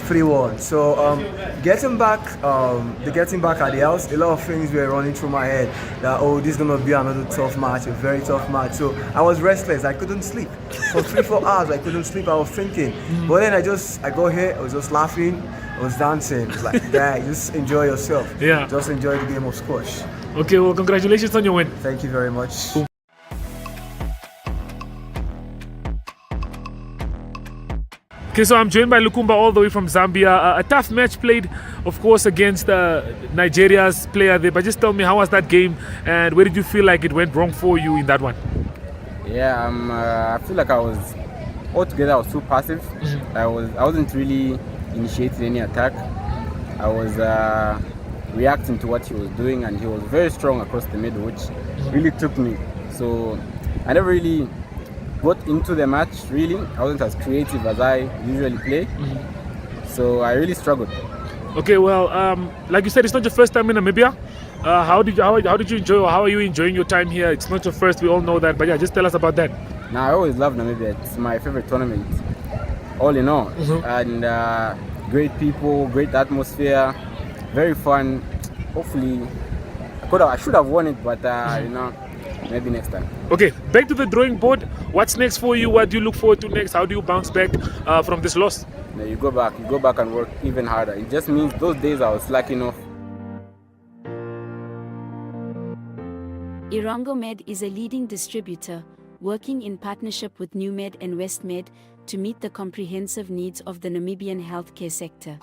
3-1. So getting back at the house, a lot of things were running through my head. That this is gonna be another tough match, a very tough match. So I was restless. I couldn't sleep for 3-4 hours. I couldn't sleep. I was thinking. But then I got here. I was just laughing. I was dancing. It's like, yeah, just enjoy yourself. Yeah. Just enjoy the game of squash. Okay, well, congratulations on your win. Thank you very much. Cool. Okay, so I'm joined by Lukumba all the way from Zambia. A tough match played, of course, against Nigeria's player there. But just tell me, how was that game, and where did you feel like it went wrong for you in that one? Yeah, I feel like I was too passive. I wasn't really initiating any attack. I was reacting to what he was doing, and he was very strong across the middle, which really took me. So I never really got into the match, really. I wasn't as creative as I usually play. So I really struggled. Okay, well, like you said, it's not your first time in Namibia. How did you enjoy, or how are you enjoying your time here? It's not your first, we all know that, but yeah, just tell us about that. Now, I always love Namibia. It's my favorite tournament, all in all. And great people, great atmosphere, very fun. Hopefully, I should have won it, but maybe next time. Okay, back to the drawing board. What's next for you? What do you look forward to next? How do you bounce back from this loss? You go back and work even harder. It just means those days I was slacking off. Irongo Med is a leading distributor, working in partnership with NewMed and WestMed to meet the comprehensive needs of the Namibian healthcare sector.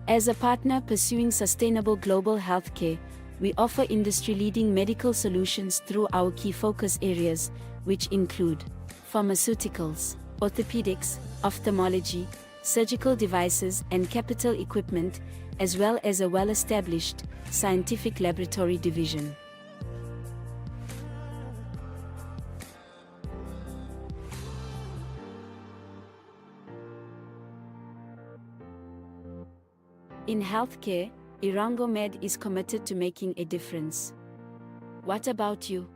As a partner pursuing sustainable global healthcare, we offer industry-leading medical solutions through our key focus areas, which include pharmaceuticals, orthopedics, ophthalmology, surgical devices and capital equipment, as well as a well-established scientific laboratory division. In healthcare, Irongo Med is committed to making a difference. What about you?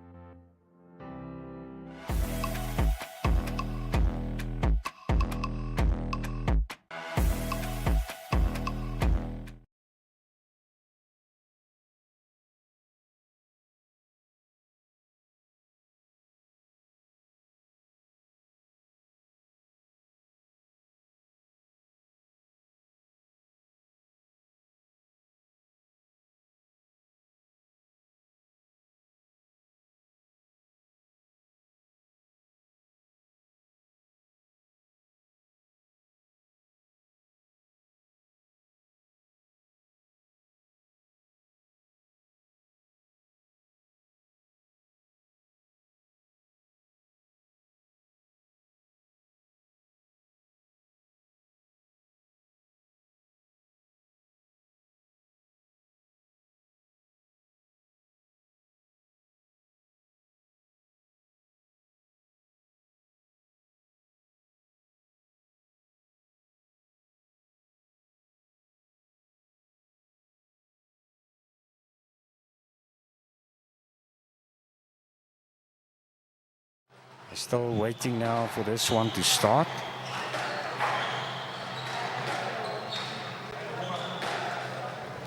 Still waiting now for this one to start.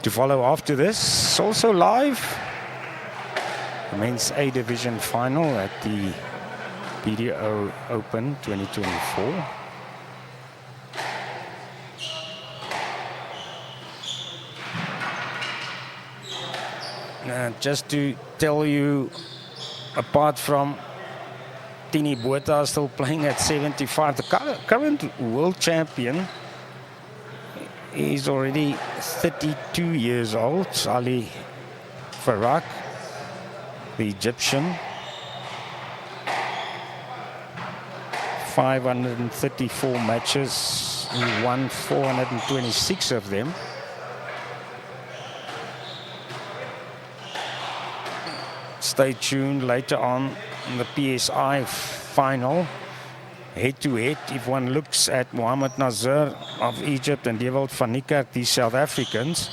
To follow after this, also live, the men's A division final at the BDO Open 2024. Just to tell you, apart from Tini Botha still playing at 75, the current world champion is already 32 years old, Ali Farak, the Egyptian. 534 matches, he won 426 of them. Stay tuned later on in the PSI final. Head-to-head, if one looks at Mohamed Nazir of Egypt and Dewald van Niekerk, these South Africans,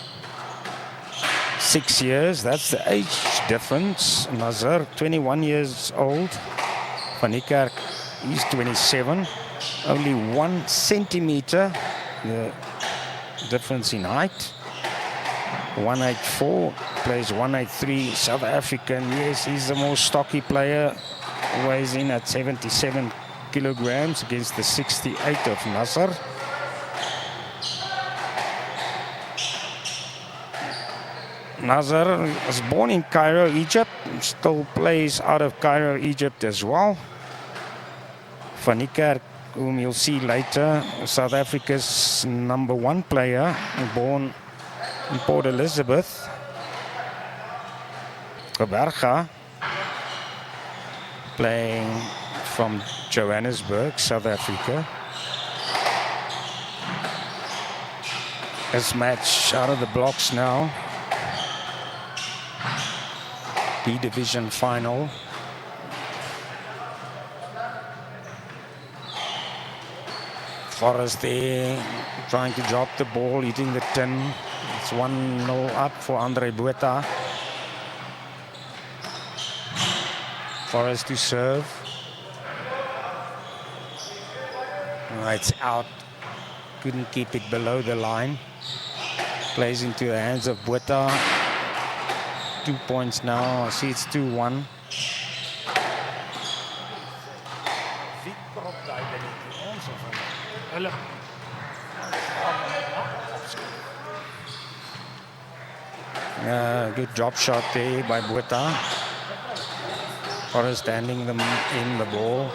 6 years, that's the age difference. Nazir, 21 years old. Van Niekerk, he's 27. Only 1 centimeter, the difference in height. 184, plays 183, South African. Yes, he's the most stocky player, weighs in at 77 kilograms against the 68 of Nasser. Nasser was born in Cairo, Egypt, still plays out of Cairo, Egypt as well. Van Niekerk, whom you'll see later, South Africa's #1 player, born in Port Elizabeth. Geberga, playing from Johannesburg, South Africa. This match out of the blocks now. B division final. Forrest there, trying to drop the ball, hitting the tin. It's 1-0 up for Andre Botha. Forrest to serve. It's out. Couldn't keep it below the line. Plays into the hands of Botha. 2 points now. I see it's 2-1. Good drop shot there by Botha. Forrest handing them in the ball.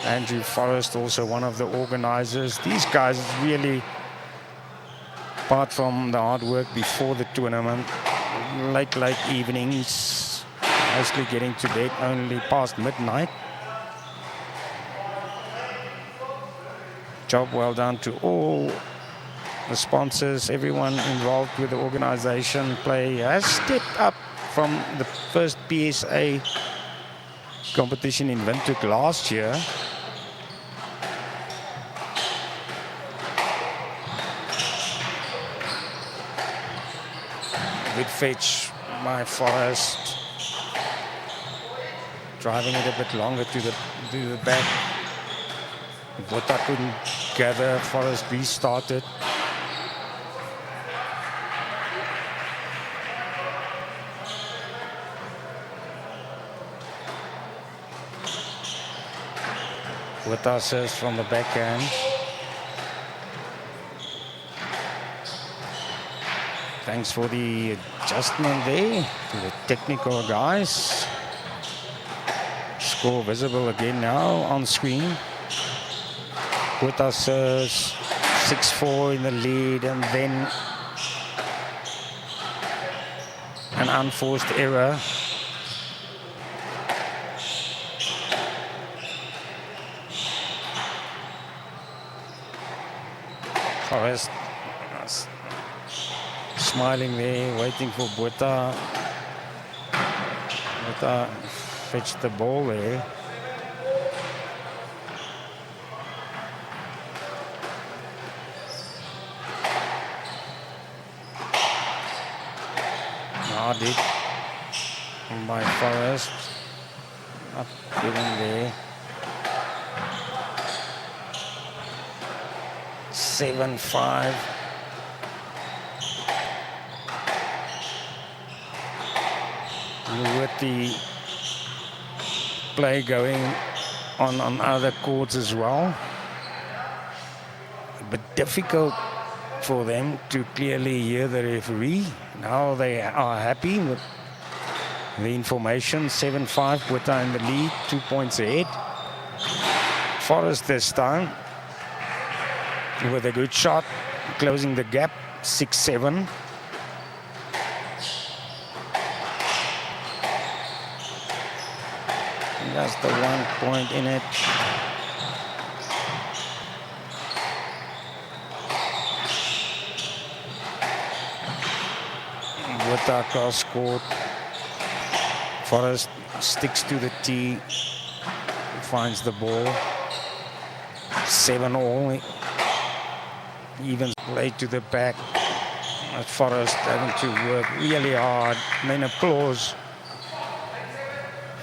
Andrew Forrest, also one of the organizers. These guys really, apart from the hard work before the tournament, late evenings, mostly getting to bed only past midnight. Job well done to all the sponsors, everyone involved with the organization. Play has stepped up from the first PSA competition in Windhoek last year. Good fetch by Forrest. Driving it a bit longer to the back. Botha couldn't gather. Forrest restarted. Botha serves from the backhand. Thanks for the adjustment there to the technical guys. Score visible again now on screen. Botha serves 6-4 in the lead, and then an unforced error. Forrest smiling there, waiting for Botha. Botha fetched the ball there. Guarded by Forrest. Not given there. 7-5. With the play going on other courts as well. But difficult for them to clearly hear the referee. Now they are happy with the information. 7-5, Quetta in the lead, 2 points ahead. Forrest this time with a good shot, closing the gap, 6-7. That's the 1 point in it. With our cross court, Forrest sticks to the tee, finds the ball. 7-all, even play to the back. Forrest having to work really hard. Main applause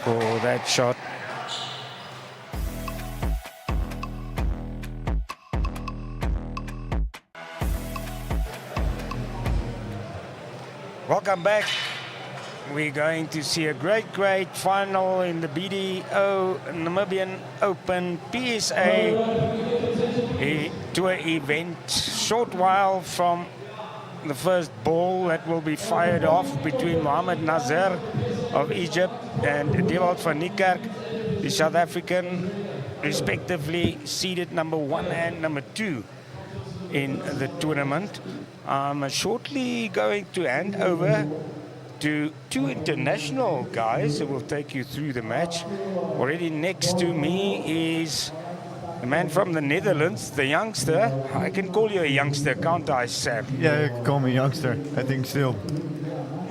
for that shot. Welcome back. We're going to see a great final in the BDO Namibian Open PSA Tour event. Short while from the first ball that will be fired off between Mohamed Nazir of Egypt and Dewald van Niekerk, the South African, respectively seeded number 1 and number 2 in the tournament. I'm shortly going to hand over to 2 international guys who will take you through the match. Already next to me is the man from the Netherlands, the youngster. I can call you a youngster, can't I, Sam? Yeah, you can call me youngster, I think still.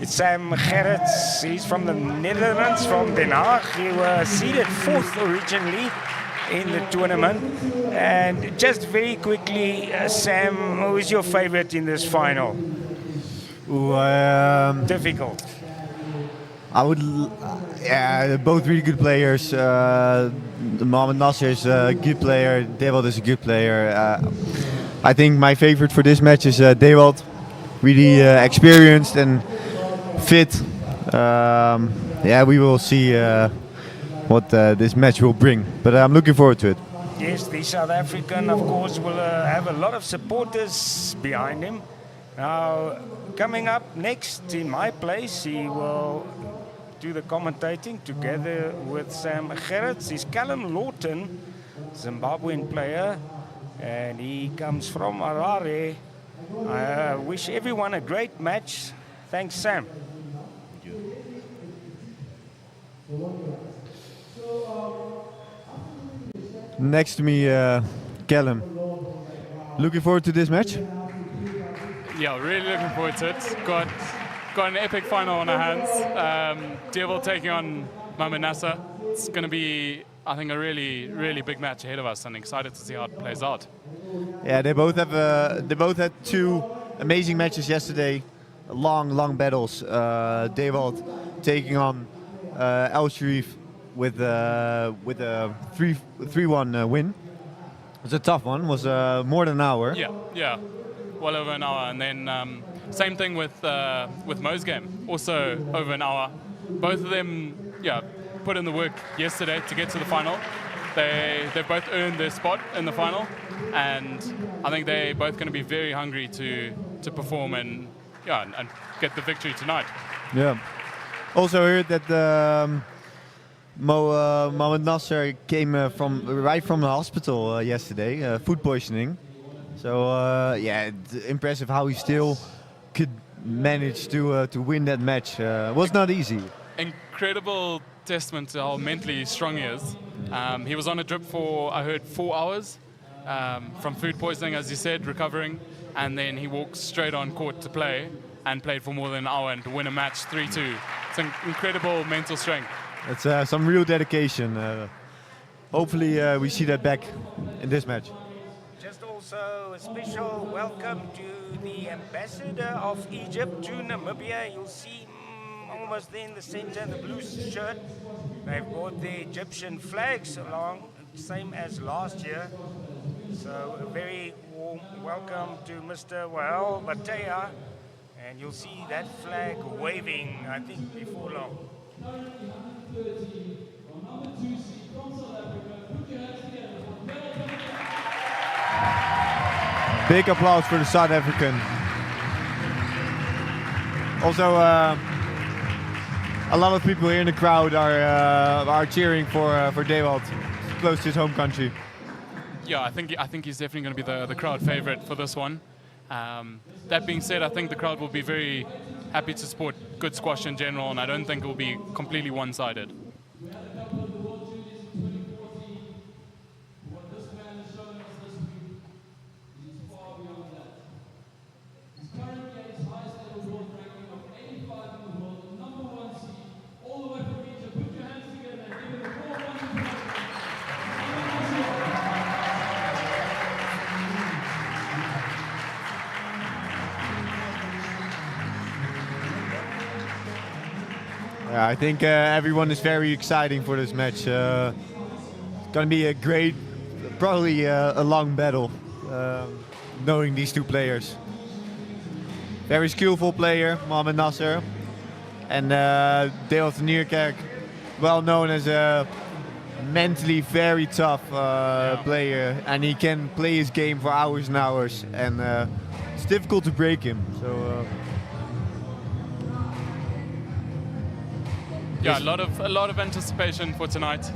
It's Sam Gerrits. He's from the Netherlands, from Den Haag. He was seeded 4th originally in the tournament. And just very quickly, Sam, who is your favorite in this final? Difficult. I would, yeah, both really good players. Mohamed Nasser is a good player, Dewald is a good player. I think my favorite for this match is Dewald. Really experienced and fit. Yeah, we will see what this match will bring, but I'm looking forward to it. Yes, the South African, of course, will have a lot of supporters behind him. Now, coming up next in my place, he will do the commentating together with Sam Gerrits. He's Callum Lawton, Zimbabwean player, and he comes from Harare. I wish everyone a great match. Thanks, Sam. Next to me, Callum. Looking forward to this match? Yeah, really looking forward to it. Got an epic final on our hands. Dewald taking on Mohamed Nasser. It's going to be, I think, a really, really big match ahead of us, and excited to see how it plays out. Yeah, they both had 2 amazing matches yesterday. Long battles. Dewald taking on El Sharif with a 3-1 win. It was a tough one. It was more than an hour. Yeah, well over an hour. And then same thing with Mo's game, also over an hour. Both of them, yeah, put in the work yesterday to get to the final. They've both earned their spot in the final, and I think they're both going to be very hungry to perform and get the victory tonight. Yeah. Also heard that Mohamed Nasser came right from the hospital yesterday, food poisoning. So yeah, impressive how he still could manage to win that match. Was not easy. Incredible testament to how mentally strong he is. He was on a drip for, I heard, 4 hours from food poisoning, as you said, recovering, and then he walked straight on court to play and played for more than an hour and to win a match 3-2. It's an incredible mental strength. It's some real dedication. Hopefully we see that back in this match. Just also a special welcome to the ambassador of Egypt to Namibia. You'll see almost there in the center, the blue shirt. They've brought the Egyptian flags along, same as last year. So a very warm welcome to Mr. Wael Batea, and you'll see that flag waving, I think, before long. Big applause for the South African. Also, a lot of people here in the crowd are cheering for Dewald, close to his home country. Yeah, I think he's definitely going to be the crowd favorite for this one. That being said, I think the crowd will be very happy to support good squash in general, and I don't think it will be completely one-sided. Yeah, I think everyone is very exciting for this match. It's gonna be a great, probably a long battle, knowing these two players. Very skillful player, Mohamed Nasser, and Dewald Nierkerk, well known as a mentally very tough player, and he can play his game for hours and hours, and it's difficult to break him. So. Yeah, a lot of anticipation for tonight.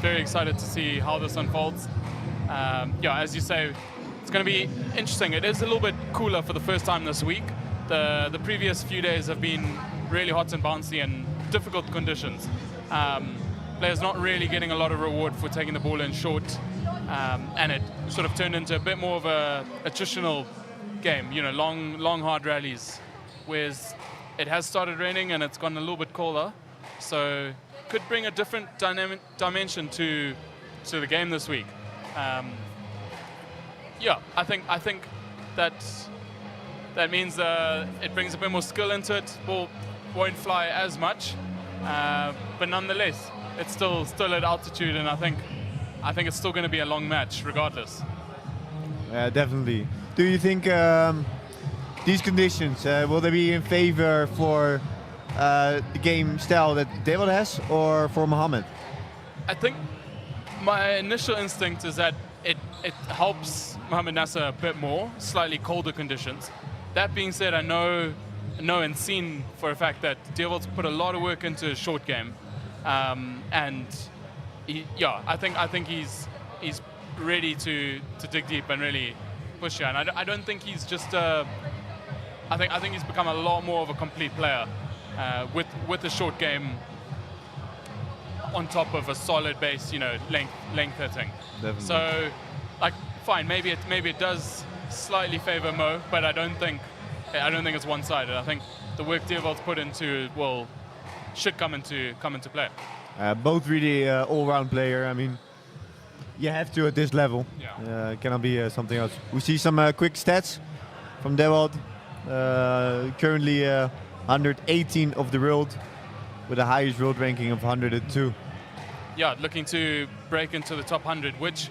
Very excited to see how this unfolds. Yeah, as you say, it's going to be interesting. It is a little bit cooler for the first time this week. The previous few days have been really hot and bouncy and difficult conditions. Players not really getting a lot of reward for taking the ball in short, and it sort of turned into a bit more of a attritional game. You know, long hard rallies. Whereas it has started raining and it's gotten a little bit colder. So could bring a different dimension to the game this week. Yeah, I think that means it brings a bit more skill into it. Ball won't fly as much, but nonetheless, it's still at altitude, and I think it's still going to be a long match regardless. Yeah, definitely. Do you think these conditions will they be in favor for the game style that Dewald has, or for Mohamed? I think my initial instinct is that it helps Mohamed Nasser a bit more, slightly colder conditions. That being said, I know and seen for a fact that Dewald's put a lot of work into his short game, and I think he's ready to dig deep and really push here. And I don't think he's just I think he's become a lot more of a complete player. With the short game on top of a solid base, length hitting. Definitely. So, fine, maybe it does slightly favor Mo, but I don't think it's one-sided. I think the work Dewald's put into should come into play. Both really all-round player. I mean, you have to at this level. Yeah. It cannot be something else. We see some quick stats from Dewald. Currently 118 of the world, with the highest world ranking of 102. Yeah, looking to break into the top 100, which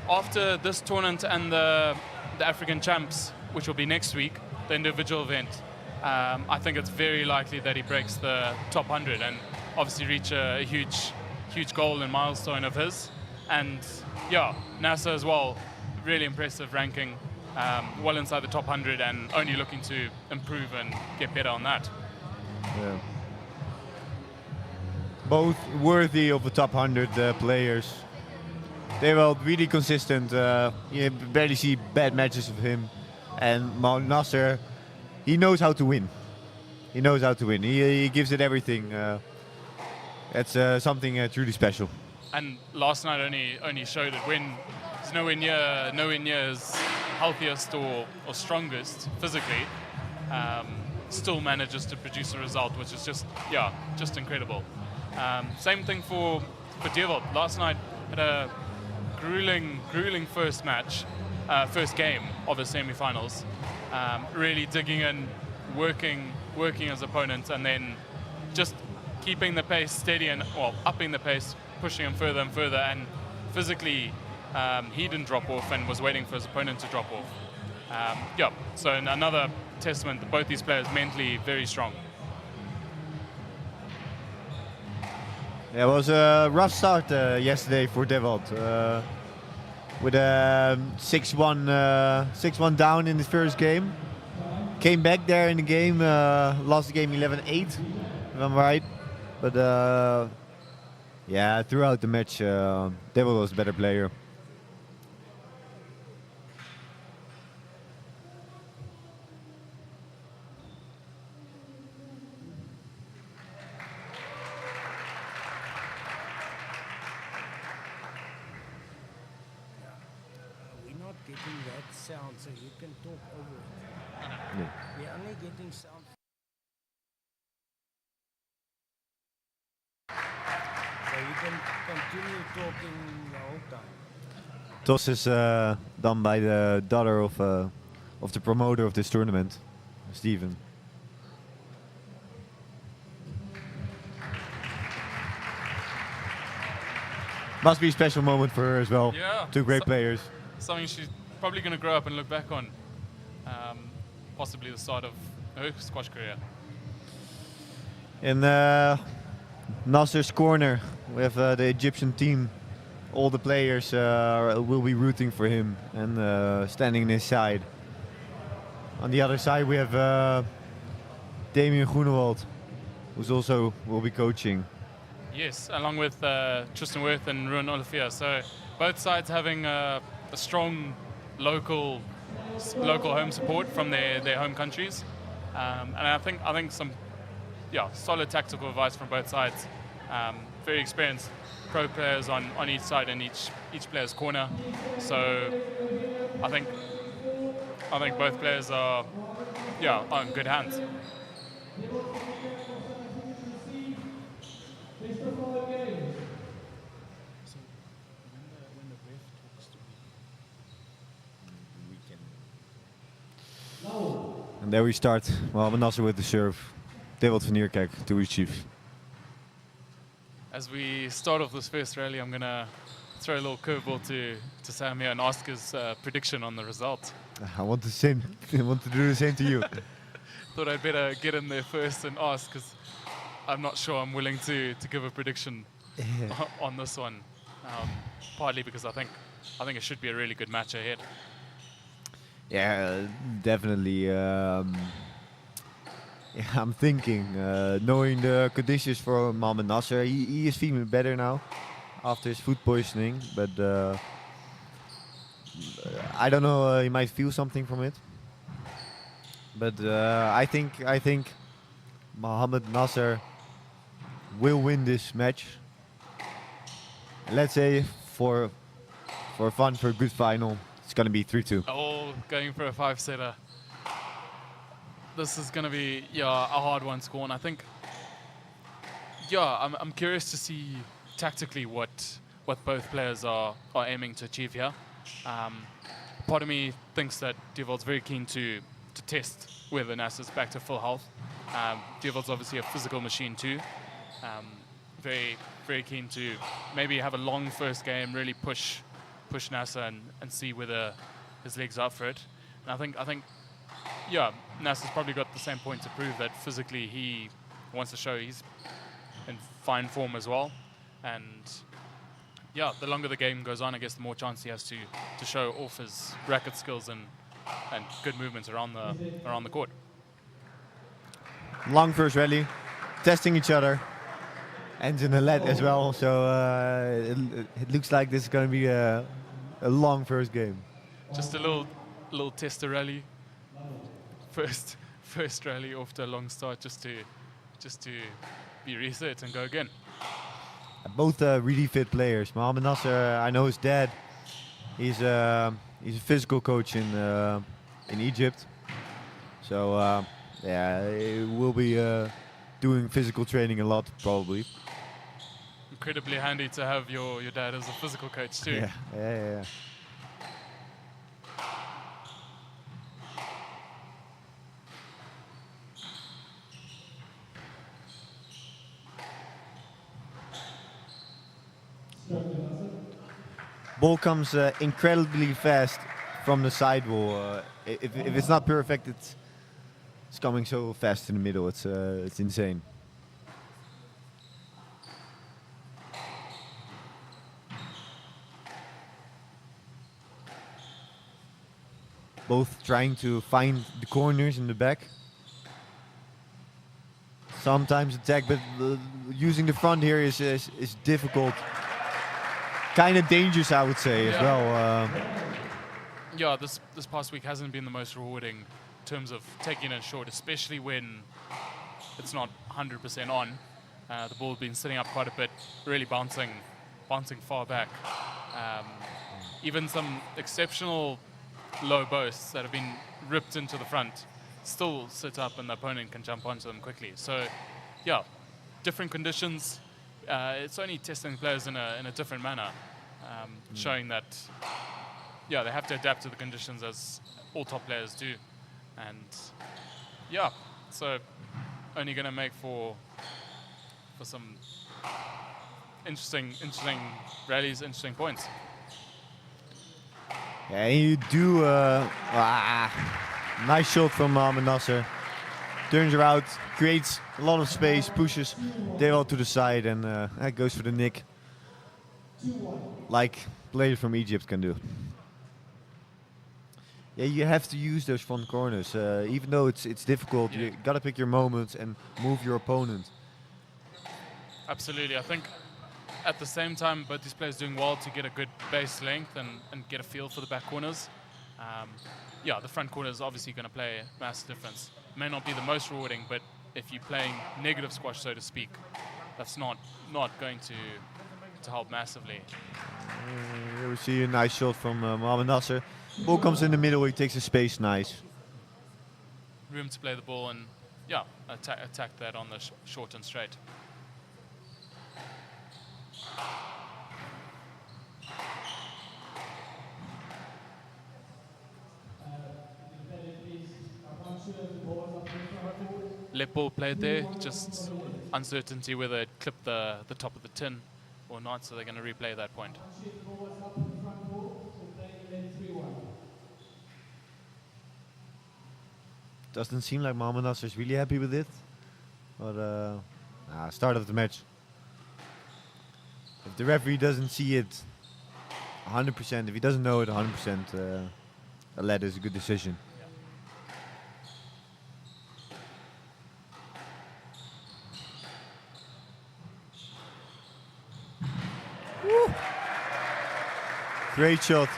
after this tournament and the African Champs, which will be next week, the individual event, I think it's very likely that he breaks the top 100 and obviously reach a huge goal and milestone of his. And yeah, Nasser as well, really impressive ranking, well inside the top 100 and only looking to improve and get better on that. Yeah. Both worthy of the top 100 players. They were really consistent. You barely see bad matches of him. And Nasser, he knows how to win. He knows how to win. He gives it everything. It's something truly special. And last night only showed it when he's nowhere near his healthiest or strongest physically. Still manages to produce a result, which is just incredible. Same thing for Dewald. Last night had a grueling first game of the semi-finals. Really digging in, working his opponent, and then just keeping the pace steady and upping the pace, pushing him further and further, and physically he didn't drop off and was waiting for his opponent to drop off. Yeah, so another testament that both these players mentally very strong. Yeah, it was a rough start yesterday for Devold. With a 6-1 down in the first game. Came back there in the game, lost the game 11-8, if I'm right. But yeah, throughout the match, Devold was the better player. Getting that sound, so you can talk over it. Yeah. We're only getting sound. So you can continue talking the whole time. Toss is done by the daughter of the promoter of this tournament, Steven. Must be a special moment for her as well. Yeah. Two great players. Something she's probably going to grow up and look back on. Possibly the start of her squash career. In Nasser's corner, we have the Egyptian team. All the players will be rooting for him and standing in his side. On the other side, we have Damien Groenewald, who's also will be coaching. Yes, along with Tristan Worth and Ruan Olafia. So both sides having a strong local home support from their home countries, and I think some solid tactical advice from both sides. Very experienced pro players on each side and each player's corner. So I think both players are in good hands. And there we start. Mohamed Nasser with the serve. Devold van Niekerk to receive. As we start off this first rally, I'm going to throw a little curveball to Sam here and ask his prediction on the result. I want the same. I want to do the same to you. Thought I'd better get in there first and ask, because I'm not sure I'm willing to give a prediction on this one. Partly because I think it should be a really good match ahead. Yeah, definitely. I'm thinking, knowing the conditions for Mohamed Nasser, he is feeling better now after his food poisoning, but I don't know, he might feel something from it. But I think Mohamed Nasser will win this match. Let's say for fun, for a good final, it's gonna be 3-2. Oh, going for a 5-setter. This is going to be a hard one to score, and I think I'm curious to see tactically what both players are aiming to achieve here. Part of me thinks that Devold's very keen to test whether Nasser's back to full health. Devold's obviously a physical machine too. Very, very keen to maybe have a long first game, really push Nasser and see whether his legs are up for it. And I think Nasser's probably got the same point to prove that physically he wants to show he's in fine form as well. And the longer the game goes on, I guess the more chance he has to show off his racket skills and good movements around the court. Long first rally, testing each other, ends in a lead as well. So it looks like this is going to be a long first game. Just a little tester rally. First rally after a long start, just to be reset and go again. Both really fit players. Mohamed Nasser, I know his dad. He's a physical coach in Egypt. So he will be doing physical training a lot probably. Incredibly handy to have your dad as a physical coach too. Yeah. Ball comes incredibly fast from the sidewall. If it's not perfect, it's coming so fast in the middle. It's insane. Both trying to find the corners in the back. Sometimes attack, but using the front here is difficult. Kind of dangerous, I would say, as well. Yeah, this past week hasn't been the most rewarding in terms of taking it short, especially when it's not 100% on. The ball's been sitting up quite a bit, really bouncing far back. Even some exceptional low bursts that have been ripped into the front still sit up and the opponent can jump onto them quickly. So, yeah, different conditions. It's only testing players in a different manner, showing that, yeah, they have to adapt to the conditions as all top players do. And, yeah, so only going to make for some interesting rallies, interesting points. Yeah, you do. Nice shot from Mohamed Nasser. Turns around, creates a lot of space, pushes Dewald to the side, and goes for the nick. Like players from Egypt can do. Yeah, you have to use those front corners. Even though it's difficult, you gotta pick your moments and move your opponent. Absolutely. I think at the same time, both these players doing well to get a good base length and get a feel for the back corners. Yeah, the front corner is obviously going to play a massive difference. May not be the most rewarding, but if you're playing negative squash, so to speak, that's not going to help massively. Here we see a nice shot from Mohamed Nasser. Ball comes in the middle, he takes the space nice. Room to play the ball and, yeah, attack that on the short and straight. Let ball played there, just uncertainty whether it clipped the top of the tin or not, so they're going to replay that point. Doesn't seem like Mohamed Nasser is really happy with it. But start of the match. If the referee doesn't see it 100%, if he doesn't know it 100%, a lead is a good decision. Woo. Great shot.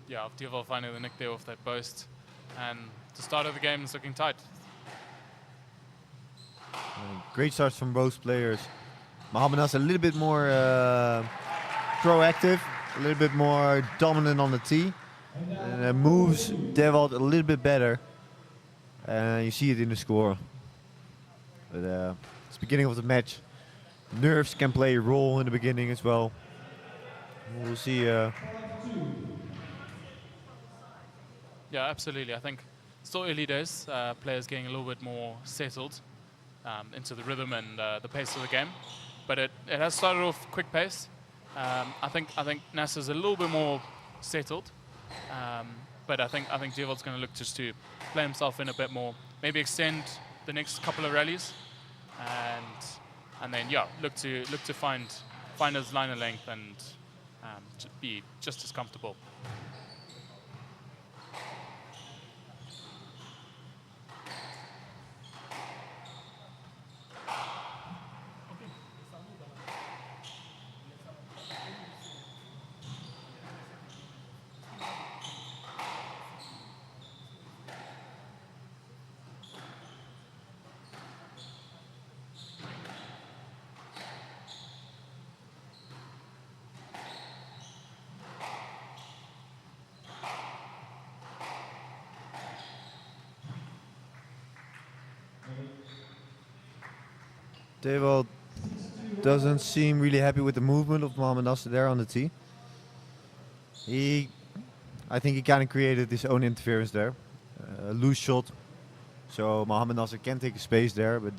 Yeah, Dewald finding the nick there off that burst. And the start of the game is looking tight. Great starts from both players. Mohamed Nasser a little bit more proactive, a little bit more dominant on the tee. And moves Dewald a little bit better. You see it in the score. But it's the beginning of the match. Nerves can play a role in the beginning as well. We'll see. Yeah, absolutely. I think still early days. Players getting a little bit more settled into the rhythm and the pace of the game. But it has started off quick pace. I think Nasser's a little bit more settled. But I think Dewald's going to look just to play himself in a bit more, maybe extend the next couple of rallies, and then look to find his line of length and to be just as comfortable. Dewald doesn't seem really happy with the movement of Mohamed Nasser there on the tee. I think he kind of created his own interference there. A loose shot. So Mohamed Nasser can take a space there, but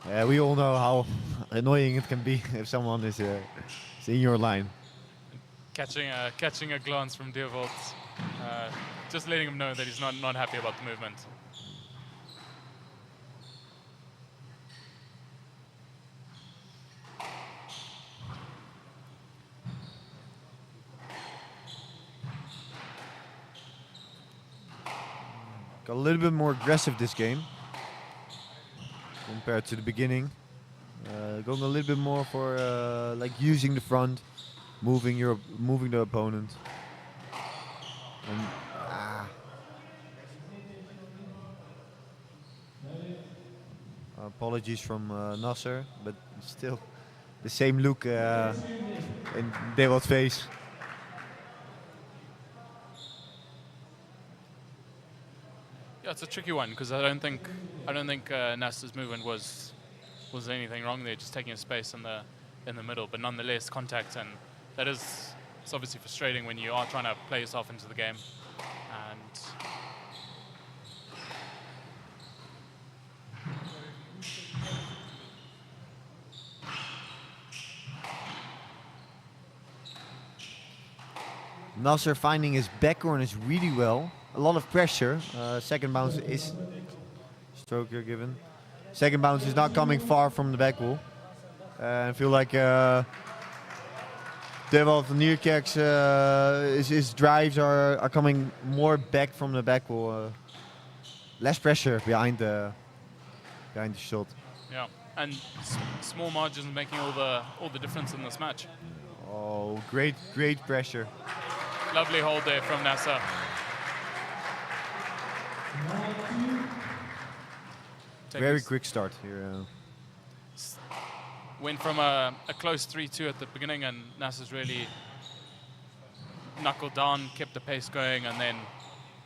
We all know how annoying it can be if someone is in your line. Catching a glance from Deerwold, just letting him know that he's not happy about the movement. Got a little bit more aggressive this game compared to the beginning. Going a little bit more for like using the front, moving the opponent. And, apologies from Nasser, but still the same look in Dewold's face. Yeah, it's a tricky one because I don't think Nasser's movement was anything wrong there, just taking a space in the middle, but nonetheless contact, and it's obviously frustrating when you are trying to play yourself into the game. And Nasser finding his back corners really well. A lot of pressure. Second bounce is stroke here given. Second bounce is not coming far from the back wall. I feel like Dewold Nierkerk's his drives are coming more back from the back wall. Less pressure behind the shot. yeah, and small margins making all the difference in this match. Oh, great pressure. Lovely hold there from Nasser. Very quick start here. Went from a close 3-2 at the beginning, and Nasser's really knuckled down, kept the pace going, and then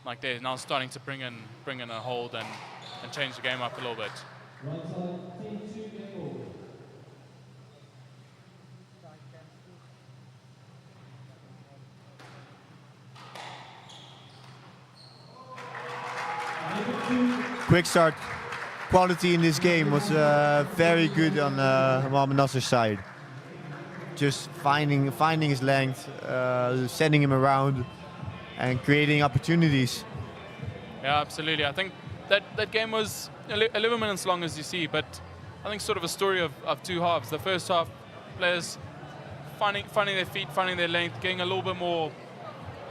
like they're now starting to bring in a hold and change the game up a little bit. Quick start. Quality in this game was very good on Mohamed Nasser's side. Just finding his length, sending him around, and creating opportunities. Yeah, absolutely. I think that game was 11 minutes long, as you see, but I think sort of a story of two halves. The first half, players finding their feet, finding their length, getting a little bit more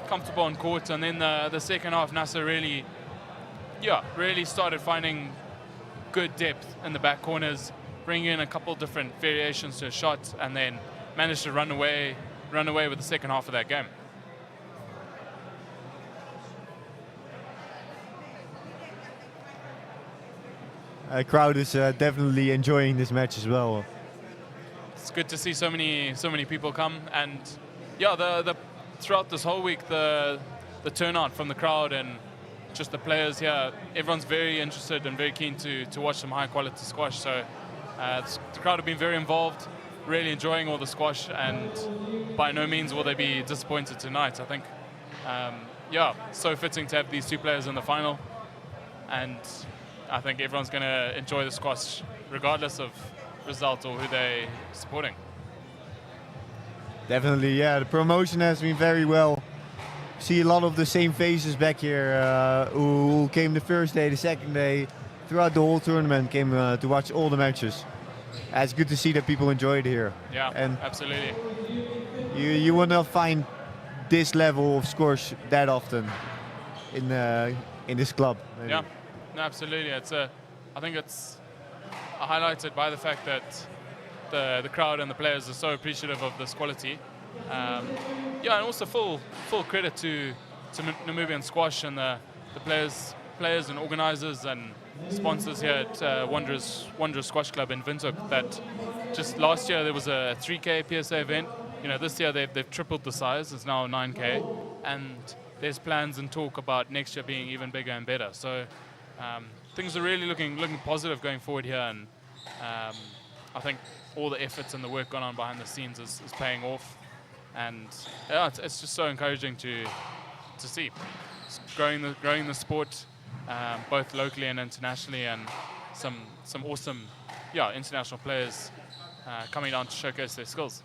comfortable on court, and then the second half, Nasser really started finding good depth in the back corners, bringing in a couple different variations to a shot, and then managed to run away with the second half of that game. Crowd is definitely enjoying this match as well. It's good to see so many people come, and yeah, throughout this whole week, the turnout from the crowd and just the players here, everyone's very interested and very keen to watch some high quality squash. So the crowd have been very involved, really enjoying all the squash, and by no means will they be disappointed tonight. I think, so fitting to have these two players in the final, and I think everyone's going to enjoy the squash regardless of result or who they're supporting. Definitely, yeah. The promotion has been very well. See a lot of the same faces back here who came the first day, the second day, throughout the whole tournament, came to watch all the matches. It's good to see that people enjoyed it here. Yeah, and absolutely. You will not find this level of squash that often in this club. Maybe. Yeah, no, absolutely. I think it's highlighted by the fact that the crowd and the players are so appreciative of this quality. And also full credit to Namibian Squash and the players and organisers and sponsors here at Wanderers Squash Club in Windhoek. That just last year there was a 3K PSA event. This year they've tripled the size. It's now 9K, and there's plans and talk about next year being even bigger and better. So things are really looking positive going forward here, and I think all the efforts and the work gone on behind the scenes is paying off. And yeah, it's just so encouraging to see. It's growing the sport both locally and internationally, and some awesome yeah, international players coming down to showcase their skills.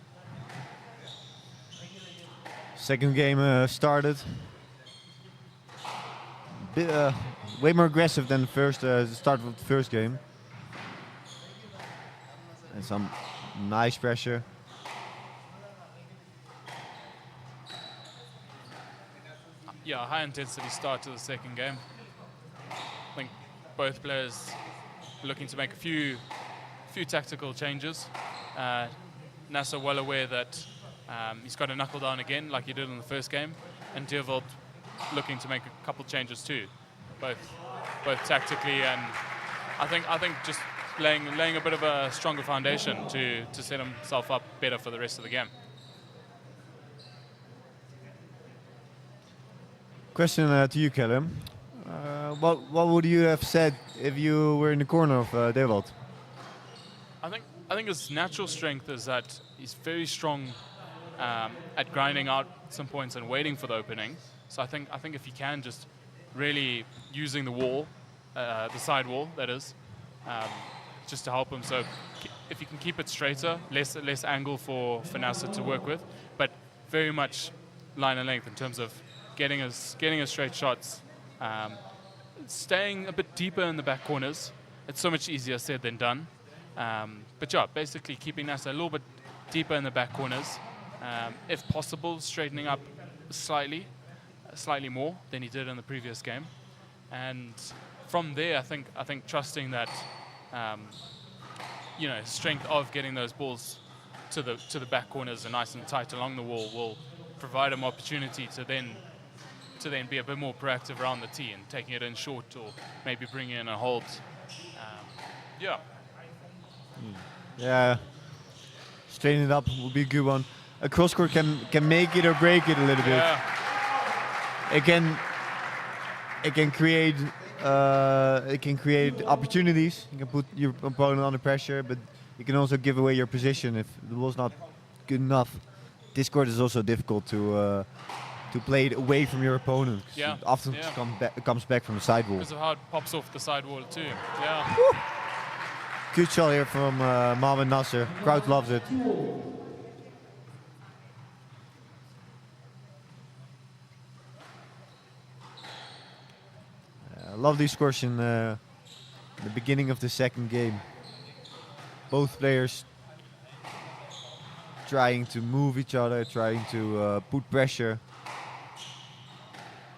Second game started. Way more aggressive than the start of the first game. And some nice pressure. Yeah, high intensity start to the second game. I think both players looking to make a few tactical changes. Nasser well aware that he's got to knuckle down again like he did in the first game, and Deerwold looking to make a couple changes too, both tactically and I think just laying a bit of a stronger foundation to set himself up better for the rest of the game. Question to you, Callum. What would you have said if you were in the corner of Deerwold? I think his natural strength is that he's very strong at grinding out some points and waiting for the opening. So I think if he can just really using the wall, the side wall that is, just to help him. So if he can keep it straighter, less angle for Nasser to work with, but very much line and length in terms of getting his straight shots, staying a bit deeper in the back corners. It's so much easier said than done. But yeah, basically keeping Nasser a little bit deeper in the back corners, if possible, straightening up slightly more than he did in the previous game, and from there, I think trusting that, strength of getting those balls to the back corners and nice and tight along the wall will provide him opportunity to then be a bit more proactive around the tee and taking it in short or maybe bringing in a hold. Yeah, straighten it up would be a good one. A cross court can make it or break it a little bit. It can create opportunities. You can put your opponent under pressure, but you can also give away your position if the ball's not good enough. This court is also difficult to play it away from your opponent. It often comes back from the sidewall. Because of how it pops off the sidewall too. Yeah. Woo! Good shot here from Mohamed Nasser. Crowd loves it. Lovely scores in the beginning of the second game. Both players trying to move each other, trying to put pressure.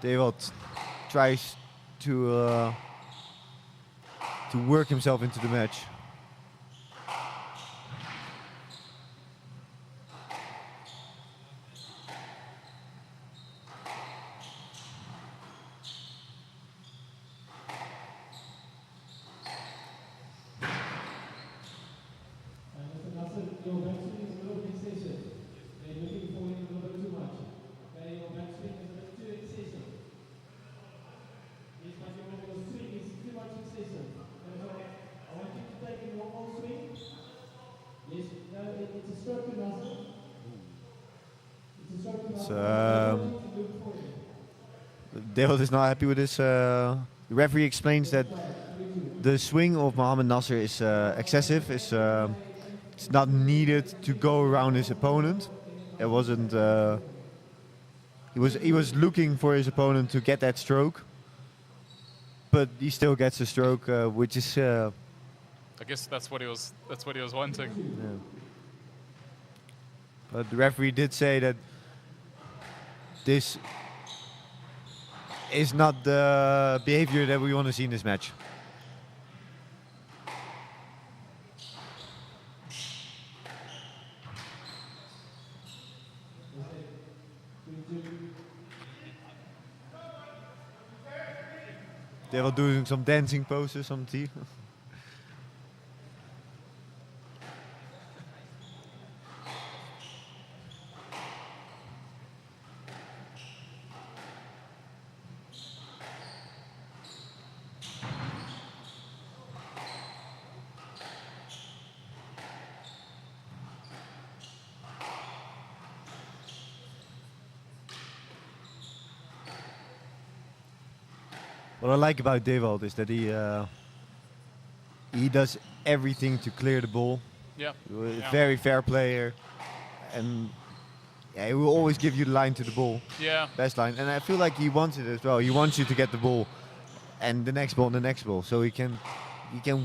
Deerwold tries to work himself into the match. Deerwold is not happy with this. The referee explains that the swing of Mohamed Nasser is excessive. It's not needed to go around his opponent. It wasn't. He was looking for his opponent to get that stroke, but he still gets a stroke, which is. I guess that's what he was wanting. Yeah. But the referee did say that this is not the behavior that we want to see in this match. They were doing some dancing poses on the tee. What I like about Deerwold is that he does everything to clear the ball. Yeah. Yeah. Very fair player, and yeah, he will always give you the line to the ball. Yeah. Best line, and I feel like he wants it as well. He wants you to get the ball, and the next ball, and the next ball, so he can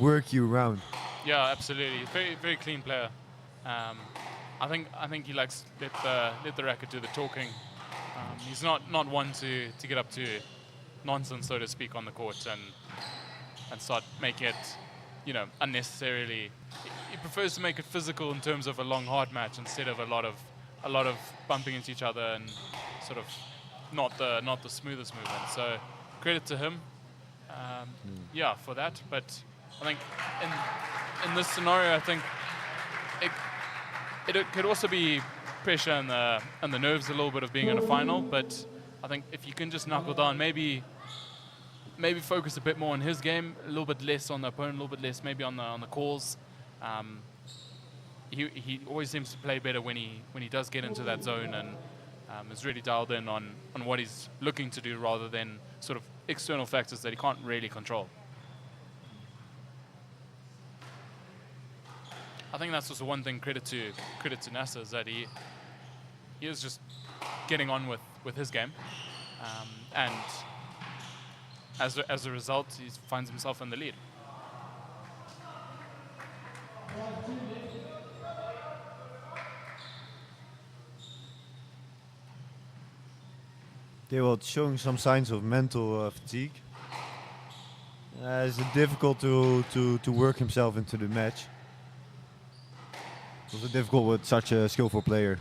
work you around. Yeah, absolutely. Very, very clean player. I think he likes let the racket do the talking. He's not one to get up to nonsense, so to speak, on the court and start making it, unnecessarily. He prefers to make it physical in terms of a long, hard match instead of a lot of bumping into each other and sort of not the smoothest movement. So credit to him, for that. But I think in this scenario, I think it could also be pressure and the nerves a little bit of being in a final. But I think if you can just knuckle down, maybe focus a bit more on his game, a little bit less on the opponent, a little bit less maybe on the calls. He always seems to play better when he does get into that zone and is really dialed in on what he's looking to do rather than sort of external factors that he can't really control. I think that's also one thing credit to Nasser is that he is just getting on with his game, and as a result, he finds himself in the lead. They were showing some signs of mental fatigue. It's difficult to work himself into the match. It was difficult with such a skillful player.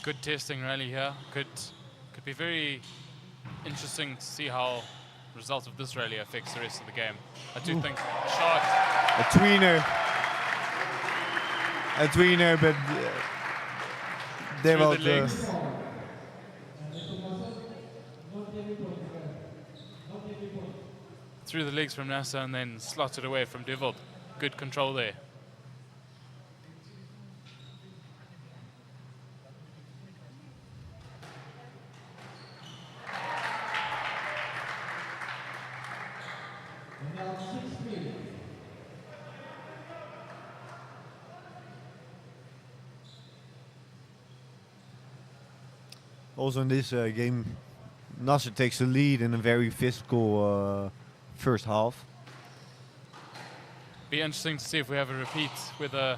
Good testing rally here. Could be very interesting to see how the result of this rally affects the rest of the game. I do think shot. A tweener, but they through will. the legs. Through the legs from Nasser and then slotted away from Devold. Good control there. Also in this game, Nasser takes the lead in a very physical first half. Be interesting to see if we have a repeat with the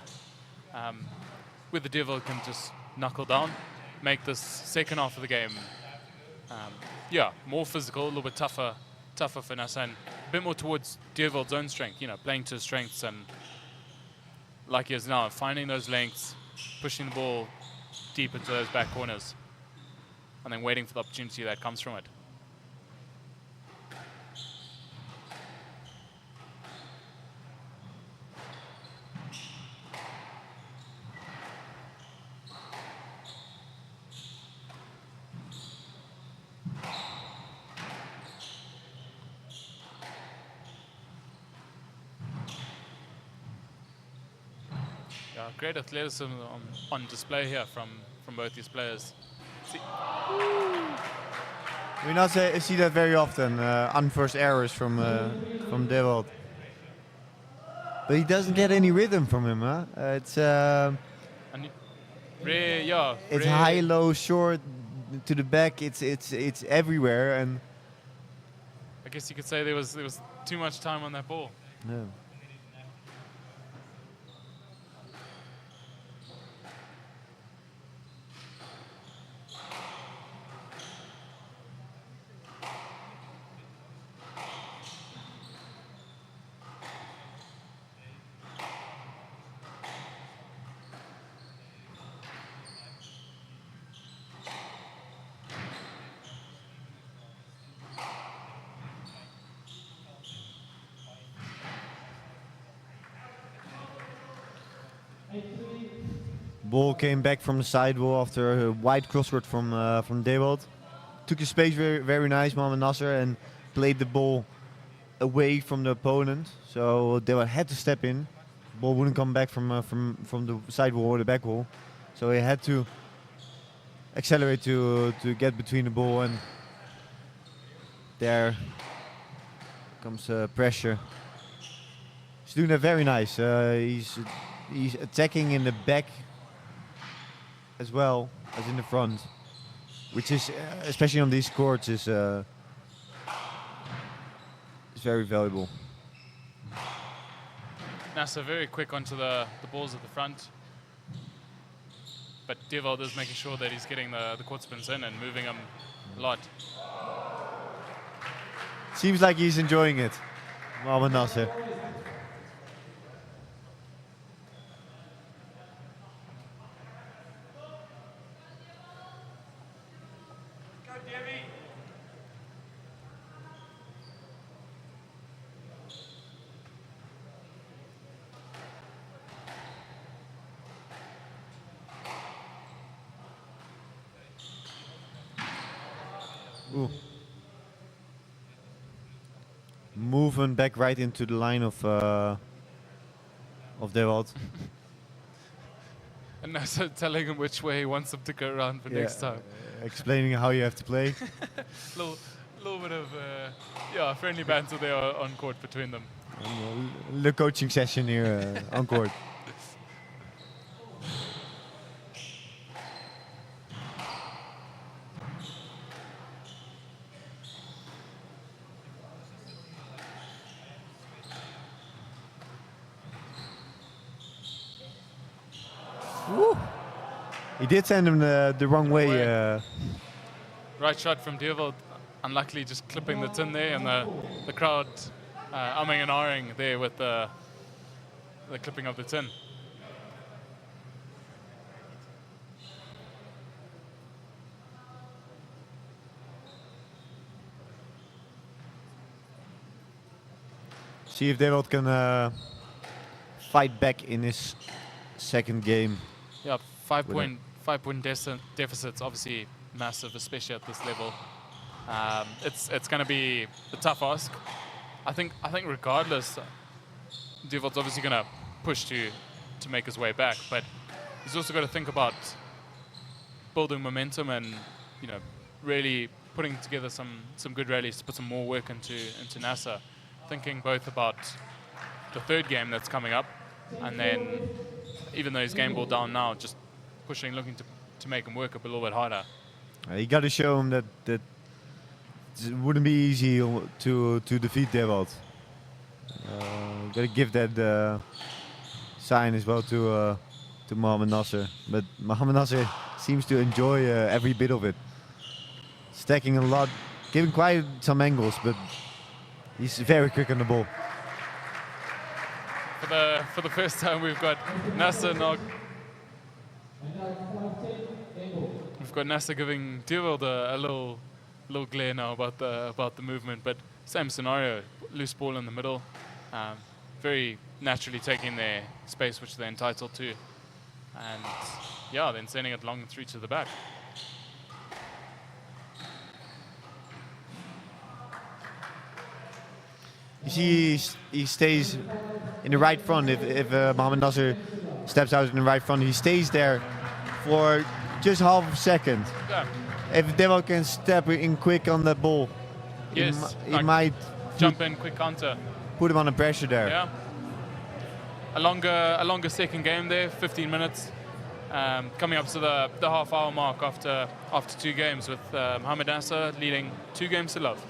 Devil can just knuckle down, make this second half of the game, more physical, a little bit tougher for Nasser, and a bit more towards Devil's own strength. Playing to his strengths and like he is now, finding those lengths, pushing the ball deep into those back corners, and then waiting for the opportunity that comes from it. Yeah, great athleticism on display here from both these players. We not see that very often, unforced errors from Devold. But he doesn't get any rhythm from him, huh? It's it's high, low, short, to the back. It's everywhere, and I guess you could say there was too much time on that ball. yeah. Ball came back from the side wall after a wide crossword from Dewald. Took his space very nice, Mohamed Nasser, and played the ball away from the opponent. So Dewald had to step in. Ball wouldn't come back from the side wall or the back wall. So he had to accelerate to get between the ball, and there comes pressure. He's doing that very nice. He's attacking in the back as well as in the front, which is especially on these courts is very valuable. Nasser very quick onto the balls at the front, but Dewald is making sure that he's getting the court spins in and moving him a lot. Seems like he's enjoying it, Mohamed Nasser. Ooh. Moving back right into the line of Dewald. And Nasser telling him which way he wants him to go around for next time. Explaining how you have to play. little bit of friendly banter there on court between them. The coaching session here on court. Woo. He did send him the wrong way. Right shot from Dewald, unluckily just clipping the tin there, and the crowd umming and ahhing there with the clipping of the tin. See if Dewald can fight back in his second game. Yeah, 5 point deficits, obviously massive, especially at this level. It's going to be a tough ask. I think regardless, Dewald's obviously going to push to make his way back, but he's also got to think about building momentum and really putting together some good rallies to put some more work into Nasser. Thinking both about the third game that's coming up, and then even though he's game ball down now, just pushing, looking to make him work up a little bit harder. You got to show him that it wouldn't be easy to defeat Dewald. Got to give that sign as well to Mohamed Nasser. But Mohamed Nasser seems to enjoy every bit of it. Stacking a lot, giving quite some angles, but he's very quick on the ball. For the first time, we've got Nasser now. We've got Nasser giving Dewald a little glare now about the movement, but same scenario, loose ball in the middle, very naturally taking their space which they're entitled to, and then sending it long and through to the back. You see, he stays in the right front. If Mohamed Nasser steps out in the right front, he stays there for just half a second. Yeah. If Dewald can step in quick on the ball, Yes, he might jump in, quick counter. Put him under pressure there. Yeah. A longer second game there, 15 minutes. Coming up to the half-hour mark after 2 games, with Mohamed Nasser leading 2 games to love.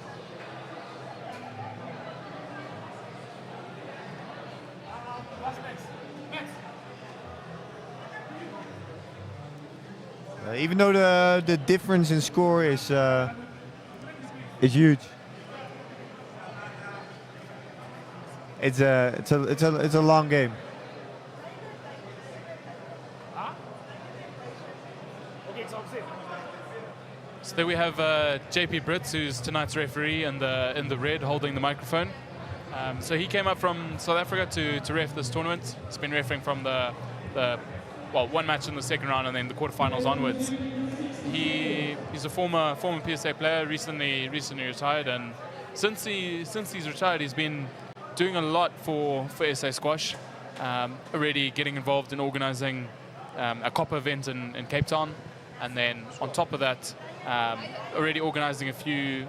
Even though the difference in score is huge, it's a long game. So there we have JP Brits, who's tonight's referee, in the red, holding the microphone. So he came up from South Africa to ref this tournament. He's been refereeing from the one match in the second round and then the quarterfinals onwards. He's a former PSA player, recently retired, and since he's retired, he's been doing a lot for SA Squash. Already getting involved in organising a COPA event in Cape Town, and then on top of that, already organising a few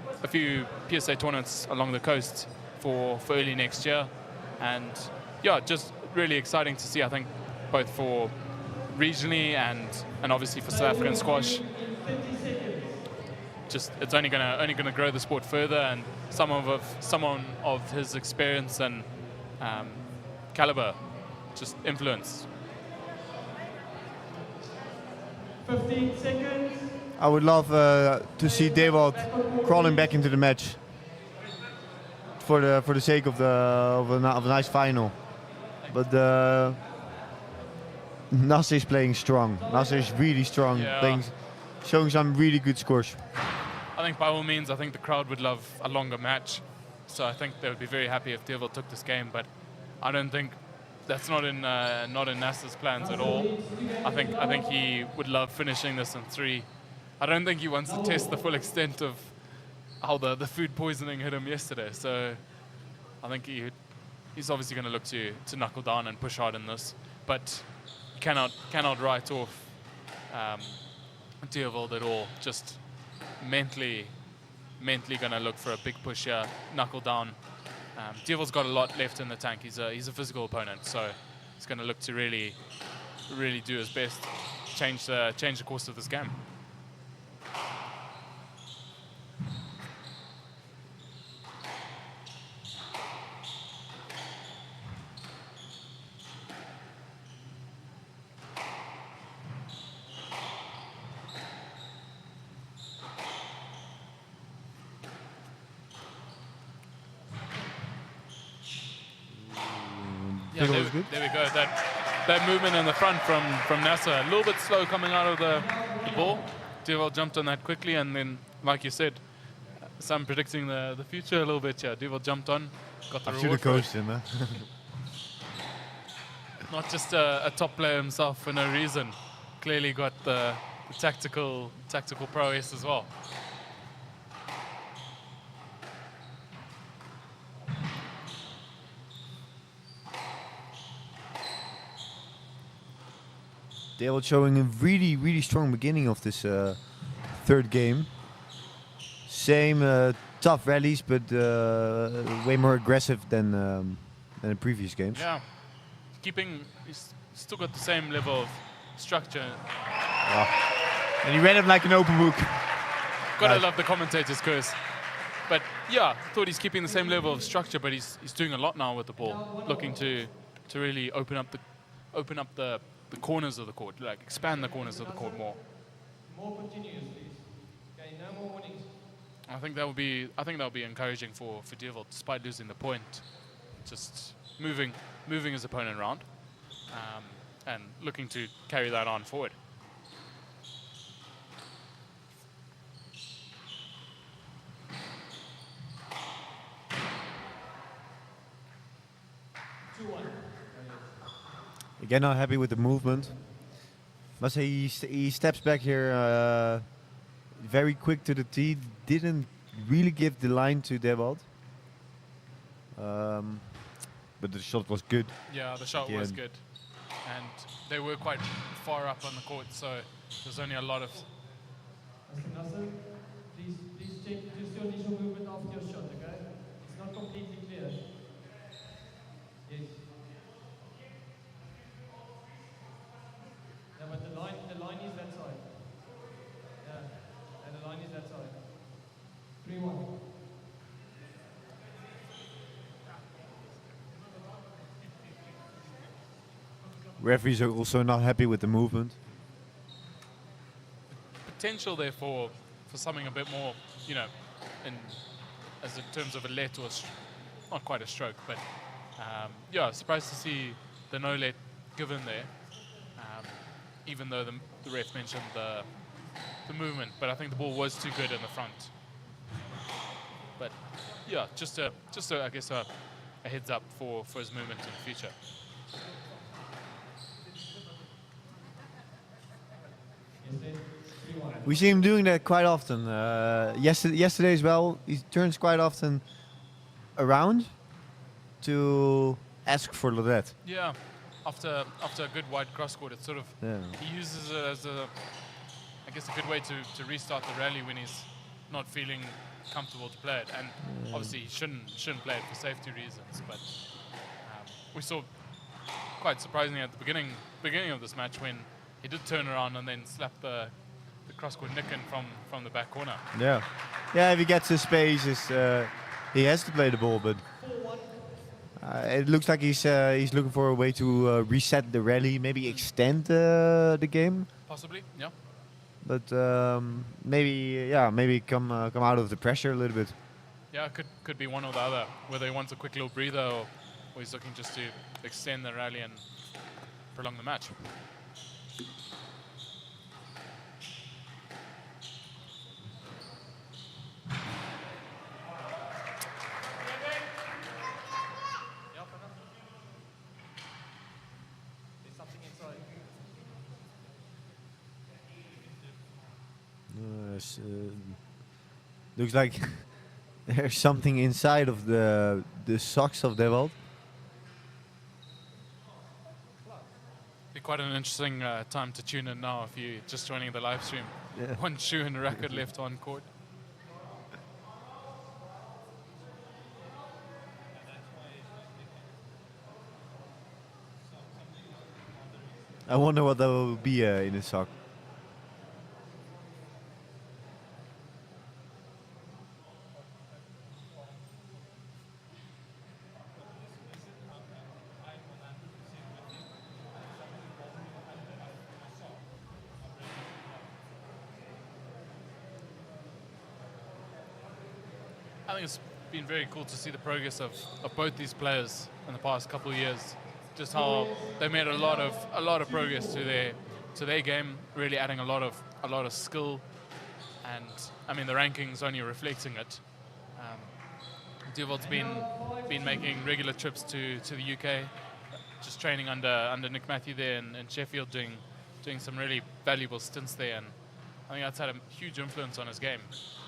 PSA tournaments along the coast for early next year, and yeah, just really exciting to see. I think both for regionally and obviously for South African squash. Just it's only gonna grow the sport further, and someone of his experience and caliber, just influence. 15 seconds. I would love to see Dewald crawling back into the match for the sake of a nice final. But Nasser is playing strong. Nasser is really strong, showing some really good scores. I think by all means, I think the crowd would love a longer match. So I think they would be very happy if Dewald took this game, but I don't think that's not in Nasser's plans at all. I think he would love finishing this in 3. I don't think he wants to test the full extent of how the food poisoning hit him yesterday. So I think he's obviously going to look to knuckle down and push hard in this, but you cannot write off Dewald at all. Just mentally going to look for a big push here, knuckle down. Dewald's got a lot left in the tank. He's a physical opponent, so he's going to look to really do his best, change the course of this game. Yeah, there we go. That movement in the front from Nasser, a little bit slow coming out of the ball. Dewald jumped on that quickly, and then, like you said, some predicting the future a little bit. Yeah, Dewald jumped on, got the reward. I should have coached him, man. Not just a top player himself for no reason. Clearly got the tactical prowess as well. Dewald showing a really strong beginning of this third game. Same tough rallies, but way more aggressive than the previous games. Yeah, he's still got the same level of structure. And he ran it like an open book. Gotta love the commentator's curse. But yeah, I thought he's keeping the same level of structure, but he's doing a lot now with the ball, looking to really open up the corners of the court, like expand the corners of the court more. More continuous, please. Okay, no more warnings. I think that would be encouraging for Dewald, despite losing the point. Just moving his opponent around, and looking to carry that on forward. Again, not happy with the movement. Must say he steps back here very quick to the tee. Didn't really give the line to Dewald. But the shot was good. Yeah, the shot was good. And they were quite far up on the court, so there's only a lot of... Mr. Nasser, please check just your initial movement after your shot, okay? It's not completely clear. Yes. Yeah, but the line is that side. Yeah, and the line is that side. 3-1. Referees are also not happy with the movement. Potential there for something a bit more, in terms of a let or not quite a stroke, but yeah, surprised to see the no let given there. Even though the ref mentioned the movement, but I think the ball was too good in the front. But yeah, just I guess a heads up for his movement in the future. We see him doing that quite often. Yesterday as well, he turns quite often around to ask for Lodette. Yeah, after a good wide cross court, it's sort of he uses it as I guess a good way to restart the rally when he's not feeling comfortable to play it. And obviously he shouldn't play it for safety reasons. But we saw quite surprisingly at the beginning of this match when he did turn around and then slap the cross-court nick in from the back corner. Yeah, if he gets his space, he has to play the ball, but it looks like he's looking for a way to reset the rally, maybe extend the game. Possibly, yeah. But maybe come out of the pressure a little bit. Yeah, could be one or the other. Whether he wants a quick little breather or he's looking just to extend the rally and prolong the match. Looks like there's something inside of the socks of Dewald. Be quite an interesting time to tune in now if you're just joining the live stream. Yeah. One shoe and a racket left on court. I wonder what that will be in his sock. I think it's been very cool to see the progress of both these players in the past couple of years. Just how they made a lot of progress to their game, really adding a lot of skill, and I mean the rankings only reflecting it. Dewald's been making regular trips to the UK, just training under Nick Matthew there in Sheffield, doing some really valuable stints there, and I think that's had a huge influence on his game.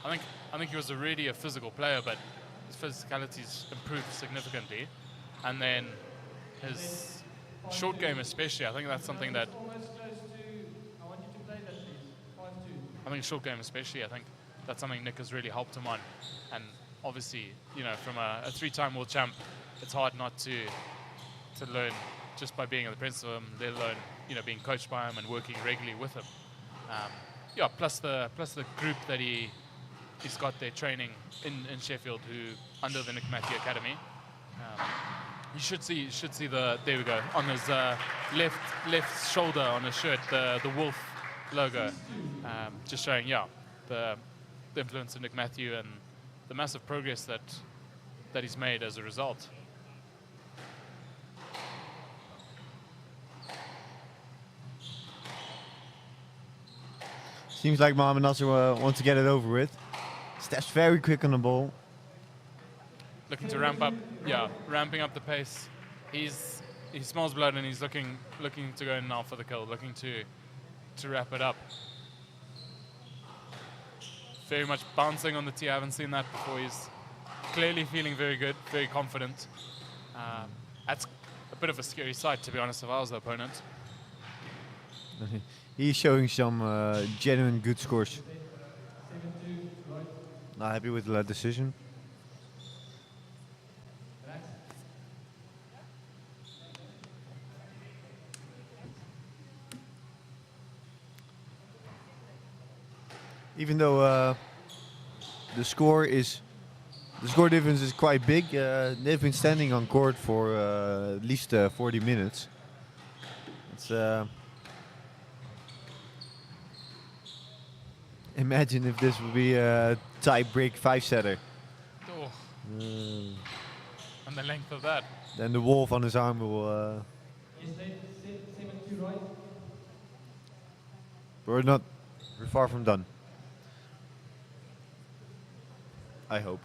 I think he was already a physical player, but his physicality's improved significantly, and then his short game especially. I think that's something that short game especially. I think that's something Nick has really helped him on, and obviously, you know, from a three-time world champ, it's hard not to learn just by being in the presence of him, let alone, you know, being coached by him and working regularly with him. Plus the group that he's got there training in Sheffield, who under the Nick Matthew Academy. You should see there we go, on his left shoulder on his shirt, the wolf logo, just showing the influence of Nick Matthew and the massive progress that he's made as a result. Seems like Mohamed Nasser wants to get it over with. Steps very quick on the ball. Looking to ramping up the pace. He smells blood and he's looking to go in now for the kill, looking to wrap it up. Very much bouncing on the tee. I haven't seen that before. He's clearly feeling very good, very confident. That's a bit of a scary sight, to be honest, if I was the opponent. He's showing some genuine good scores. Not happy with the decision. Even though the score difference is quite big, they've been standing on court for at least 40 minutes. It's imagine if this would be a tie-break 5-setter. Oh. And the length of that. Then the wolf on his arm will. We're not. We're far from done. I hope.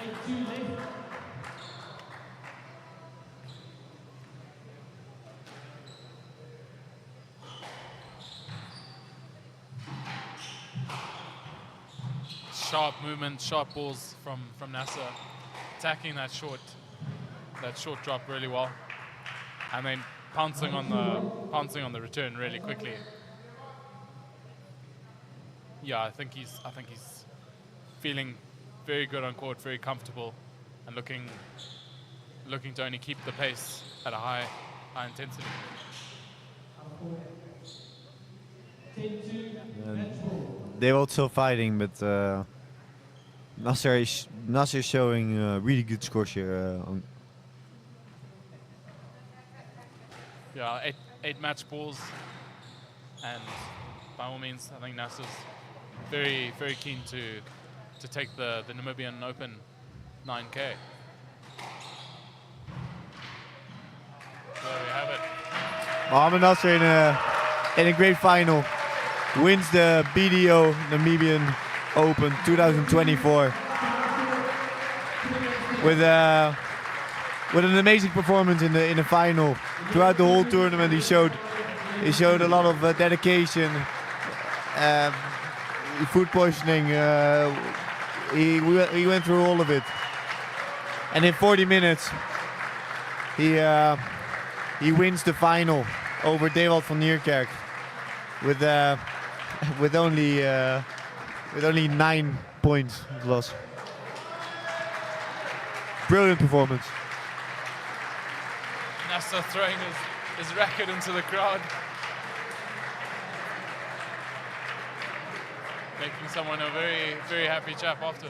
8-2 left. Sharp movement, sharp balls from Nasser, attacking that short drop really well, and then pouncing on the return really quickly. Yeah, I think he's feeling very good on court, very comfortable, and looking to only keep the pace at a high intensity. 10-2 match ball. They were still fighting, but Nasser is showing really good scores here. Yeah, eight match balls, and by all means, I think Nasser's very, very keen to take the Namibian Open 9K. There we have it. Mohamed Nasser in a great final, wins the BDO Namibian Open 2024 with an amazing performance in the final. Throughout the whole tournament, he showed a lot of dedication, food poisoning. He went through all of it, and in 40 minutes, he wins the final over Dewald van Niekerk with only 9 points loss. Brilliant performance. Nasser throwing his racket into the crowd, making someone a very, very happy chap after.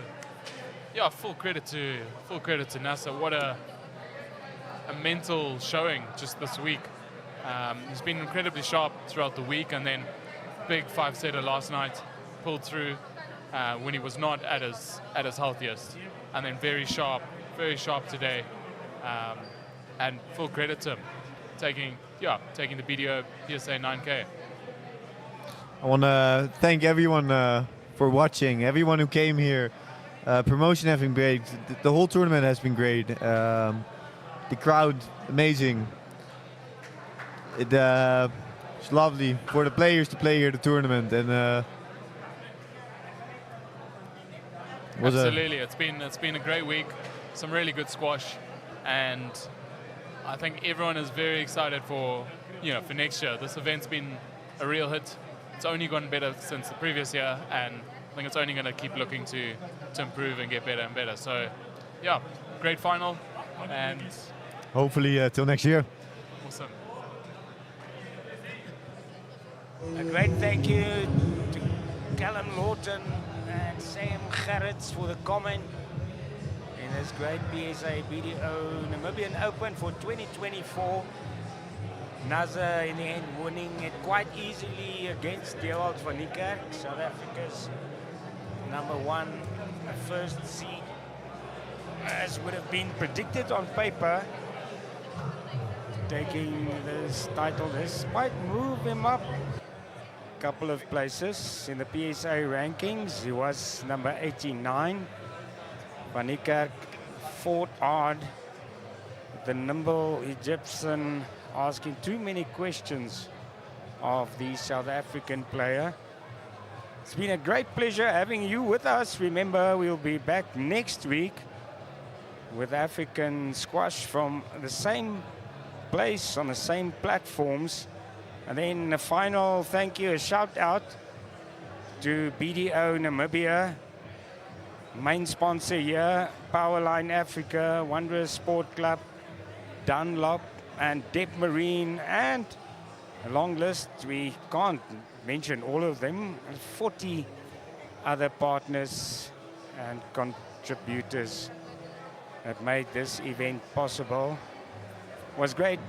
Yeah, full credit to Nasser. What a mental showing just this week. He's been incredibly sharp throughout the week, and then big 5-setter last night, pulled through when he was not at his healthiest, and then very sharp today. And full credit to him, taking the BDO PSA 9K. I want to thank everyone for watching, everyone who came here. Promotion has been great. The whole tournament has been great. The crowd, amazing. It's lovely for the players to play here the tournament, and absolutely, it's been a great week. Some really good squash, and I think everyone is very excited for next year. This event's been a real hit. It's only gotten better since the previous year, and I think it's only going to keep looking to improve and get better and better. So, yeah, great final, and hopefully till next year. Awesome. A great thank you to Callum Lawton and Sam Gerrits for the comment in this great PSA BDO Namibian Open for 2024. Nasser in the end winning it quite easily against Dewald van Niekerk, South Africa's #1 first seed, as would have been predicted on paper. Taking this title, this might move him up a couple of places in the PSA rankings. He was number 89. Van Niekerk fought hard. The nimble Egyptian asking too many questions of the South African player. It's been a great pleasure having you with us. Remember, we'll be back next week with African squash from the same place on the same platforms. And then a final thank you, a shout out to BDO Namibia, main sponsor here, Powerline Africa, Wanderers Sport Club, Dunlop, and Deb Marine, and a long list. We can't mention all of them. 40 other partners and contributors that made this event possible. It was great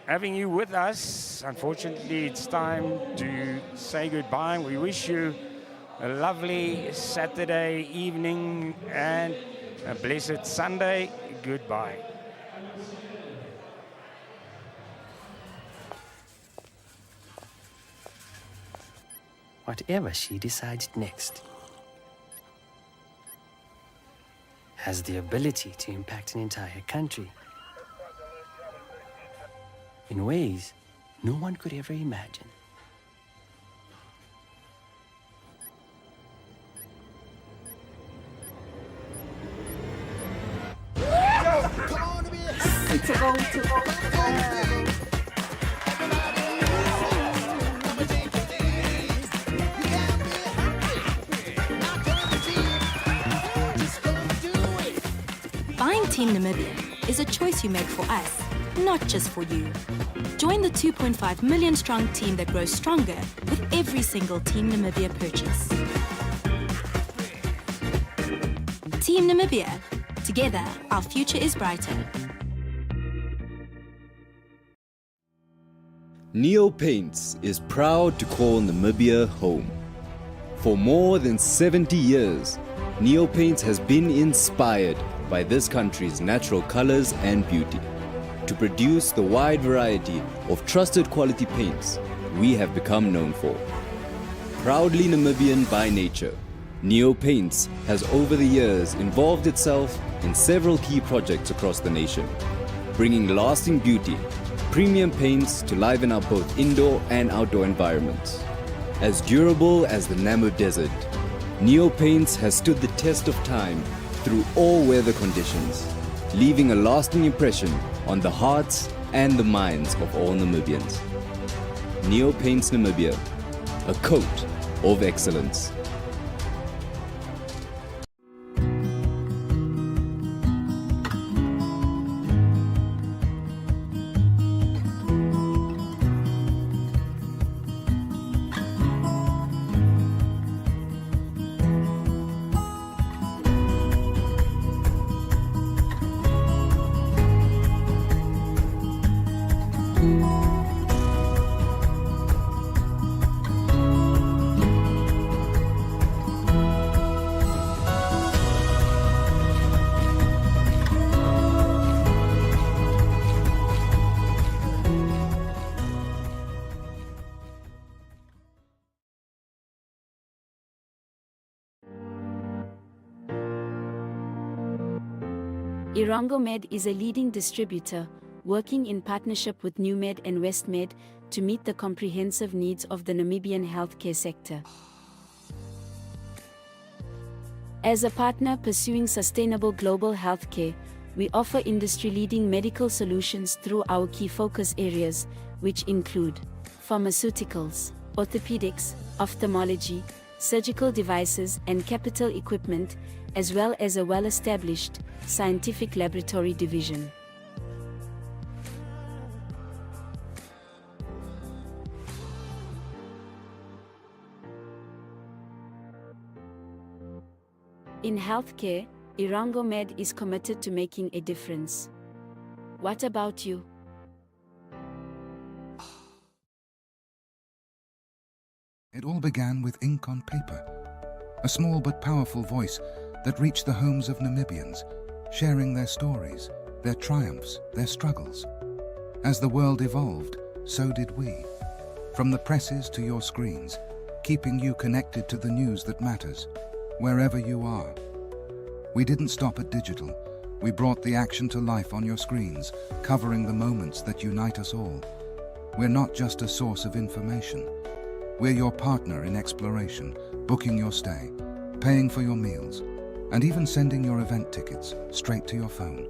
having you with us. Unfortunately, it's time to say goodbye. We wish you a lovely Saturday evening and a blessed Sunday. Goodbye. Whatever she decides next. has the ability to impact an entire country in ways no one could ever imagine. Buying Team Namibian is a choice you make for us, not just for you. Join the 2.5 million strong team that grows stronger with every single Team Namibia purchase. Team Namibia. Together, our future is brighter. Neo Paints is proud to call Namibia home. For more than 70 years, Neo Paints has been inspired by this country's natural colors and beauty to produce the wide variety of trusted quality paints we have become known for. Proudly Namibian by nature, Neo Paints has over the years involved itself in several key projects across the nation, bringing lasting beauty, premium paints to liven up both indoor and outdoor environments. As durable as the Namib Desert, Neo Paints has stood the test of time through all weather conditions, leaving a lasting impression on the hearts and the minds of all Namibians. Neo Paints Namibia, a coat of excellence. Irongo Med is a leading distributor, working in partnership with NewMed and WestMed to meet the comprehensive needs of the Namibian healthcare sector. As a partner pursuing sustainable global healthcare, we offer industry-leading medical solutions through our key focus areas, which include pharmaceuticals, orthopedics, ophthalmology, surgical devices and capital equipment, as well as a well-established scientific laboratory division. In healthcare, Irongo Med is committed to making a difference. What about you? It all began with ink on paper, a small but powerful voice that reached the homes of Namibians, sharing their stories, their triumphs, their struggles. As the world evolved, so did we. From the presses to your screens, keeping you connected to the news that matters, wherever you are. We didn't stop at digital. We brought the action to life on your screens, covering the moments that unite us all. We're not just a source of information. We're your partner in exploration, booking your stay, paying for your meals, and even sending your event tickets straight to your phone.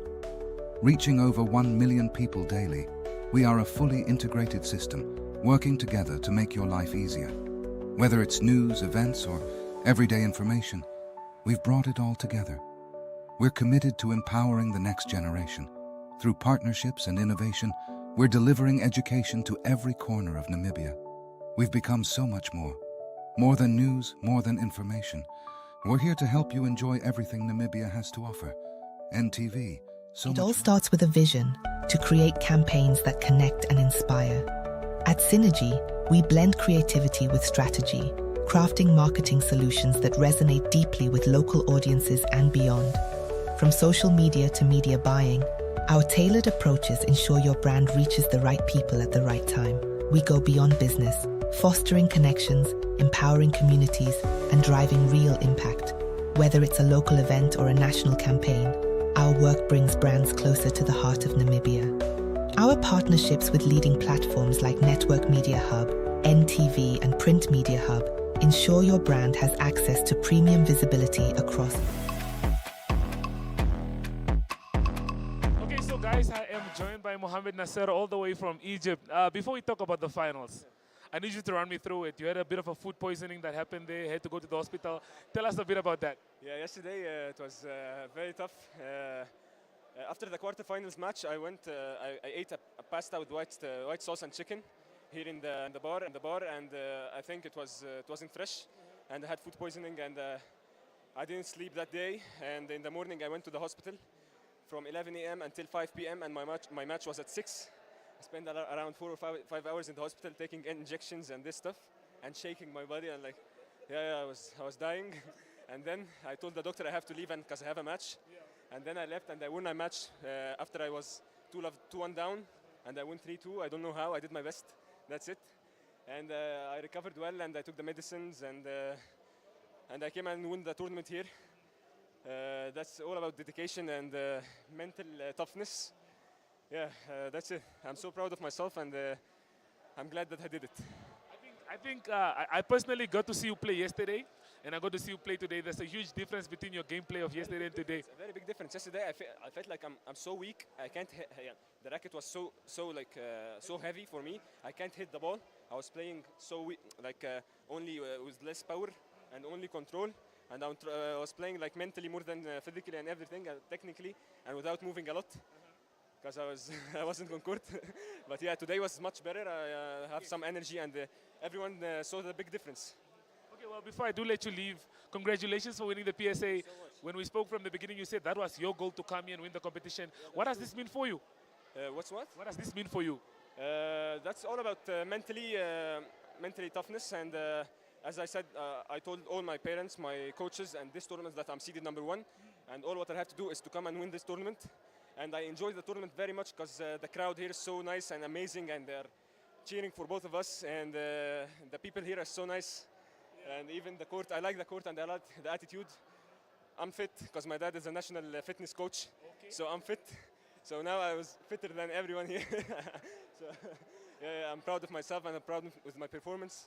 Reaching over 1 million people daily, we are a fully integrated system, working together to make your life easier. Whether it's news, events, or everyday information, we've brought it all together. We're committed to empowering the next generation. Through partnerships and innovation, we're delivering education to every corner of Namibia. We've become so much more. More than news, more than information. We're here to help you enjoy everything Namibia has to offer. NTV, so It all starts with a vision to create campaigns that connect and inspire. At Synergy, we blend creativity with strategy, crafting marketing solutions that resonate deeply with local audiences and beyond. From social media to media buying, our tailored approaches ensure your brand reaches the right people at the right time. We go beyond business, fostering connections, empowering communities, and driving real impact. Whether it's a local event or a national campaign, our work brings brands closer to the heart of Namibia. Our partnerships with leading platforms like Network Media Hub, NTV, and Print Media Hub ensure your brand has access to premium visibility across. Okay, so guys, I am joined by Mohamed Nasser all the way from Egypt. Before we talk about the finals, I need you to run me through it. You had a bit of a food poisoning that happened there, had to go to the hospital. Tell us a bit about that. Yeah, yesterday it was very tough. After the quarterfinals match, I went. I ate a pasta with white sauce and chicken here in the bar, and I think it wasn't fresh, and I had food poisoning, and I didn't sleep that day. And in the morning, I went to the hospital from 11 a.m. until 5 p.m. and my match was at 6. I spent around 4 or 5 hours in the hospital taking injections and this stuff, and shaking my body, and like, I was dying. And then I told the doctor I have to leave because I have a match. And then I left and I won my match after I was 2-1 down, and I won 3-2. I don't know how. I did my best. That's it. And I recovered well, and I took the medicines, and I came and won the tournament here. That's all about dedication and mental toughness. Yeah, that's it. I'm so proud of myself, and I'm glad that I did it. I think I personally got to see you play yesterday, and I got to see you play today. There's a huge difference between your gameplay of yesterday and today. It's a very big difference. Yesterday, I felt like I'm so weak. I can't hit. The racket was so heavy for me. I can't hit the ball. I was playing so weak, only with less power and only control. And I was playing like mentally more than physically and everything, technically, and without moving a lot. Because I wasn't on court. But yeah, today was much better. I have some energy, and everyone saw the big difference. Okay, well, before I do let you leave, congratulations for winning the PSA. When we spoke from the beginning, you said that was your goal to come here and win the competition. What does this mean for you? What? What does this mean for you? That's all about mentally toughness, and as I said, I told all my parents, my coaches, and this tournament that I'm seeded #1, and all what I have to do is to come and win this tournament. And I enjoyed the tournament very much because the crowd here is so nice and amazing, and they're cheering for both of us, and the people here are so nice. And even the court, I like the court and I like the attitude. I'm fit because my dad is a national fitness coach, so I'm fit. So now I was fitter than everyone here. So yeah, I'm proud of myself, and I'm proud with my performance.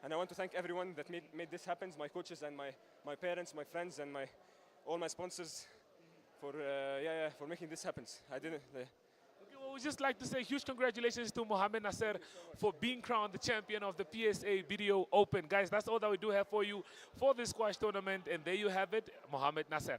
And I want to thank everyone that made this happen, my coaches and my parents, my friends, and all my sponsors for making this happen. Okay, well, we'd just like to say huge congratulations to Mohamed Nasser for being crowned the champion of the PSA BDO Open. Guys, that's all that we do have for you for this squash tournament, and there you have it, Mohamed Nasser.